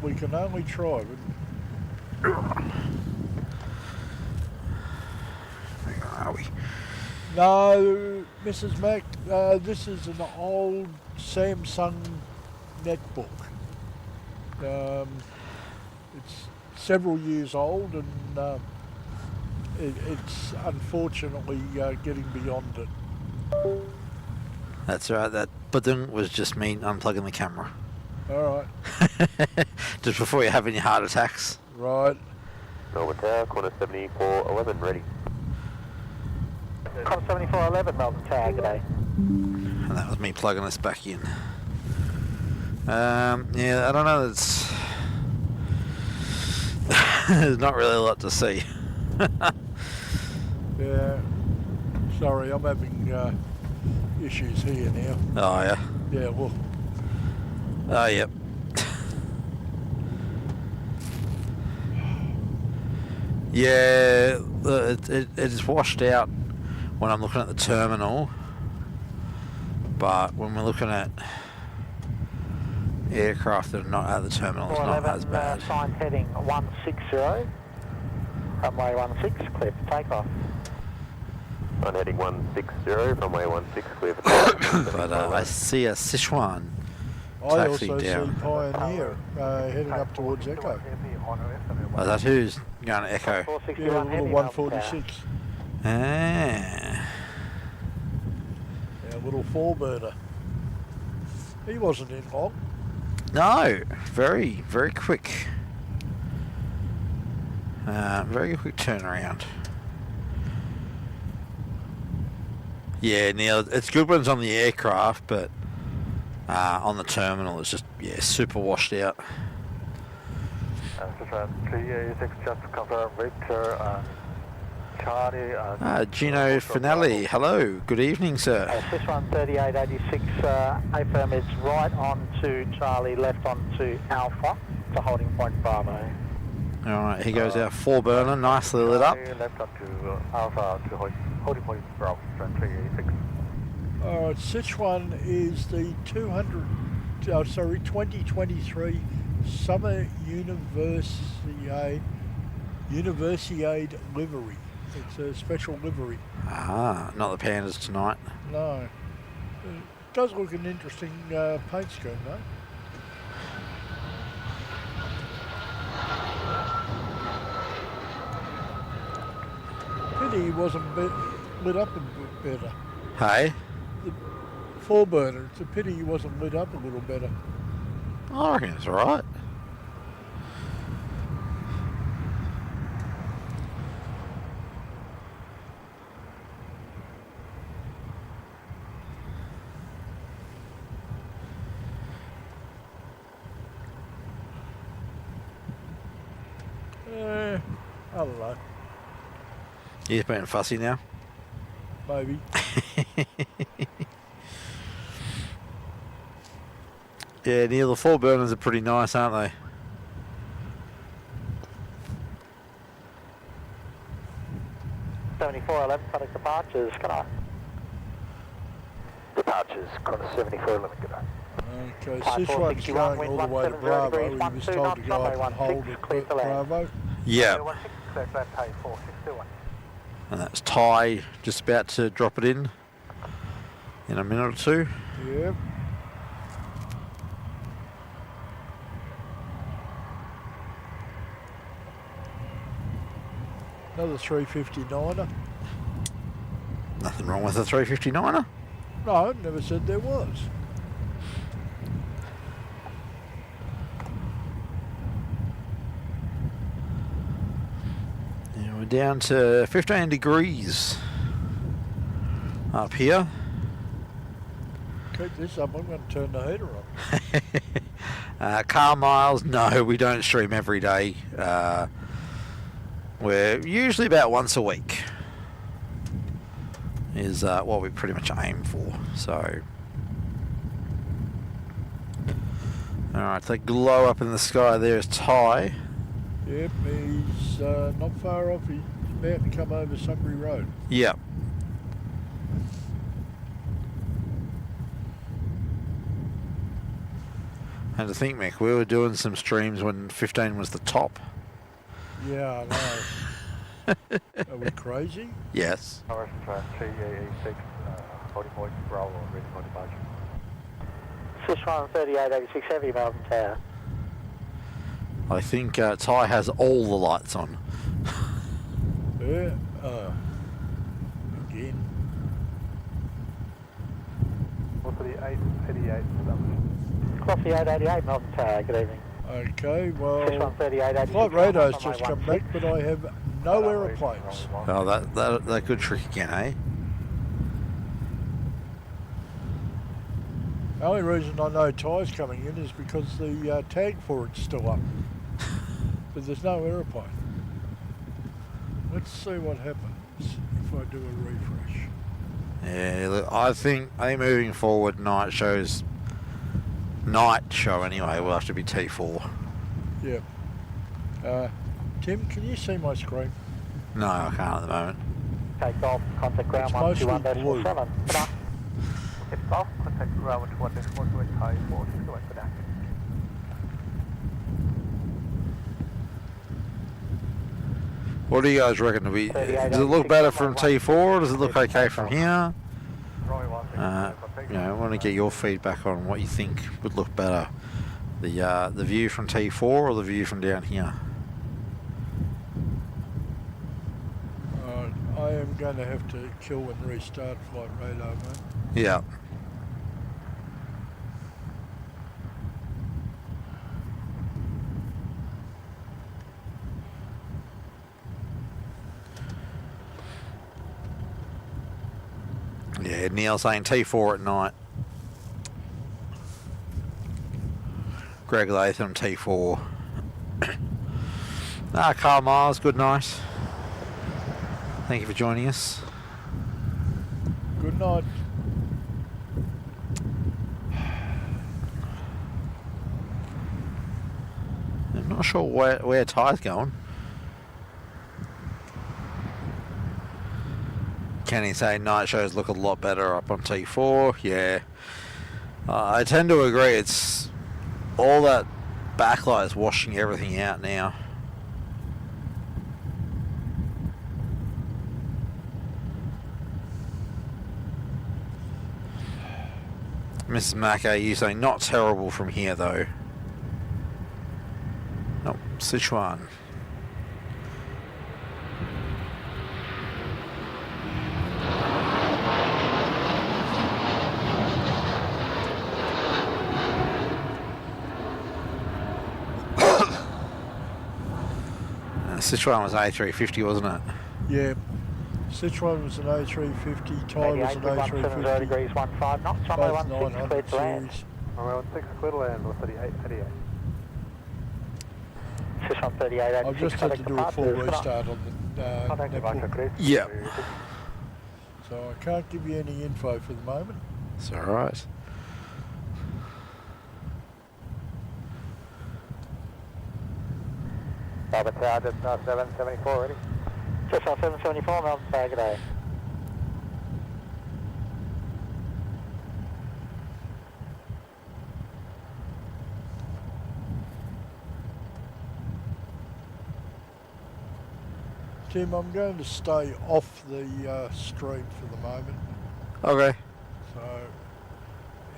We can only try. Where are we? No, Mrs. Mac, this is an old Samsung netbook. It's several years old, and it's unfortunately getting beyond it. That's right, that button was just me unplugging the camera. All right. Just before you have any heart attacks. Right. Melbourne Tower, corner 7411, ready. Cross 7411 Melbourne Tower, g'day. And that was me plugging this back in. Yeah, I don't know. It's there's not really a lot to see. Yeah. Sorry, I'm having issues here now. Oh yeah. Yeah, well, Oh yep. Yeah, it is washed out when I'm looking at the terminal, but when we're looking at aircraft that are not at the terminal, it's not as bad. Signed heading 160. Runway 16, clear for takeoff. On heading 160, runway 16, clear for takeoff. But I see a Sichuan I taxi also down. see Pioneer heading up towards Echo. Oh, that who's going to Echo? 461 Yeah, little heavy, 146. Ah, Yeah, little 4-burner. He wasn't in long. no, very, very quick. Very quick turnaround. Yeah, Neil, it's good when it's on the aircraft, but on the terminal it's just, yeah, super washed out. 386, just to confirm Victor Charlie. Gino Finelli, hello, good evening, sir. Sichuan 3886, affirm it's right on to Charlie, left on to Alpha, to holding point Bravo. Alright, here goes our 4-burner, nicely lit up. Left on to Alpha to holding point Bravo, 386. Alright, Sichuan is the 2023 Summer Universiade livery. It's a special livery. Ah, not the Pandas tonight. No. It does look an interesting paint scheme though. Pity he wasn't lit up a bit better. Hey? The 4-burner, it's a pity he wasn't lit up a little better. I reckon it's alright. I don't know, He's being fussy now. maybe. Yeah, Neil, the 4-burners are pretty nice, aren't they? Product departures, can I? Departures, Connor 7411, good day. Okay, Sichuan's going all the way to Bravo. He was told to go up and hold at Bravo. Yeah. 16, clear flat, pay 4621. And that's Ty just about to drop it in a minute or two. Yep. Another 359er. Nothing wrong with a 359er. No, I never said there was. Yeah, we're down to 15 degrees up here. Keep this up, I'm going to turn the heater on. Car miles, no, we don't stream every day. We're usually about once a week is what we pretty much aim for. So, alright, that glow up in the sky there is Ty. Yep, he's not far off. He's about to come over Sunbury Road. Yep. And to think, Mick, we were doing some streams when 15 was the top. Yeah, I know. Are we crazy? Yes. North Track 3886, holding point Bravo, ready for departure. Sichuan 3886 heavy, Melbourne Tower. I think Ty has all the lights on. Yeah. Again. What's the 888 number? Cross the 888 Melbourne Tower, good evening. Okay, well, Sichuan 3886. flight radar's just come back, but I have no aeroplanes. Oh, that good trick again, eh? The only reason I know tyres coming in is because the tag for it's still up. But there's no aeroplane. Let's see what happens if I do a refresh. Yeah, look, I think moving forward, night show anyway will have to be T4. Yeah. Tim, can you see my screen? No, I can't at the moment. Take off, contact ground It's mostly 121.7. Good It's off, contact ground 121.4, high 4, just go for that. What do you guys reckon? Does it look better from T4 or does it look okay from here? I want to get your feedback on what you think would look better. The view from T4 or the view from down here? I am going to have to kill and restart flight radar, mate. Yeah. Yeah, Neil saying T4 at night. Greg Latham, T4. Carl Miles, good night. Thank you for joining us. Good night. I'm not sure where Ty's going. Kenny saying night shows look a lot better up on T4. Yeah. I tend to agree. It's all that backlight is washing everything out now. Mrs. Mackay, you saying not terrible from here though. Nope, Sichuan. Sichuan was A350, wasn't it? Yeah. Sichuan was an A350, Thai was an A350. degrees 15 knots, runway Both 16, clear 900 to land. series. Runway 16, clear to land, 38. Sichuan 38, I've just had to do a full restart on the netbook, Yeah. so I can't give you any info for the moment. It's alright. Melbourne Tower, just 774 ready. Just 774, Melbourne Tower, good day. Tim, I'm going to stay off the stream for the moment, Okay. so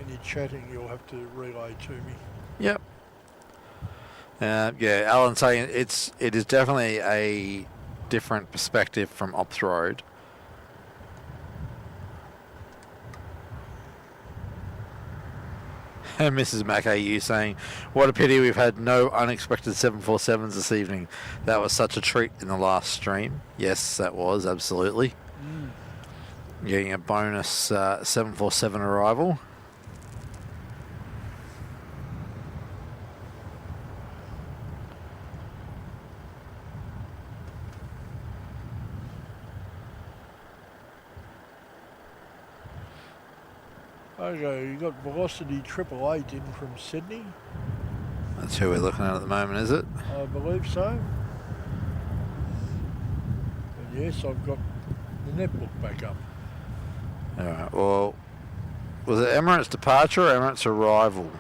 any chatting you'll have to relay to me. Yep. Yeah, Alan saying it is definitely a different perspective from Ops Road. And Mrs. Mackay saying, what a pity we've had no unexpected 747s this evening. That was such a treat in the last stream. Yes, that was, absolutely. Getting a bonus 747 arrival. Okay, you got Velocity 888 in from Sydney, That's who we're looking at the moment, is it? I believe so. And yes, I've got the netbook back up. Alright, well, was it Emirates departure or Emirates arrival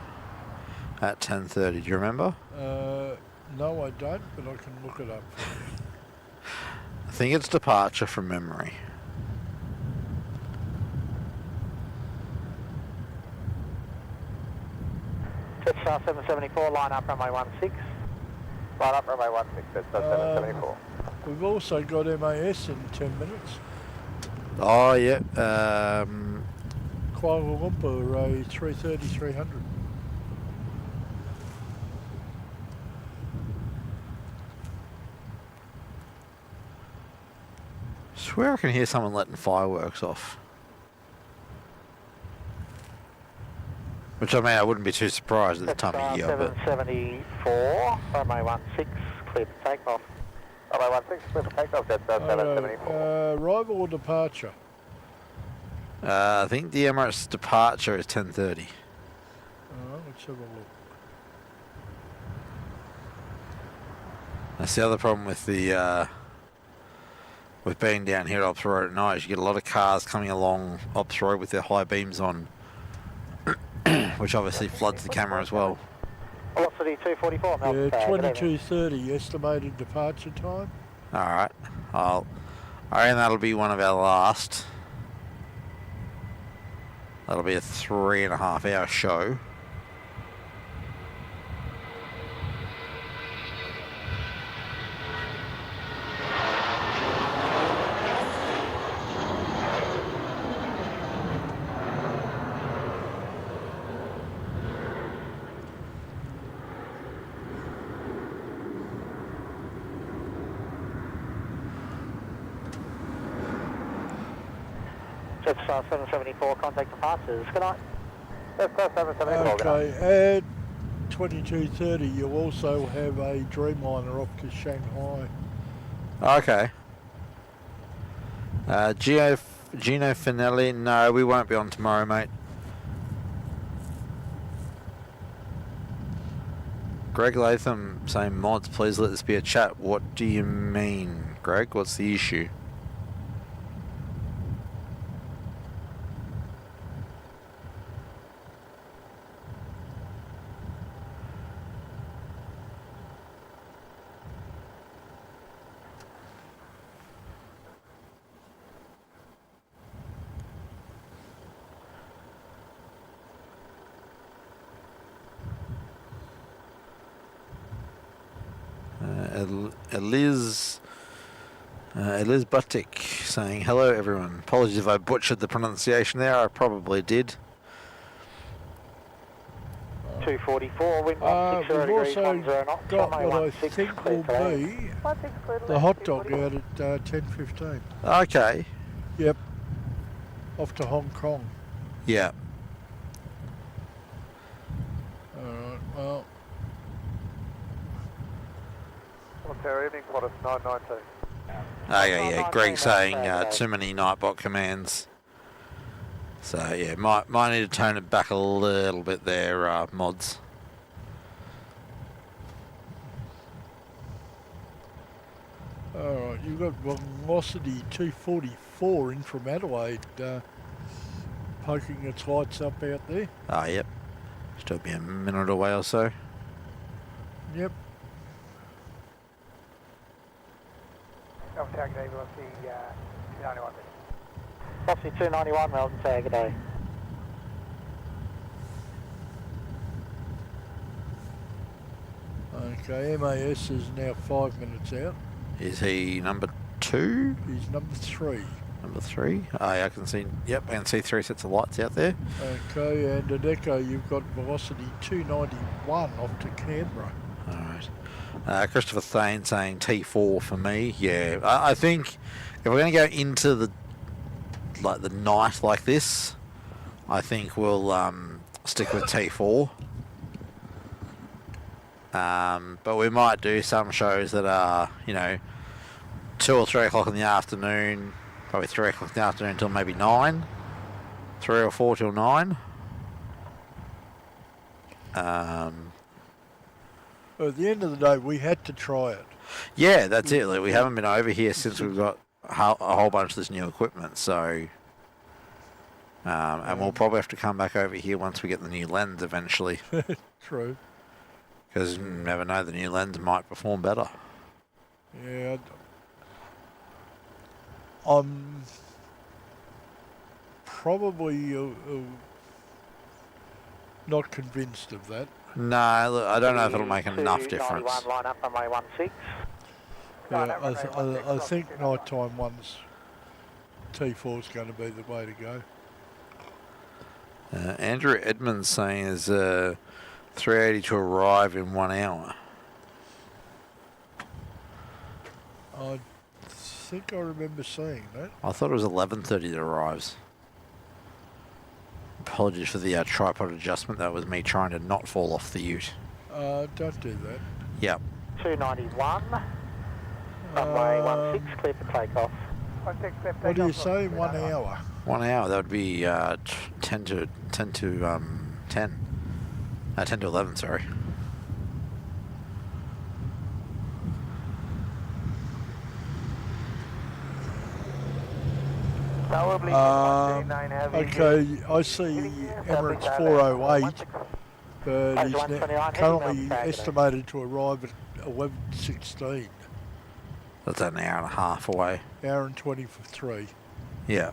at 10:30? Do you remember? No, I don't, but I can look it up. I think it's departure from memory. Just 774, line up runway 16. Line up, runway 16, that's 774. We've also got MAS in 10 minutes. Oh, yeah. Kuala Lumpur, a 330-300. Swear I can hear someone letting fireworks off. Which, I mean, I wouldn't be too surprised at the time of year, but... 774, runway 16, clear for takeoff. Runway 16, clear for takeoff, that's 774. Arrival or departure? I think the Emirates departure is 10:30. Let's have a look. That's the other problem with the with being down here at Ops Road at night is you get a lot of cars coming along Ops Road with their high beams on, which obviously floods the camera as well. Velocity 244, Melbourne. Yeah, 22:30 estimated departure time. Alright, I reckon that'll be one of our last. That'll be a 3.5 hour show. Jetstar 774, contact departures. Good night. Jetstar 774, good night. Okay, at 22:30 you'll also have a Dreamliner off to Shanghai. Okay. Gino Finelli, no, we won't be on tomorrow, mate. Greg Latham saying, mods, please let this be a chat. What do you mean, Greg? What's the issue? Eliz Butik saying, hello everyone. Apologies if I butchered the pronunciation there, I probably did. 244, wind We've 16 degrees, also 10 knots, got runway what I 16, think clear will for land. be 16 clear to the land, hot dog 244. out at 10:15. Okay. Yep. Off to Hong Kong. Yeah. Alright, well, Ontario evening, plot us 992. Yeah. Greg's saying too many Nightbot commands. So yeah, might need to tone it back a little bit there, mods. alright, you've got velocity 244 in from Adelaide, poking its lights up out there. Yep. Still be a minute away or so. Yep. Tag day, velocity 291. Velocity 291, Melbourne, say good day. Okay, MAS is now 5 minutes out. Is he number 2? He's number 3. Number 3? Oh, yeah, I can see. Yep, I can see 3 sets of lights out there. Okay, and at Echo you've got velocity 291 off to Canberra. All right. Christopher Thane saying T4 for me. Yeah, I think if we're going to go into the night like this, I think we'll stick with T4. But we might do some shows that are, 2 or 3 o'clock in the afternoon, probably 3 o'clock in the afternoon until maybe 9, 3 or 4 till 9. At the end of the day, we had to try it. Yeah, that's it. Like, we haven't been over here since we've got a whole bunch of this new equipment, so... and we'll probably have to come back over here once we get the new lens eventually. True. Because you never know, the new lens might perform better. Yeah. I'm probably not convinced of that. No, look, I don't know if it'll make enough difference. 291, line up, runway 16. Yeah, I think nighttime ones, T4 is going to be the way to go. Andrew Edmonds saying is 380 to arrive in 1 hour. I think I remember seeing that. I thought it was 11:30 that arrives. apologies for the tripod adjustment. That was me trying to not fall off the ute. Don't do that. Yep. 291. Runway 16, clear for takeoff. What do you say? 1 hour. 1 hour. That would be 10 to 10. 10 to 11. Sorry. Okay, I see Emirates 408, but he's currently estimated to arrive at 11:16. That's an hour and a half away. Hour and 23. Yeah.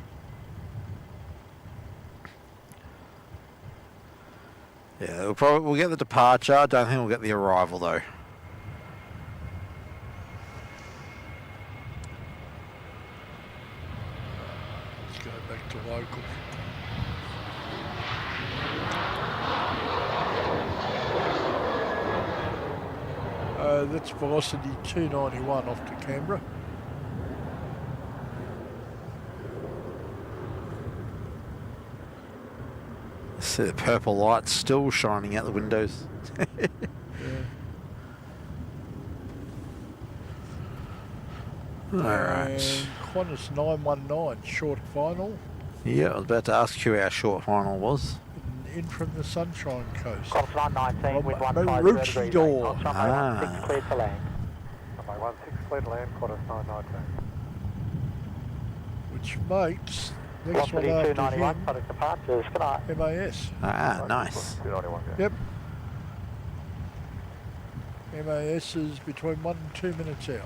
Yeah, we'll get the departure. I don't think we'll get the arrival though. Let's go back to local. That's velocity 291 off to Canberra. See the purple light still shining out the windows. Yeah. Alright. Qantas 919, short final. Yeah, I was about to ask who our short final was. In from the Sunshine Coast. Qantas 919, wind 15 Maroochydore. degrees. Ah. Runway 16, clear to land. Runway 16, clear to land, Qantas 919. Which makes next one Velocity after 291, him, product departures. Good night. MAS. Ah, nice. 291, yeah. Yep. MAS is between 1 and 2 minutes out.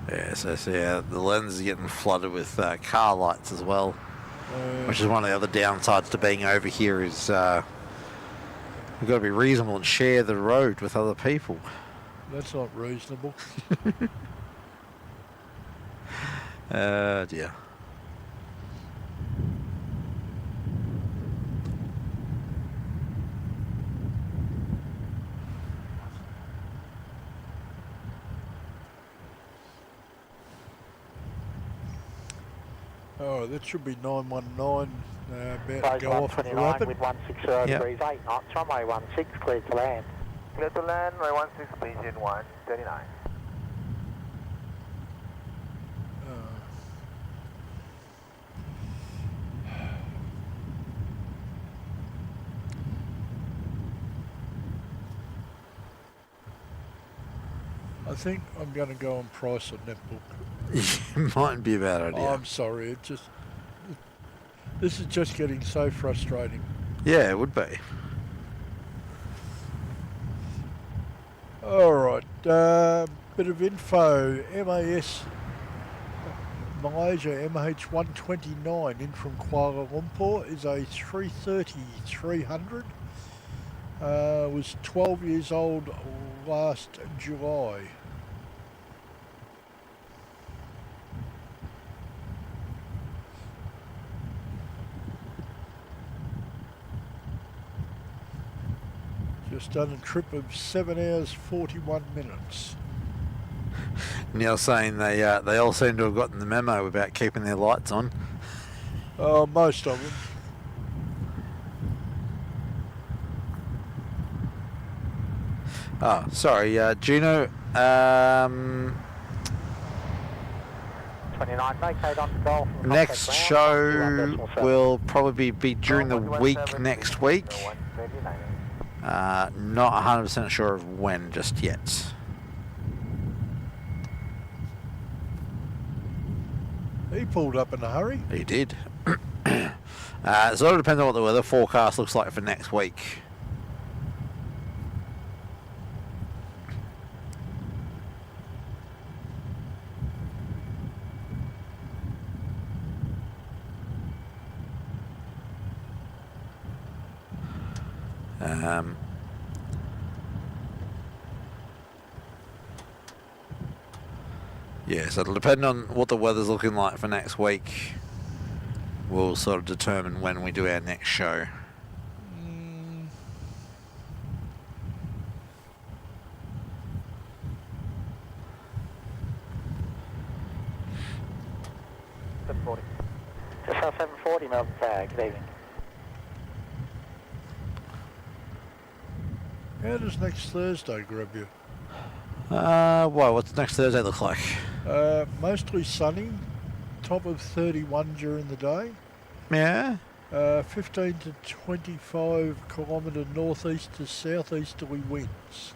Yeah, so yeah, the lens is getting flooded with car lights as well, which is one of the other downsides to being over here is we've got to be reasonable and share the road with other people. That's not reasonable. Dear. Oh, that should be 919 about to Close go off at the 129 rapid. with 160 degrees, 8 knots. Runway 16, clear to land. Clear to land, runway 16, engine 139. I think I'm going to go and price a netbook. Mightn't be a bad idea. I'm sorry, this is just getting so frustrating. Yeah, it would be. All right, bit of info. MAS Malaysia MH129 in from Kuala Lumpur is a 330-300. Was 12 years old last July. Just done a trip of 7 hours 41 minutes. Neil saying they all seem to have gotten the memo about keeping their lights on. Oh, most of them. Oh, sorry, Juno. 29, vacate on Golf. Next show will probably be during the week next week. Not 100% sure of when just yet. He pulled up in a hurry. He did. So it all depends on what the weather forecast looks like for next week. Yeah, so it'll depend on what the weather's looking like for next week. We'll sort of determine when we do our next show. good evening. How does next Thursday grab you? Well, what's next Thursday look like? Mostly sunny, top of 31 during the day. Yeah. 15 to 25 kilometre northeast to southeasterly winds.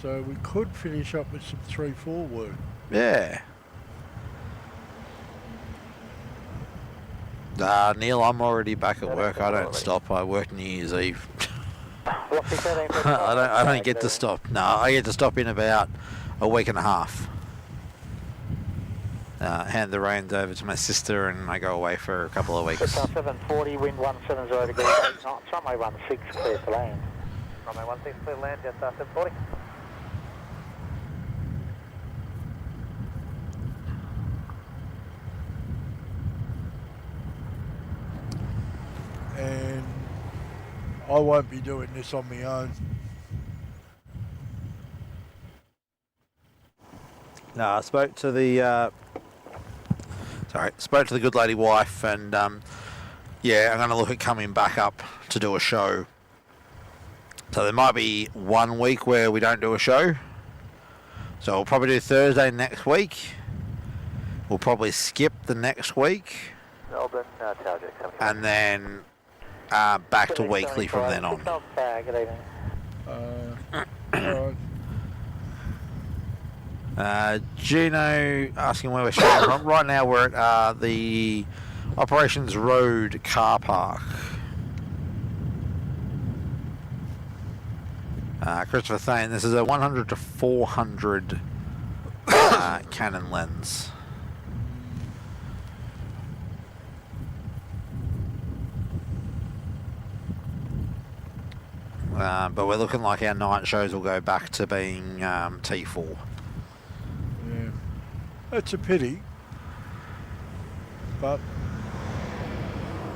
So we could finish up with some 3-4 work. Yeah. Neil, I'm already back at work. I don't stop. I work New Year's Eve. I don't get to stop. No, I get to stop in about a week and a half. Hand the reins over to my sister and I go away for a couple of weeks. 740, wind 170 degrees, 8 knots, runway 16, clear to land. Runway 16, clear to land, Jetstar 740. And I won't be doing this on my own. No, I spoke to the good lady wife, and yeah, I'm going to look at coming back up to do a show. So there might be 1 week where we don't do a show. So we'll probably do Thursday next week. We'll probably skip the next week, Melbourne, Tower Jack 75. and then back to weekly from then on. Good evening. Alright. Gino asking where we're showing from. Right now we're at the Operations Road car park. Christopher saying this is a 100 to 400 Canon lens. But we're looking like our night shows will go back to being T4. Yeah. It's a pity, but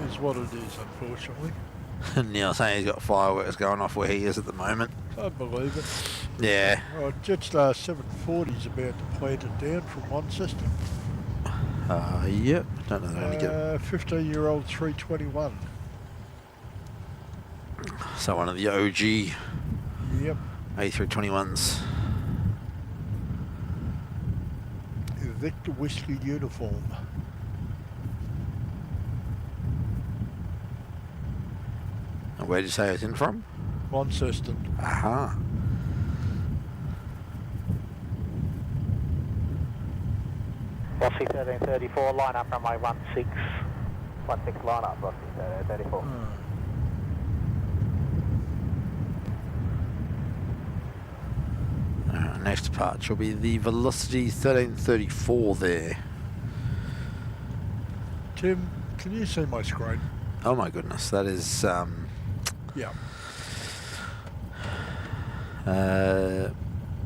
it's what it is, unfortunately. Neil saying he's got fireworks going off where he is at the moment. I believe it. Yeah. Right, Jetstar 740 is about to plant it down from one system. Yep. Don't know that I get 15-year-old 321. So one of the OG Yep. A321s. Victor Whiskey uniform. And where did you say it's in from? Launceston. Aha. Rossi 1334, line up runway 16. 16 line up, Rossi 1334. Next departure will be the Velocity 1334 there. Tim, can you see my screen? Oh my goodness, that is Yeah.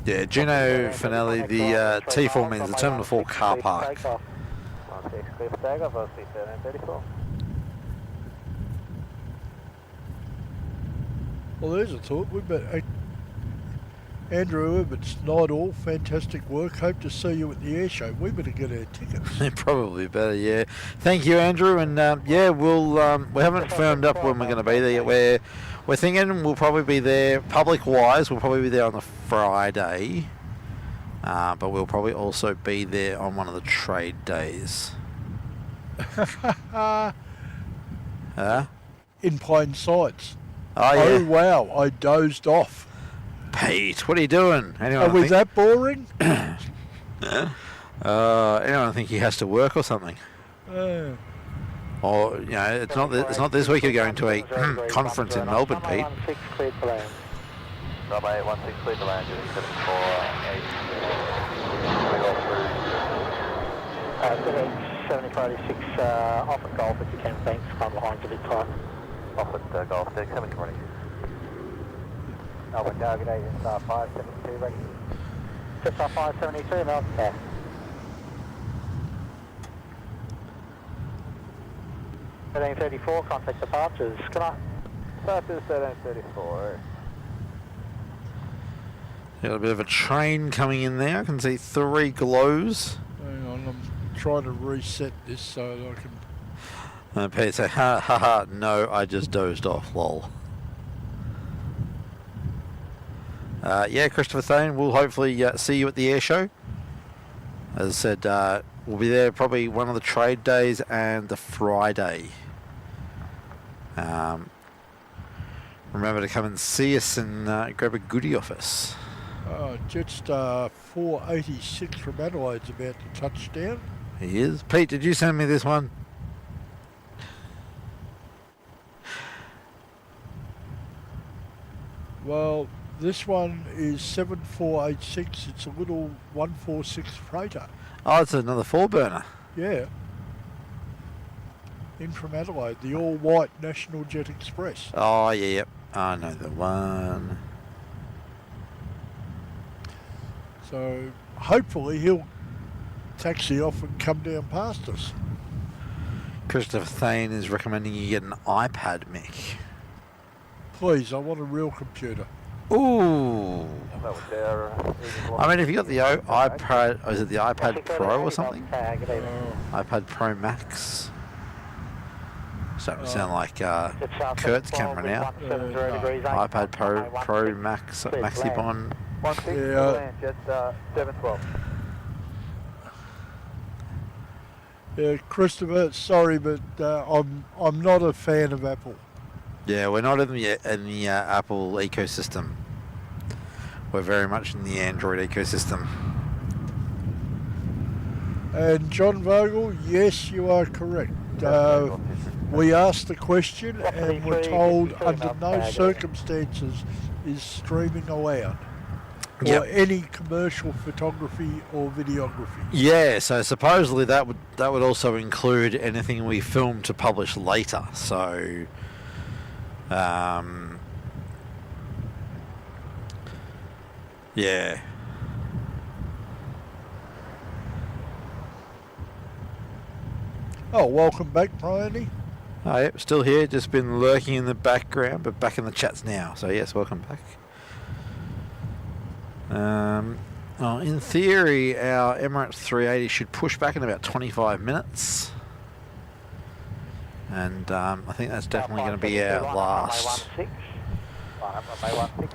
yeah, Gino Finelli, the T4 means the Terminal 4 car park. 16 clear for takeoff, Rossi 1334. Well, there's a thought. We better. Andrew, if it's not all fantastic work, hope to see you at the air show. We better get our tickets. Probably better, yeah. Thank you, Andrew, and yeah, we'll we haven't firmed up when we're going to be there yet. We're thinking we'll probably be there public-wise. We'll probably be there on the Friday, but we'll probably also be there on one of the trade days. In plain sight. Oh yeah. Oh wow! I dozed off. Pete, what are you doing? Anyone Was that boring? Anyone think he has to work or something? Or you know, it's not this week. You're going to a conference in Melbourne, Pete. Runway 16 clear to land. Runway 16 clear to land, doing 748. We all through. 7486 off at Golf if you can, thanks. Front line's a bit tight. Off at Golf, 37 ready. Melbourne target agent star 572 ready. Star 572, Melbourne. Yeah. Contact departures. Good night. Departures 1334. Got a bit of a train coming in there. I can see 3 glows. Hang on, I'm trying to reset this so that I can. Peter say, ha ha ha, no, I just dozed off, lol. Yeah, Christopher Thane, we'll hopefully see you at the air show. As I said, we'll be there probably one of the trade days and the Friday. Remember to come and see us and grab a goodie off us. Jetstar 486 from Adelaide's about to touch down. He is. Pete, did you send me this one? Well, this one is 7486. It's a little 146 freighter. Oh, it's another 4-burner. Yeah. In from Adelaide, the all-white National Jet Express. Oh, yeah, yep. I know the one. So hopefully he'll taxi off and come down past us. Christopher Thane is recommending you get an iPad, Mick. Please, I want a real computer. Ooh. I mean, if you got the iPad, is it the iPad Pro or something? iPad Pro Max. Starting to sound like Kurt's camera now. iPad Pro Max Maxi-Bond. Yeah. 712. Yeah, Christopher, sorry, but I'm not a fan of Apple. Yeah, we're not in the Apple ecosystem. We're very much in the Android ecosystem. And John Vogel, yes, you are correct. We asked the question and were told under no circumstances is streaming allowed. Yep. Or any commercial photography or videography. Yeah, so supposedly that would also include anything we film to publish later. So, yeah. Oh, welcome back, Bryony. Oh, yep, still here. Just been lurking in the background, but back in the chats now. So yes, welcome back. In theory, our Emirates 380 should push back in about 25 minutes. And I think that's definitely going to be our last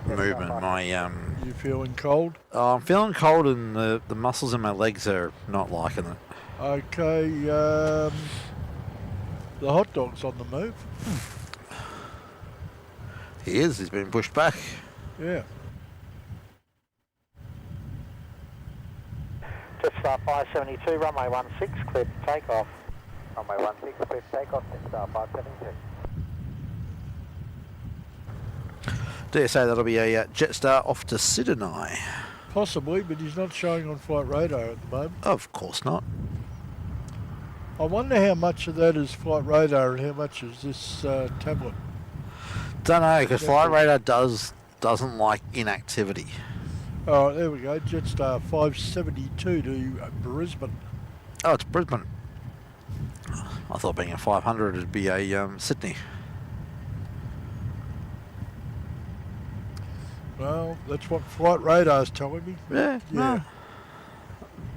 movement. You feeling cold? I'm feeling cold and the muscles in my legs are not liking it. Okay, the hot dog's on the move. He is. He's been pushed back. Yeah. Jetstar 572, runway 16, clear for takeoff. Runway 16, clear for takeoff, Jetstar 572. Dare say that'll be a Jetstar off to Sydney. Possibly, but he's not showing on flight radar at the moment. Of course not. I wonder how much of that is flight radar and how much is this tablet. Don't know, because flight radar doesn't like inactivity. Oh, there we go. Jetstar 572 to Brisbane. Oh, it's Brisbane. I thought being a 500 it'd be a Sydney. Well, that's what flight radar's telling me. Yeah. No.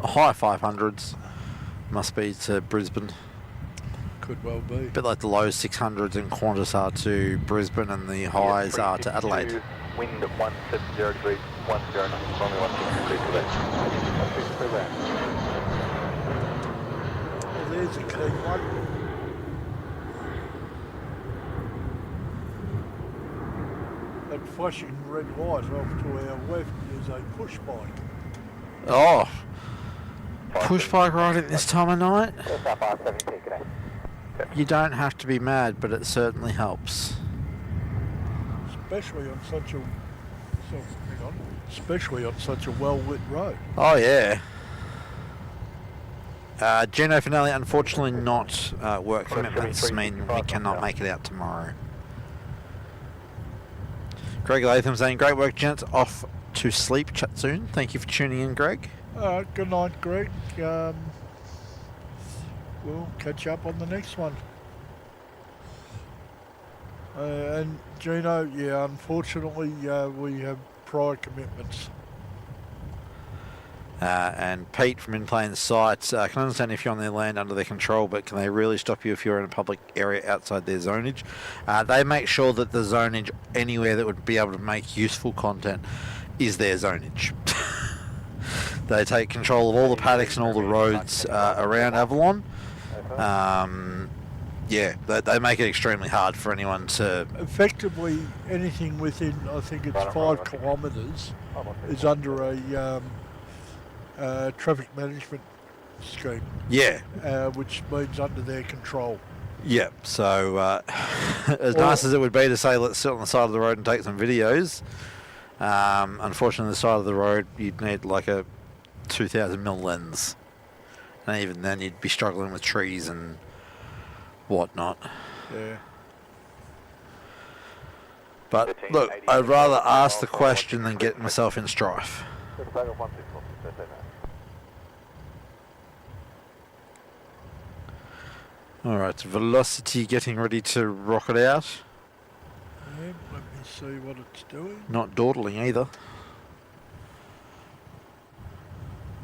High 500s must be to Brisbane. Could well be. A bit like the low 600s in Qantas are to Brisbane and the highs are to Adelaide. Wind at 170 degrees, 10 knots, runway 16, clear for that. 16 clear that. Well, there's a key one. That flashing red light off to our left is a push bike. Oh, push bike riding this time of night? Jetstar 572, good day. You don't have to be mad, but it certainly helps. Especially on such a well-lit road. Oh yeah. Geno finale, unfortunately not work commitments mean we cannot make it out tomorrow. Greg Latham saying, great work gents, off to sleep, chat soon. Thank you for tuning in, Greg. Good night, Greg. We'll catch up on the next one. And Gino, yeah, unfortunately we have prior commitments. And Pete from In Plain Sight, can understand if you're on their land under their control, but can they really stop you if you're in a public area outside their zonage? They make sure that the zonage anywhere that would be able to make useful content is their zonage. They take control of all the paddocks and all the roads around Avalon. Yeah, they make it extremely hard for anyone to... Effectively, anything within, I think it's 5 kilometres is under a traffic management scheme. Yeah. Which means under their control. Yeah, so as nice as it would be to say, let's sit on the side of the road and take some videos, unfortunately, the side of the road, you'd need like a 2000mm lens. And even then, you'd be struggling with trees and whatnot. Yeah. But look, I'd rather ask the question than get myself in strife. Alright, velocity getting ready to rocket out. Yeah, let me see what it's doing. Not dawdling either.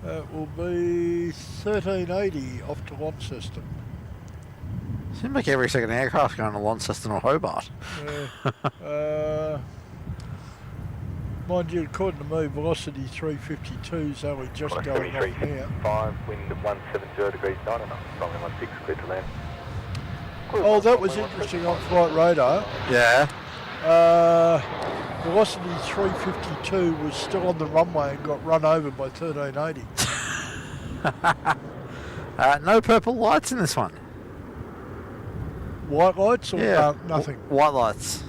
It will be 1380 off to Launceston. Seems like every second aircraft going to Launceston or Hobart. Yeah. Mind you, according to me, velocity 352 is only just going off now. 5, wind 170 degrees 9 knots, runway 16, clear to land. Oh, that was interesting on flight radar. Yeah. Velocity 352 was still on the runway and got run over by 1380. No purple lights in this one. White lights or Yeah. nothing? White lights.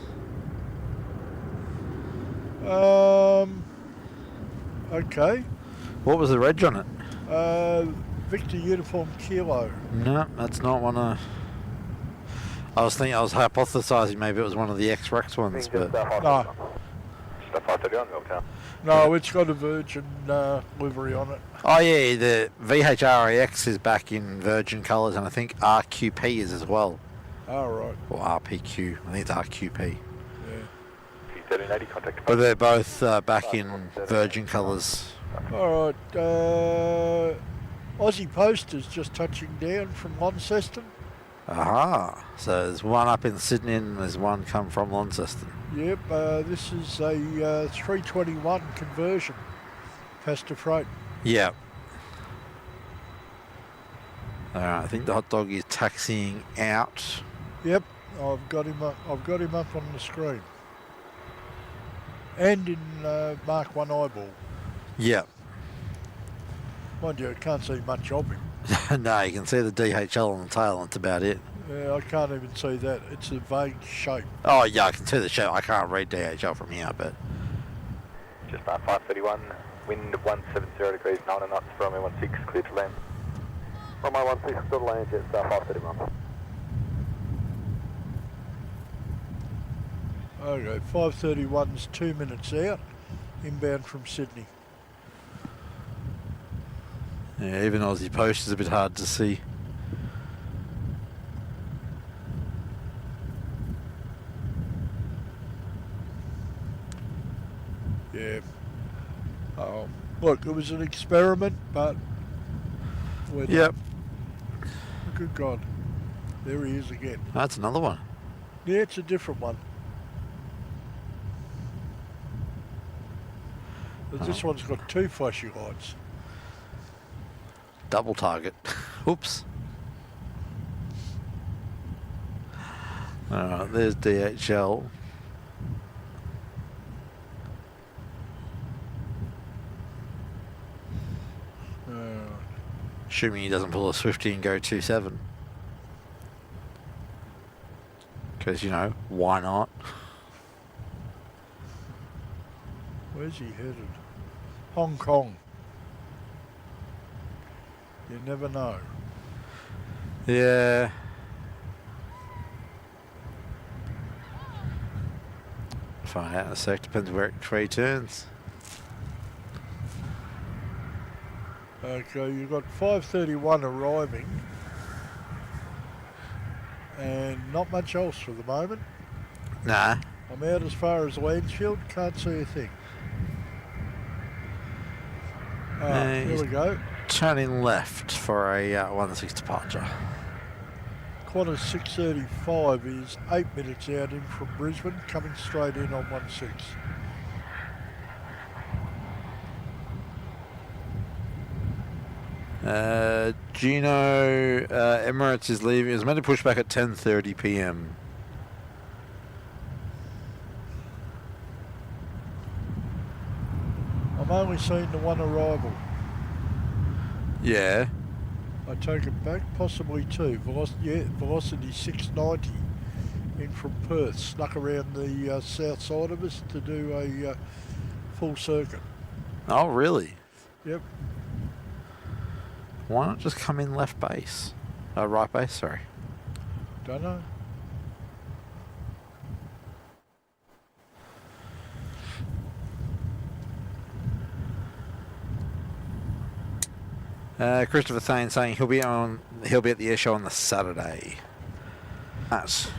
Okay. What was the reg on it? Victor Uniform Kilo. No, that's not one of... I was hypothesising maybe it was one of the X-Rex ones, but... No. No, it's got a Virgin livery on it. Oh yeah, the VHRAX is back in Virgin colours, and I think RQP is as well. Oh, right. Or RPQ, I think it's RQP. Yeah. 1380, contact. But they're both back in Virgin colours. All right. Aussie Post is just touching down from Launceston. Aha, so there's one up in Sydney and there's one come from Launceston. Yep, this is a 321 conversion, Pasta Freight. Yeah. Alright, I think the hot dog is taxiing out. Yep, I've got him up on the screen. And in Mark 1 eyeball. Yeah. Mind you, I can't see much of him. No, you can see the DHL on the tail and that's about it. Yeah, I can't even see that. It's a vague shape. Oh yeah, I can see the shape. I can't read DHL from here, but... Just 531, wind 170 degrees 9 knots, runway 16, clear to land. Runway 16, still to land, jet star 531. Okay, 531's 2 minutes out, inbound from Sydney. Yeah, even Aussie Post is a bit hard to see. Yeah. Look, it was an experiment, but... Yep. Good God. There he is again. That's another one. Yeah, it's a different one. But this one's got 2 flashy lights. Double target. Oops. Alright, there's DHL. Assuming he doesn't pull a Swifty and go 27. Because, you know, why not? Where's he headed? Hong Kong. You never know. Yeah. Find out in a sec. Depends where it turns. Okay, you've got 531 arriving. And not much else for the moment. Nah. I'm out as far as Lansfield, can't see a thing. Here we go. Turning left for a 1-6 departure. Qantas 635 is 8 minutes out in from Brisbane, coming straight in on 16. Gino Emirates is leaving. It's meant to push back at 10:30 p.m. I'm only seeing the one arrival. Yeah. I take it back, possibly two. Velocity 690 in from Perth, snuck around the south side of us to do a full circuit. Oh, really? Yep. Why not just come in left base? Right base, sorry. Don't know. Christopher Thane saying he'll be at the air show on the Saturday. That's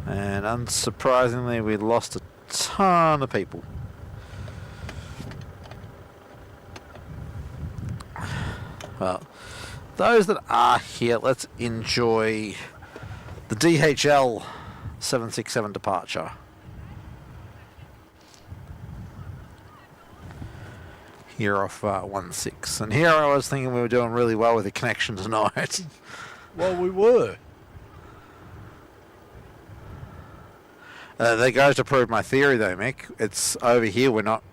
and unsurprisingly, we lost a ton of people. Well, those that are here, let's enjoy the DHL 767 departure. Here off 16. And here I was thinking we were doing really well with the connection tonight. Well, we were. That goes to prove my theory though, Mick. It's over here, we're not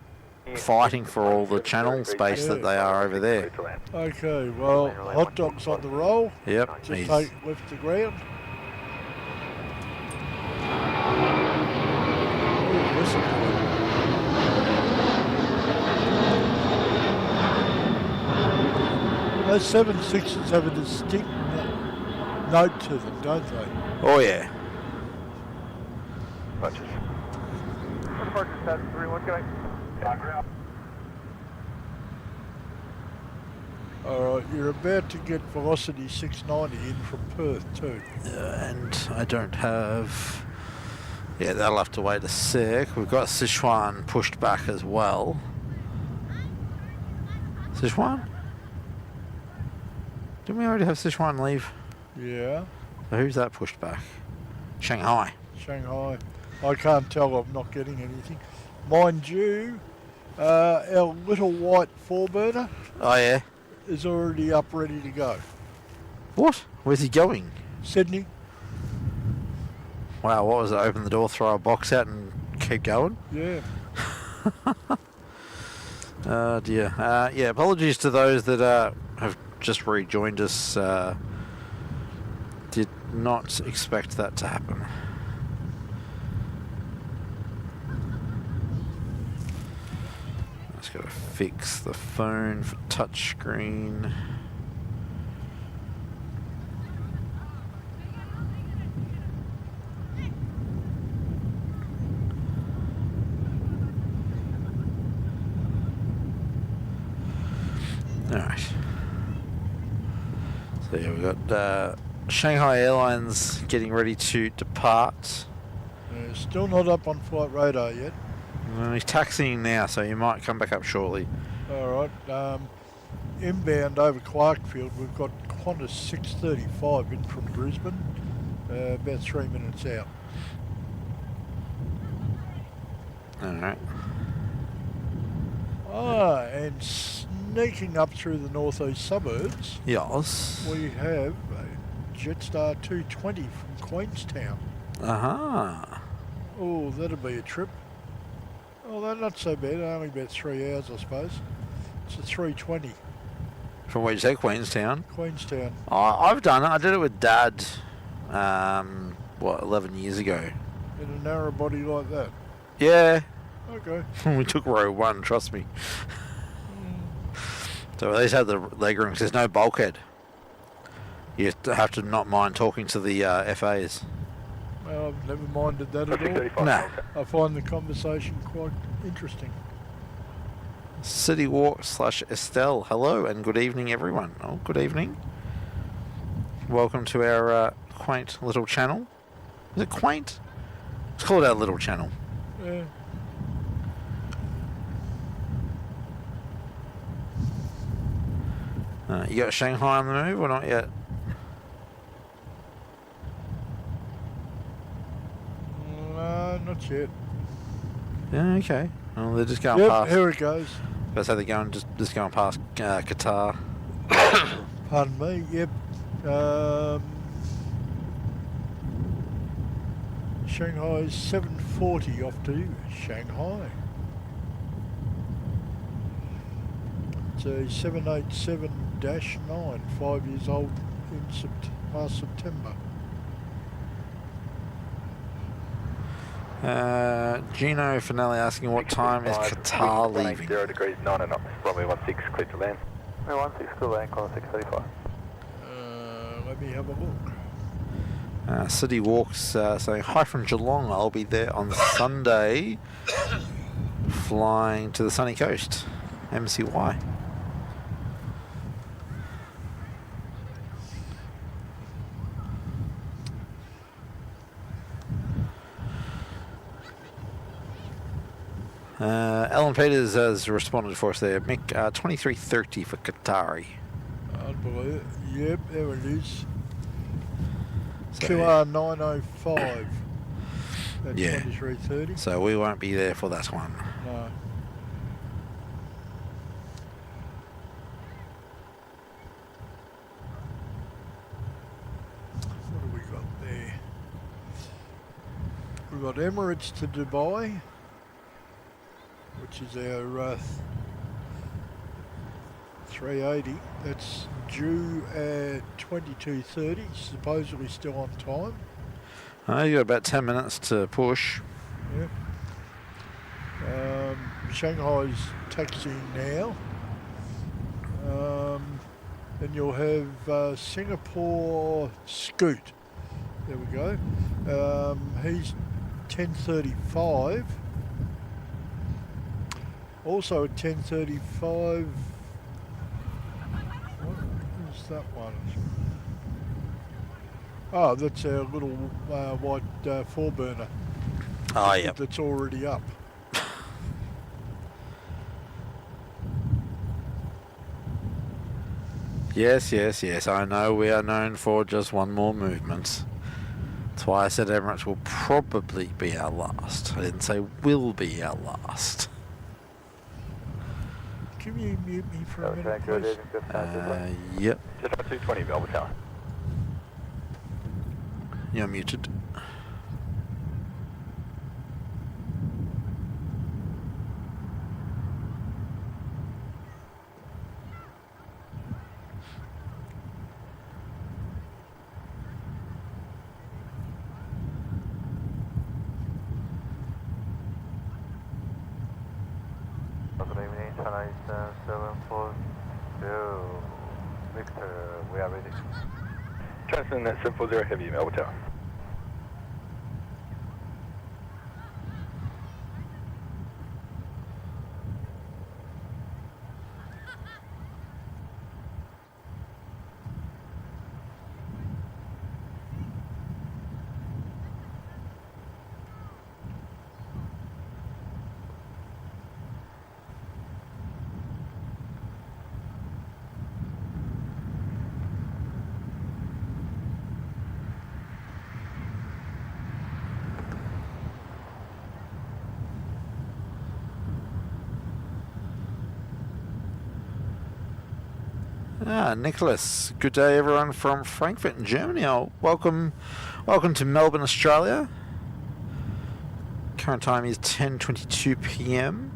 fighting for all the channel space that they are over there. Okay, well, hot dog's on the roll. Yep. Just take left to ground. Oh, listen to it. Those 7.6s have a distinct note to them, don't they? Oh yeah. Bunches. Alright, you're about to get velocity 690 in from Perth too. And I don't have... Yeah, that'll have to wait a sec. We've got Sichuan pushed back as well. Sichuan? Didn't we already have Sichuan leave? Yeah. So who's that pushed back? Shanghai. Shanghai. I can't tell, I'm not getting anything. Mind you, our little white 4-burner Oh yeah? is already up ready to go. What? Where's he going? Sydney. Wow, what was it? Open the door, throw a box out and keep going? Yeah. Oh dear. Yeah, apologies to those that have just rejoined us. Did not expect that to happen. Just gotta fix the phone for touchscreen. Alright. So yeah, we've got Shanghai Airlines getting ready to depart. Still not up on flight radar yet. He's taxiing now, so he might come back up shortly. Alright, inbound over Clarkfield, we've got Qantas 635 in from Brisbane, about 3 minutes out. Alright. And sneaking up through the northeast suburbs, Yes. we have a Jetstar 220 from Queenstown. Aha. Oh, that'll be a trip. Oh, they're not so bad, only about 3 hours I suppose. It's a 320, From where you say, Queenstown? Queenstown. Oh, I've done it. I did it with Dad, 11 years ago. In a narrow body like that. Yeah. Okay. We took row 1, trust me. So at least had the leg room, 'cause there's no bulkhead. You have to not mind talking to the FAs. Well, I've never minded that at all. No. I find the conversation quite interesting. City Walk / Estelle. Hello and good evening, everyone. Oh, good evening. Welcome to our quaint little channel. Is it quaint? Let's call it our little channel. Yeah. You got Shanghai on the move or not yet? No, not yet. Yeah, okay. Well, they're just going Yep, past. here it goes. That's how they're going, just going past Qatar. Pardon me, yep. Shanghai's 7:40 off to Shanghai. It's a 787-9, 5 years old in last September. Gino Finelli asking what time is Qatar leaving? 0 degrees, 9 knots, runway 16, clear to land. Runway 16, clear to land, climb 635. Let me have a look. City Walks saying, hi from Geelong, I'll be there on Sunday, flying to the sunny coast, MCY. Alan Peters has responded for us there. Mick, 23:30 for Qatari. Unbelievable. Yep, there it is. So, QR 905. That's yeah. 23:30. So we won't be there for that one. No. What have we got there? We've got Emirates to Dubai, which is our 380. That's due at 22:30. Supposedly still on time. You got about 10 minutes to push. Yep. Shanghai's taxiing now. Then you'll have Singapore Scoot. There we go. He's 10:35. Also at 10:35. What is that one? Oh, that's our little white 4-burner. Oh, yeah. That's already up. Yes, yes, yes. I know we are known for just one more movement. That's why I said Emirates will probably be our last. I didn't say will be our last. Can you mute me for a minute, please? Yep. Just on 220, Melbourne Tower. You're muted. Good evening, China Eastern 740. Victor, we are ready. China Eastern 740 heavy, Melbourne Tower. Nicholas, good day everyone from Frankfurt in Germany. Welcome to Melbourne, Australia. Current time is 10:22 p.m.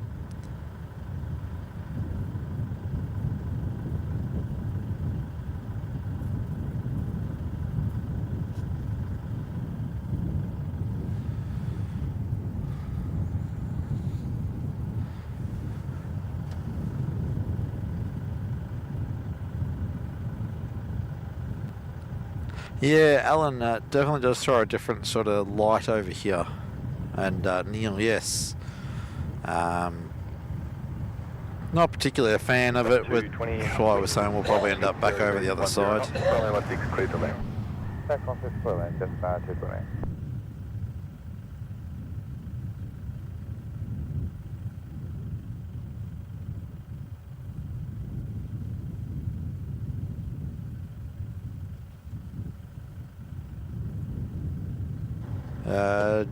Yeah, Alan definitely does throw a different sort of light over here. And Neil, yes. Not particularly a fan of it, but that's why I was saying we'll probably end up back over the other side. Clear to land. Back on 6 clear land, just 220.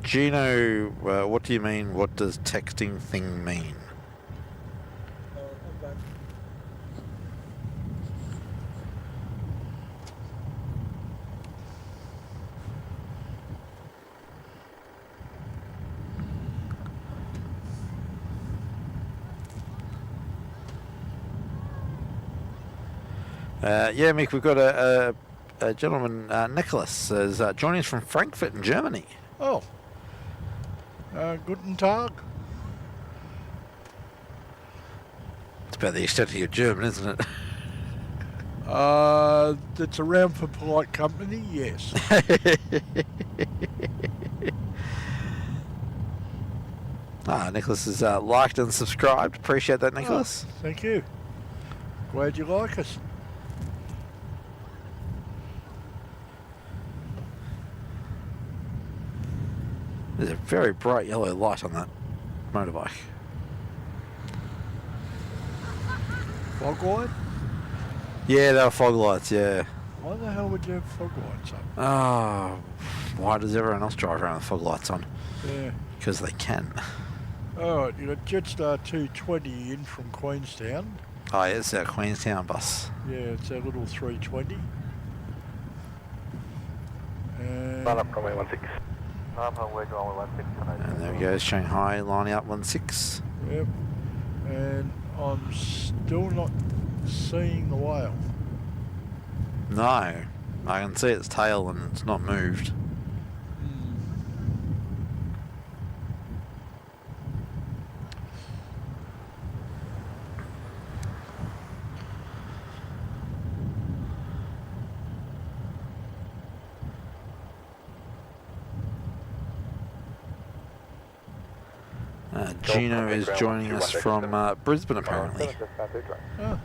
Gino, what do you mean? What does texting thing mean? Yeah, Mick, we've got a gentleman, Nicholas, is joining us from Frankfurt in Germany. Oh. Guten Tag. It's about the extent of your German, isn't it? That's around for polite company, yes. Nicholas has liked and subscribed. Appreciate that, Nicholas. Oh, thank you. Glad you like us. There's a very bright yellow light on that motorbike. Fog light? Yeah, they were fog lights, yeah. Why the hell would you have fog lights up? Oh, why does everyone else drive around with fog lights on? Yeah. Because they can. Alright, you got Jetstar 220 in from Queenstown. Oh, yeah, it's our Queenstown bus. Yeah, it's our little 320. And Line up runway 16. And there we go, Shanghai lining up 16. Yep. And I'm still not seeing the whale. No, I can see its tail and it's not moved. Gino is joining us from Brisbane, apparently. Oh.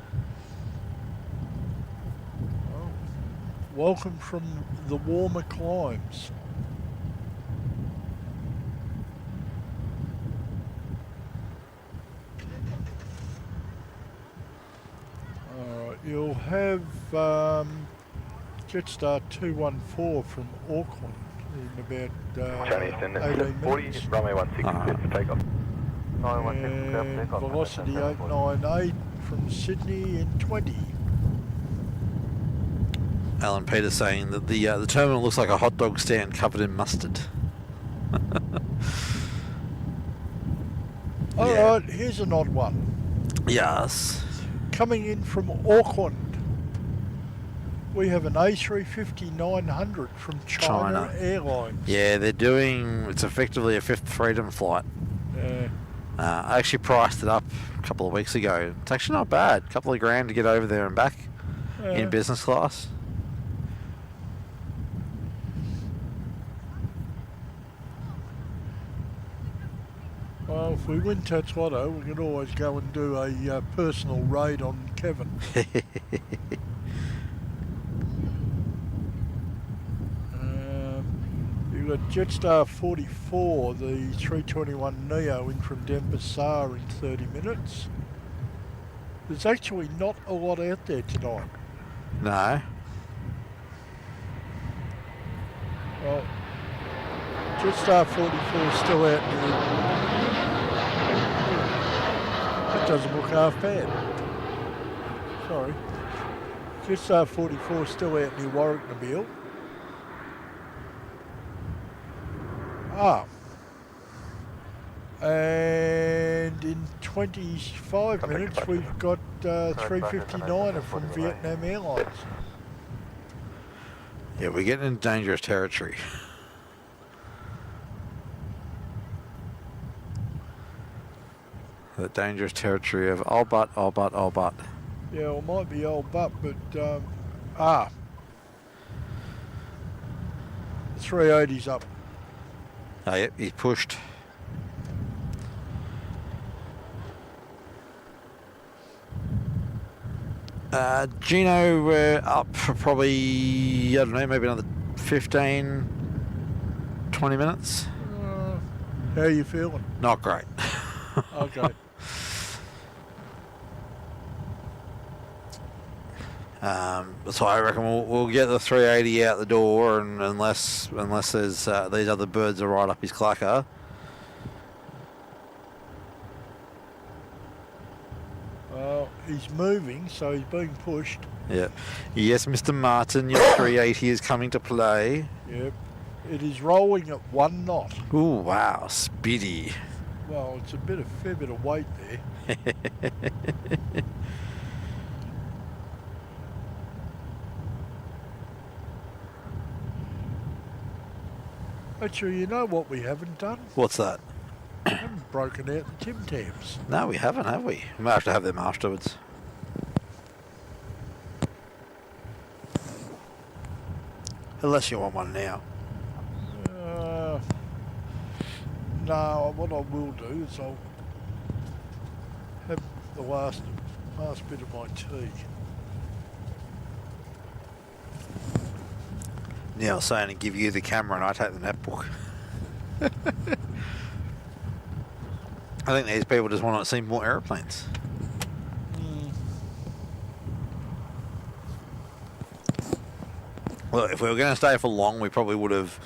Welcome from the warmer climes. Alright, you'll have Jetstar 214 from Auckland in about Chinese 18 40, minutes. runway 16, clear for takeoff. And velocity 898 from Sydney in 20. Alan Peters saying that the terminal looks like a hot dog stand covered in mustard. Alright, here's an odd one. Yes. Coming in from Auckland, we have an A350-900 from China Airlines. Yeah, they're doing, it's effectively a fifth freedom flight. Yeah. I actually priced it up a couple of weeks ago. It's actually not bad. A couple of grand to get over there and back in business class. Well, if we win Tats Lotto, we can always go and do a personal raid on Kevin. You've got Jetstar 44, the 321 Neo in from Denpasar in 30 minutes. There's actually not a lot out there tonight. No. Well, Jetstar 44 is still out near. That doesn't look half bad. Sorry. Jetstar 44 is still out near Warwicknabeal. And in 25 minutes we've got 359 from Vietnam Airlines. Yeah, we're getting into dangerous territory. The dangerous territory of all but. Yeah, well, it might be old butt, but the 380's up. Oh, yep, he's pushed. Gino, we're up for probably, I don't know, maybe another 15, 20 minutes. How are you feeling? Not great. Okay. So I reckon we'll get the 380 out the door, and unless there's these other birds are right up his clacker. Well, he's moving, so he's being pushed. Yeah. Yes, Mr. Martin, your 380 is coming to play. Yep. It is rolling at 1 knot. Ooh, wow, speedy. Well, it's a fair bit of weight there. Actually, you know what we haven't done? What's that? We haven't broken out the Tim Tams. No, we haven't, have we? We might have to have them afterwards. Unless you want one now. No, what I will do is I'll have the last bit of my tea. Neil's saying to give you the camera and I take the netbook. I think these people just want to see more aeroplanes. Well, if we were going to stay for long, we probably would have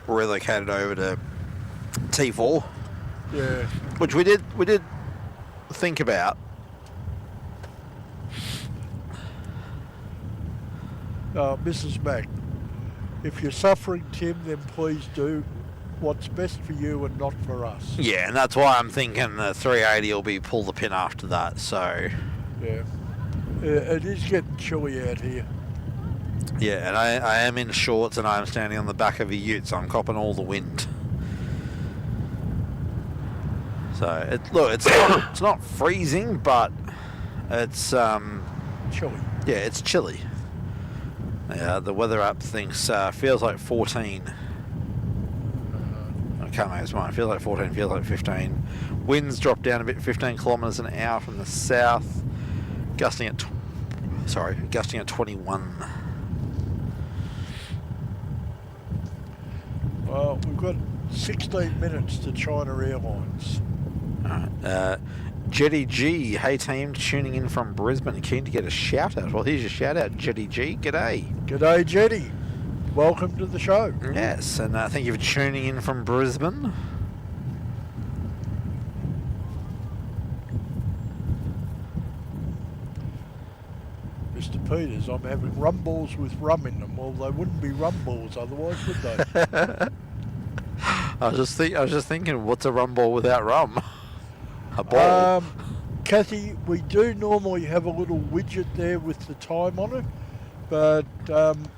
relocated over to T4. Yeah. Which we did think about. Mrs. Mack, if you're suffering, Tim, then please do what's best for you and not for us. Yeah, and that's why I'm thinking the 380 will be pull the pin after that, so... Yeah. It is getting chilly out here. Yeah, and I am in shorts and I'm standing on the back of a ute, so I'm copping all the wind. So, it's not freezing, but it's... Chilly. Yeah, it's chilly. Yeah, the weather app thinks feels like 14. I can't make his mind. Feels like 14, feels like 15. Winds drop down a bit, 15 kilometres an hour from the south, gusting at 21. Well, we've got 16 minutes to China Airlines. Alright. Jetty G, hey team, tuning in from Brisbane, keen to get a shout out. Well, here's your shout out, Jetty G. G'day. G'day, Jetty. Welcome to the show. Yes, and thank you for tuning in from Brisbane. Mr. Peters, I'm having rum balls with rum in them. Well, they wouldn't be rum balls otherwise, would they? I was just thinking, what's a rum ball without rum? A ball. Kathy, we do normally have a little widget there with the time on it, but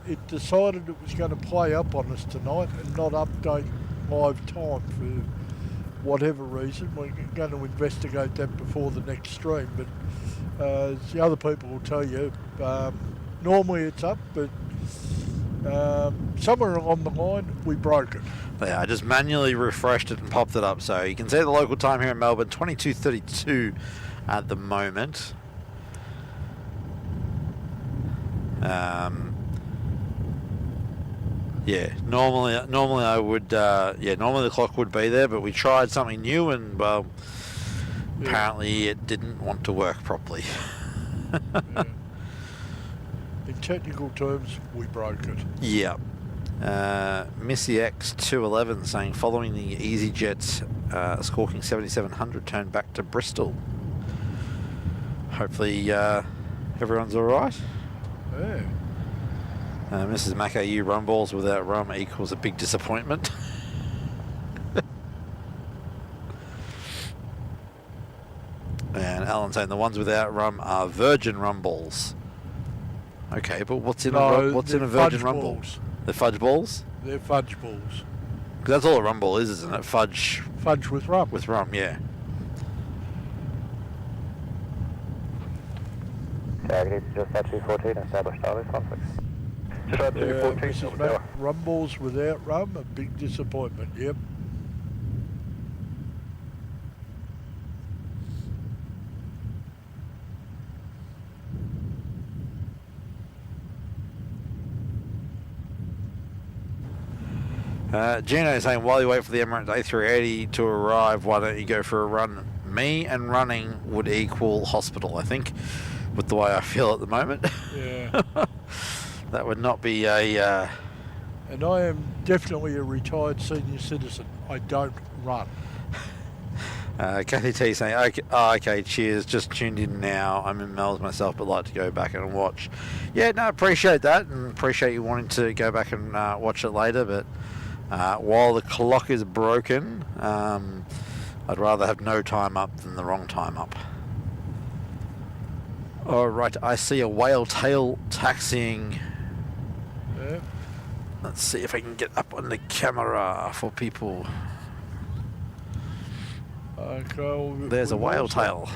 it decided it was going to play up on us tonight and not update live time for whatever reason. We're going to investigate that before the next stream, but as the other people will tell you, normally it's up, but somewhere along the line we broke it. Yeah, I just manually refreshed it and popped it up, so you can see the local time here in Melbourne, 22:32 at the moment. Yeah, normally I would, normally the clock would be there, but we tried something new and, well, apparently it didn't want to work properly. Yeah. In technical terms, we broke it. Yeah. Missy X211 saying, following the EasyJet squawking 7700, turn back to Bristol. Hopefully everyone's alright. Yeah. Mrs. Macayu, rum balls without rum equals a big disappointment. And Alan saying the ones without rum are virgin rum balls. Okay, but what's in a virgin rum ball? The fudge balls? They're fudge balls. Because that's all a rum ball is, isn't it? Fudge. Fudge with rum. With rum, yeah. Target is just at 214, established Charlie, conflict. Just at 214, Mrs. Mac, rum balls without rum, a big disappointment, yep. Gino saying, while you wait for the Emirates A380 to arrive, why don't you go for a run? Me and running would equal hospital, I think. with the way I feel at the moment. Yeah. That would not be a... And I am definitely a retired senior citizen. I don't run. Kathy T saying, okay, cheers, just tuned in now. I'm in Mel's myself, but like to go back and watch. Yeah, no, appreciate that, and appreciate you wanting to go back and watch it later, but while the clock is broken, I'd rather have no time up than the wrong time up. Alright, I see a whale tail taxiing. Yeah. Let's see if I can get up on the camera for people. Okay, well, There's a we've whale also- tail.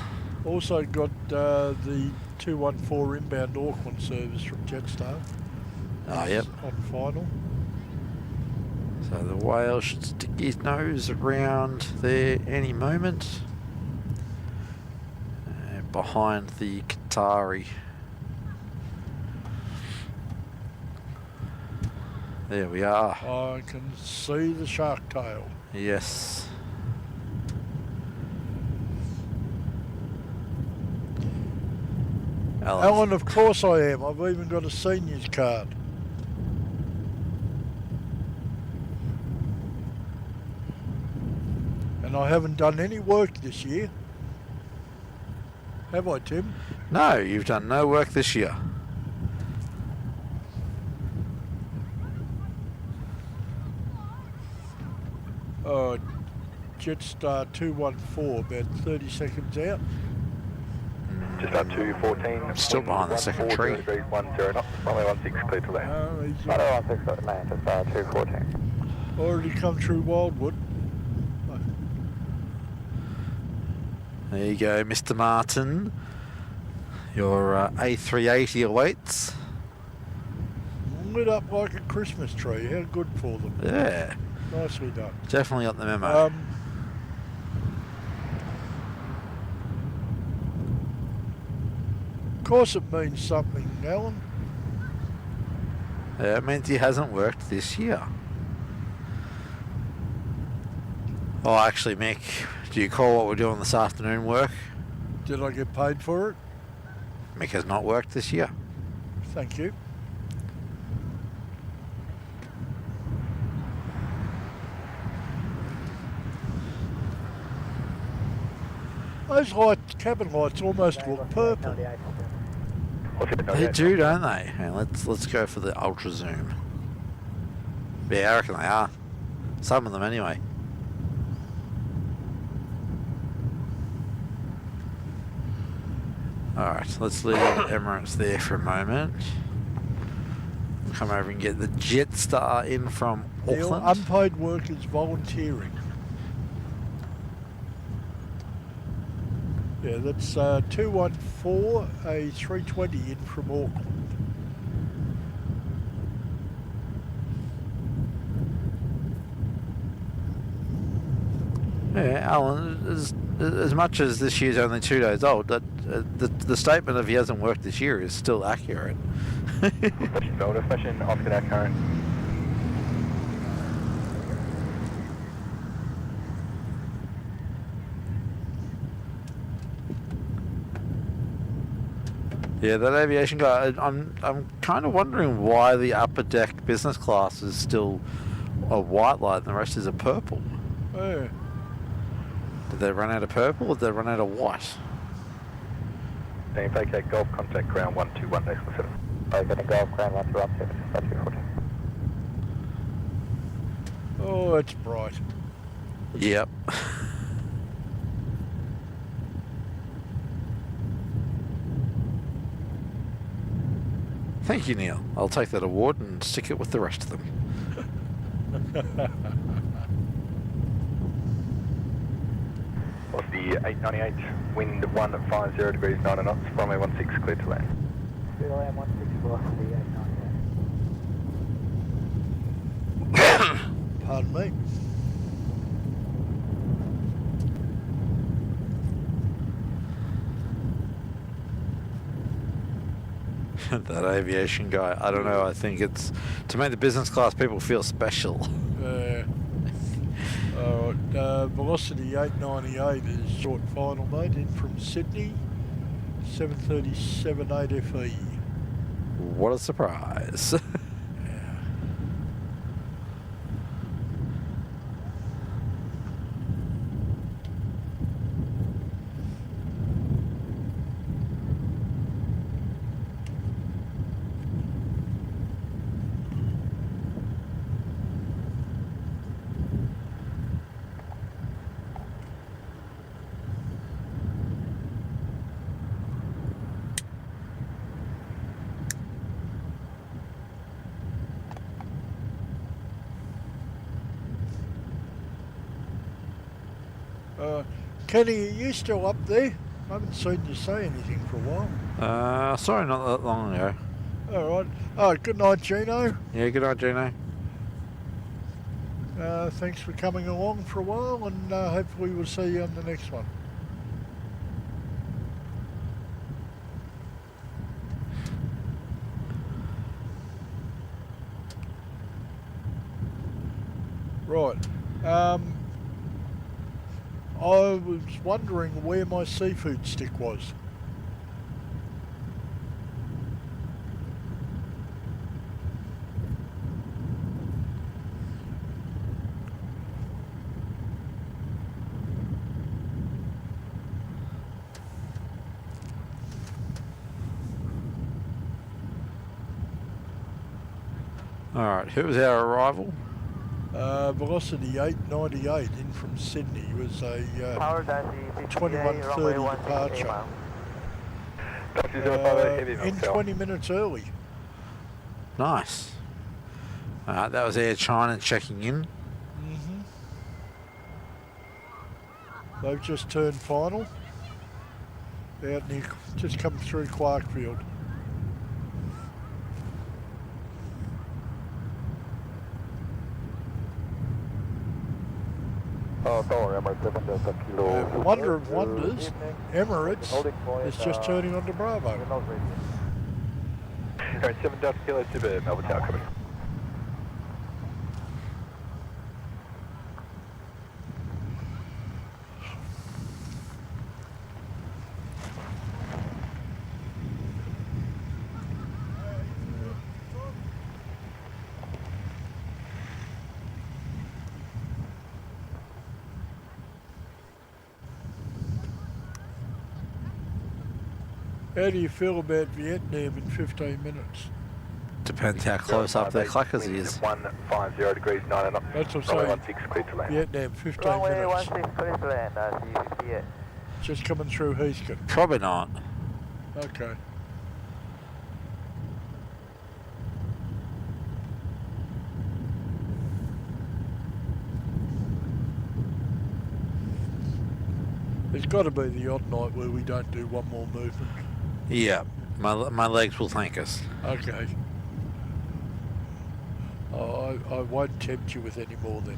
Also got the 214 inbound Auckland service from Jetstar. Oh, yep. On final. So the whale should stick his nose around there any moment. Behind the Qatari. There we are. I can see the shark tail. Yes. Alan, of course I am. I've even got a senior's card. And I haven't done any work this year. Have I, Tim? No, you've done no work this year. Jetstar 214, about 30 seconds out. Just up to 14. Still behind the second tree. 10 knots, runway 16, clear to land. He's Runway 16 clear to land, just 214. already come through Wildwood. There you go, Mr. Martin. Your A380 awaits. Lit up like a Christmas tree. How good for them. Yeah, Nicely done. definitely got the memo. Of course it means something, Alan. Yeah, it means he hasn't worked this year. Oh, actually, Mick, do you call what we're doing this afternoon work? Did I get paid for it? Mick has not worked this year. Thank you. Those lights, cabin lights almost look purple. They do, don't they? Hey, let's go for the ultra zoom. Yeah, I reckon they are. Some of them anyway. Alright, let's leave Emirates there for a moment. Come over and get the Jetstar in from Neil, Auckland. unpaid workers volunteering. Yeah, that's 214, a 320 in from Auckland. Yeah, Alan, as much as this year's only 2 days old, that the statement of he hasn't worked this year is still accurate. Station Oscar that current. Yeah, that aviation guy, I'm kind of wondering why the upper deck business class is still a white light and the rest is a purple. Yeah. Did they run out of purple or did they run out of white? Team vacate Golf, contact ground 121 decimal 7. Vacate Golf, ground 121 7, 214. Oh, it's bright. Yep. Thank you, Neil. I'll take that award and stick it with the rest of them. What's the 898, wind 150 degrees 9 knots, runway 16 clear to land. Clear to land 16 velocity 898. Pardon me. That aviation guy, I don't know, I think it's to make the business class people feel special. Velocity 898 is short final, mate, in from Sydney. 737 8FE. What a surprise. Kenny, are you still up there? I haven't seen you say anything for a while. Sorry, not that long ago. All right. Oh, good night, Gino. Yeah, good night, Gino. Thanks for coming along for a while, and hopefully we'll see you on the next one. Right. I was wondering where my seafood stick was. Alright, who was our arrival? Velocity 898 in from Sydney was a Power Daisy 21:30 departure. In 20 minutes early. Nice. Alright, that was Air China checking in. They've just turned final. Out near, just come through Clarkfield. Wonder of wonders, Emirates is just turning onto Bravo. Alright, 7 Delta Kilo to Melbourne Tower coming. How do you feel about Vietnam in 15 minutes? Depends how close up their clackers is. 150 degrees 9 knots. That's what I'm saying. 16 clear to land. Vietnam, 15 Runway minutes. 16 clear to land, CVPA. Just coming through Heathcote. Probably not. Okay. There's got to be the odd night where we don't do one more movement. Yeah, my legs will thank us. Okay. Oh, I won't tempt you with any more then.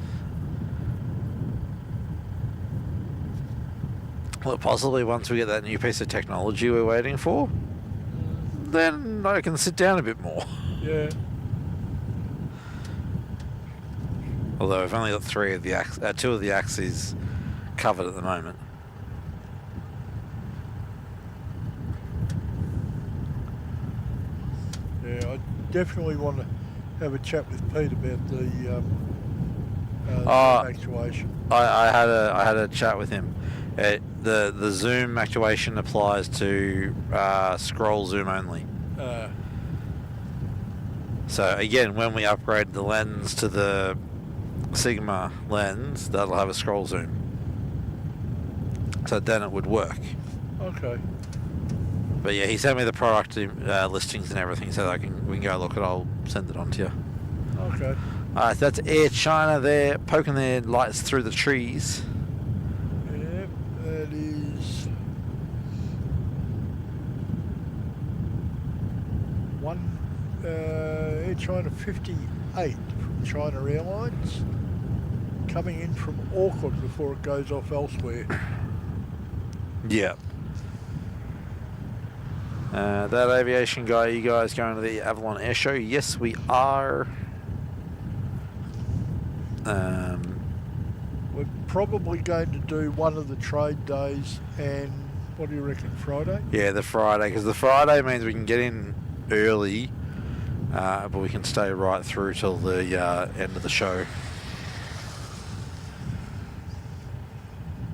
Well, possibly once we get that new piece of technology we're waiting for, then I can sit down a bit more. Yeah. Although I've only got two of the axes covered at the moment. Yeah, I definitely want to have a chat with Pete about the actuation. I had a chat with him. The zoom actuation applies to scroll zoom only. So again, when we upgrade the lens to the Sigma lens, that'll have a scroll zoom. So then it would work. Okay. But yeah, he sent me the product listings and everything, so that we can go look at it. I'll send it on to you. Okay. Alright, so that's Air China there, poking their lights through the trees. Yep, that is Air China 58 from China Airlines, coming in from Auckland before it goes off elsewhere. Yeah. That aviation guy, you guys going to the Avalon Air Show? Yes, we are. We're probably going to do one of the trade days and What do you reckon, Friday? Yeah, the Friday, because the Friday means we can get in early, but we can stay right through till the end of the show.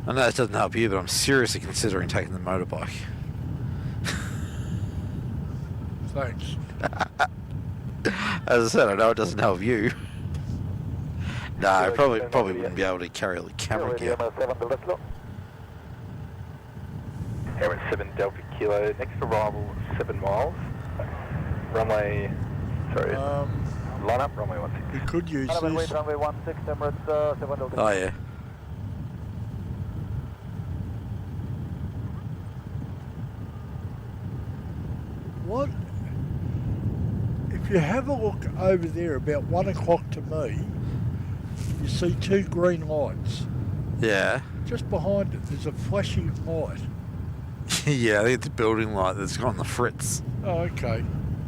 I know that doesn't help you, but I'm seriously considering taking the motorbike. Thanks. As I said, I know it doesn't help you. No, I probably wouldn't be able to carry all the camera gear. Emirates 7 Delta Kilo, next arrival 7 miles. Runway, sorry, line up, runway 16. We could use this. Runway 16, Emirates 7 Delta. Oh yeah. What? If you have a look over there about 1 o'clock to me, you see 2 green lights. Yeah. Just behind it, there's a flashing light. Yeah, I think it's a building light that's got on the fritz. Oh, okay.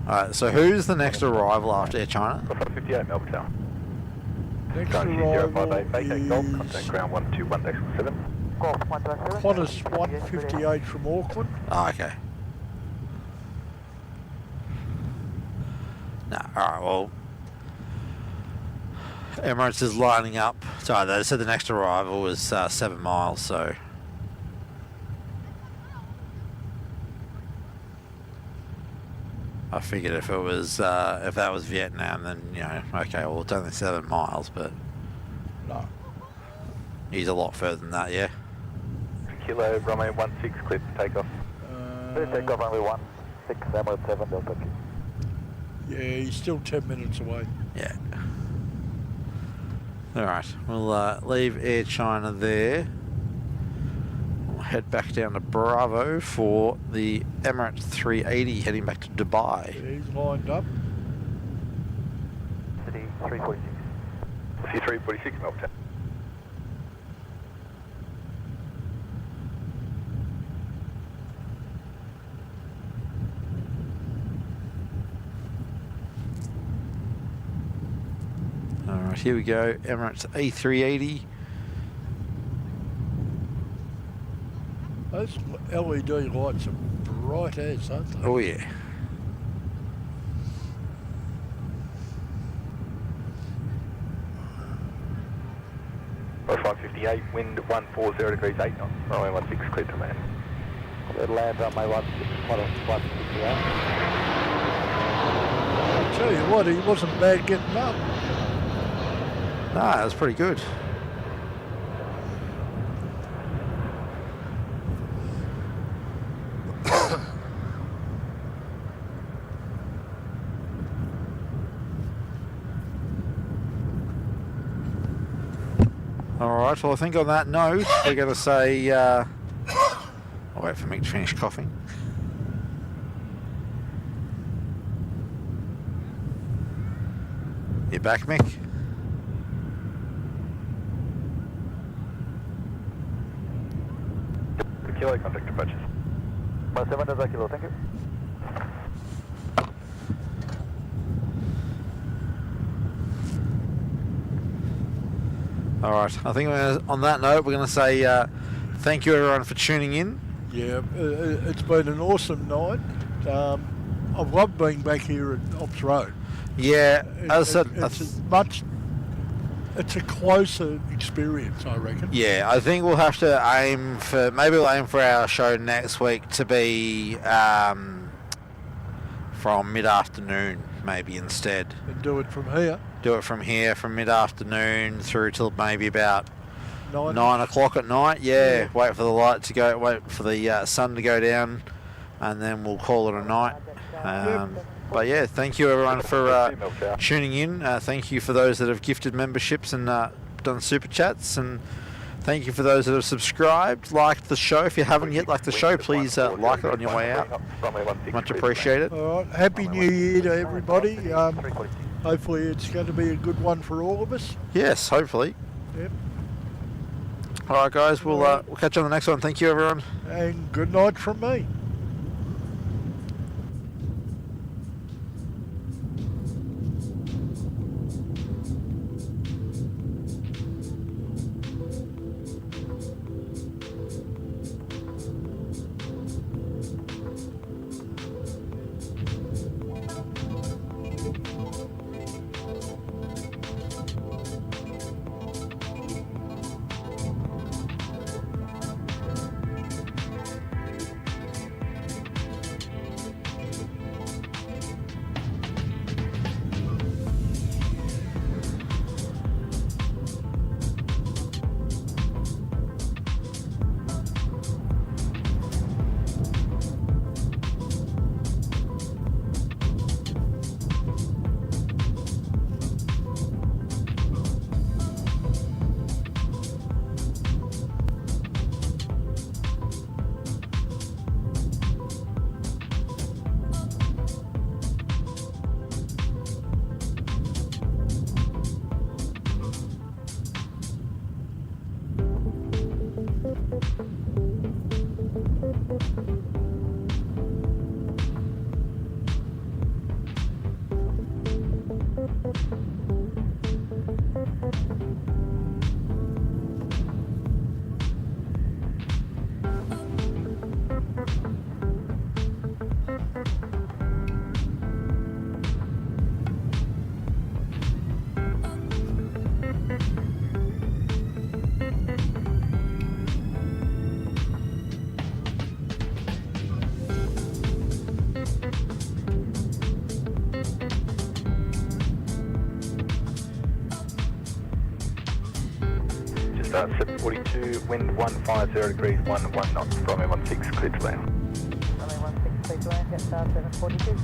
Alright, so who's the next arrival after Air China? 58 Melbourne Tower. Next Currently arrival 058, vacate Golf, contact is ground 121.7. Golf 127. Qantas 158 from Auckland. Oh, okay. No, alright, well, Emirates is lining up. Sorry, they said the next arrival was 7 miles, so... I figured if it was, if that was Vietnam, then, you know, okay, well, it's only 7 miles, but... No. He's a lot further than that, yeah? Kilo, runway 16, clear to take off. Take off runway 16, Emirates 7 Delta. Yeah, he's still 10 minutes away. Yeah. Alright, we'll leave Air China there. We'll head back down to Bravo for the Emirates 380 heading back to Dubai. Yeah, he's lined up. City 346. See 346 Melbourne Tower. Alright, here we go. Emirates A380. Those LED lights are bright as, aren't they? Oh yeah. Both 558, wind 140 degrees 8 knots, runway 16, clear to land. Clear to land runway 168. I'll tell you what, he wasn't bad getting up. Nah, that was pretty good. Alright, well I think on that note, we're going to say... I'll wait for Mick to finish coughing. You back, Mick? Kilo, contact approaches. 7 Delta Kilo, thank you. Alright, I think on that note, we're going to say thank you everyone for tuning in. Yeah, it's been an awesome night. I've loved being back here at Ops Road. Yeah, as I said, it's a closer experience, I reckon. yeah, I think we'll have to aim for, maybe we'll aim for our show next week to be from mid-afternoon, maybe instead. And do it from here. Do it from here, from mid-afternoon through till maybe about 9 o'clock at night. Yeah, wait for the light to go, wait for the sun to go down, and then we'll call it a night. But yeah, thank you everyone for tuning in. Thank you for those that have gifted memberships and done super chats, and thank you for those that have subscribed, liked the show. If you haven't yet liked the show, please like it on your way out. Much appreciated. All right, Happy New Year to everybody. Hopefully it's going to be a good one for all of us. Yes, hopefully. Yep. All right, guys, we'll catch you on the next one. Thank you, everyone. And good night from me. Jetstar 742, wind 150 degrees, 11 knots, runway 16, clear to land. Runway 16, clear to land, Jetstar 742.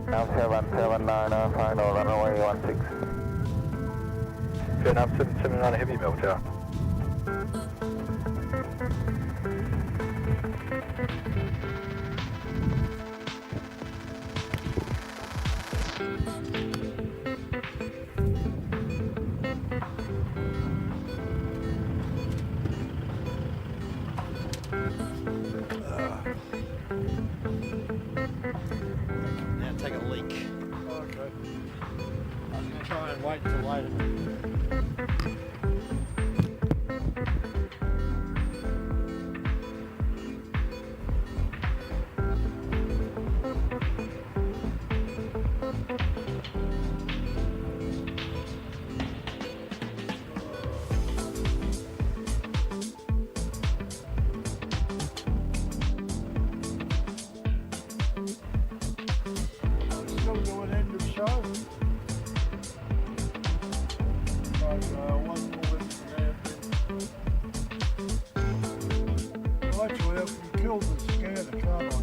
Now 779, final runway 16. Vietnam 779, heavy MEL tower. Now take a leak. Okay. I'm going to try and wait till later. Still doing end of show. One more in there. Well, actually, I can kill the scanner, can't I?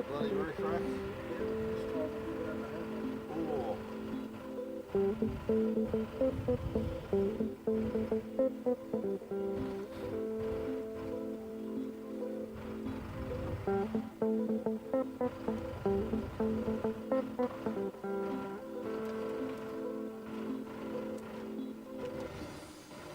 Bloody roof rack. Oh.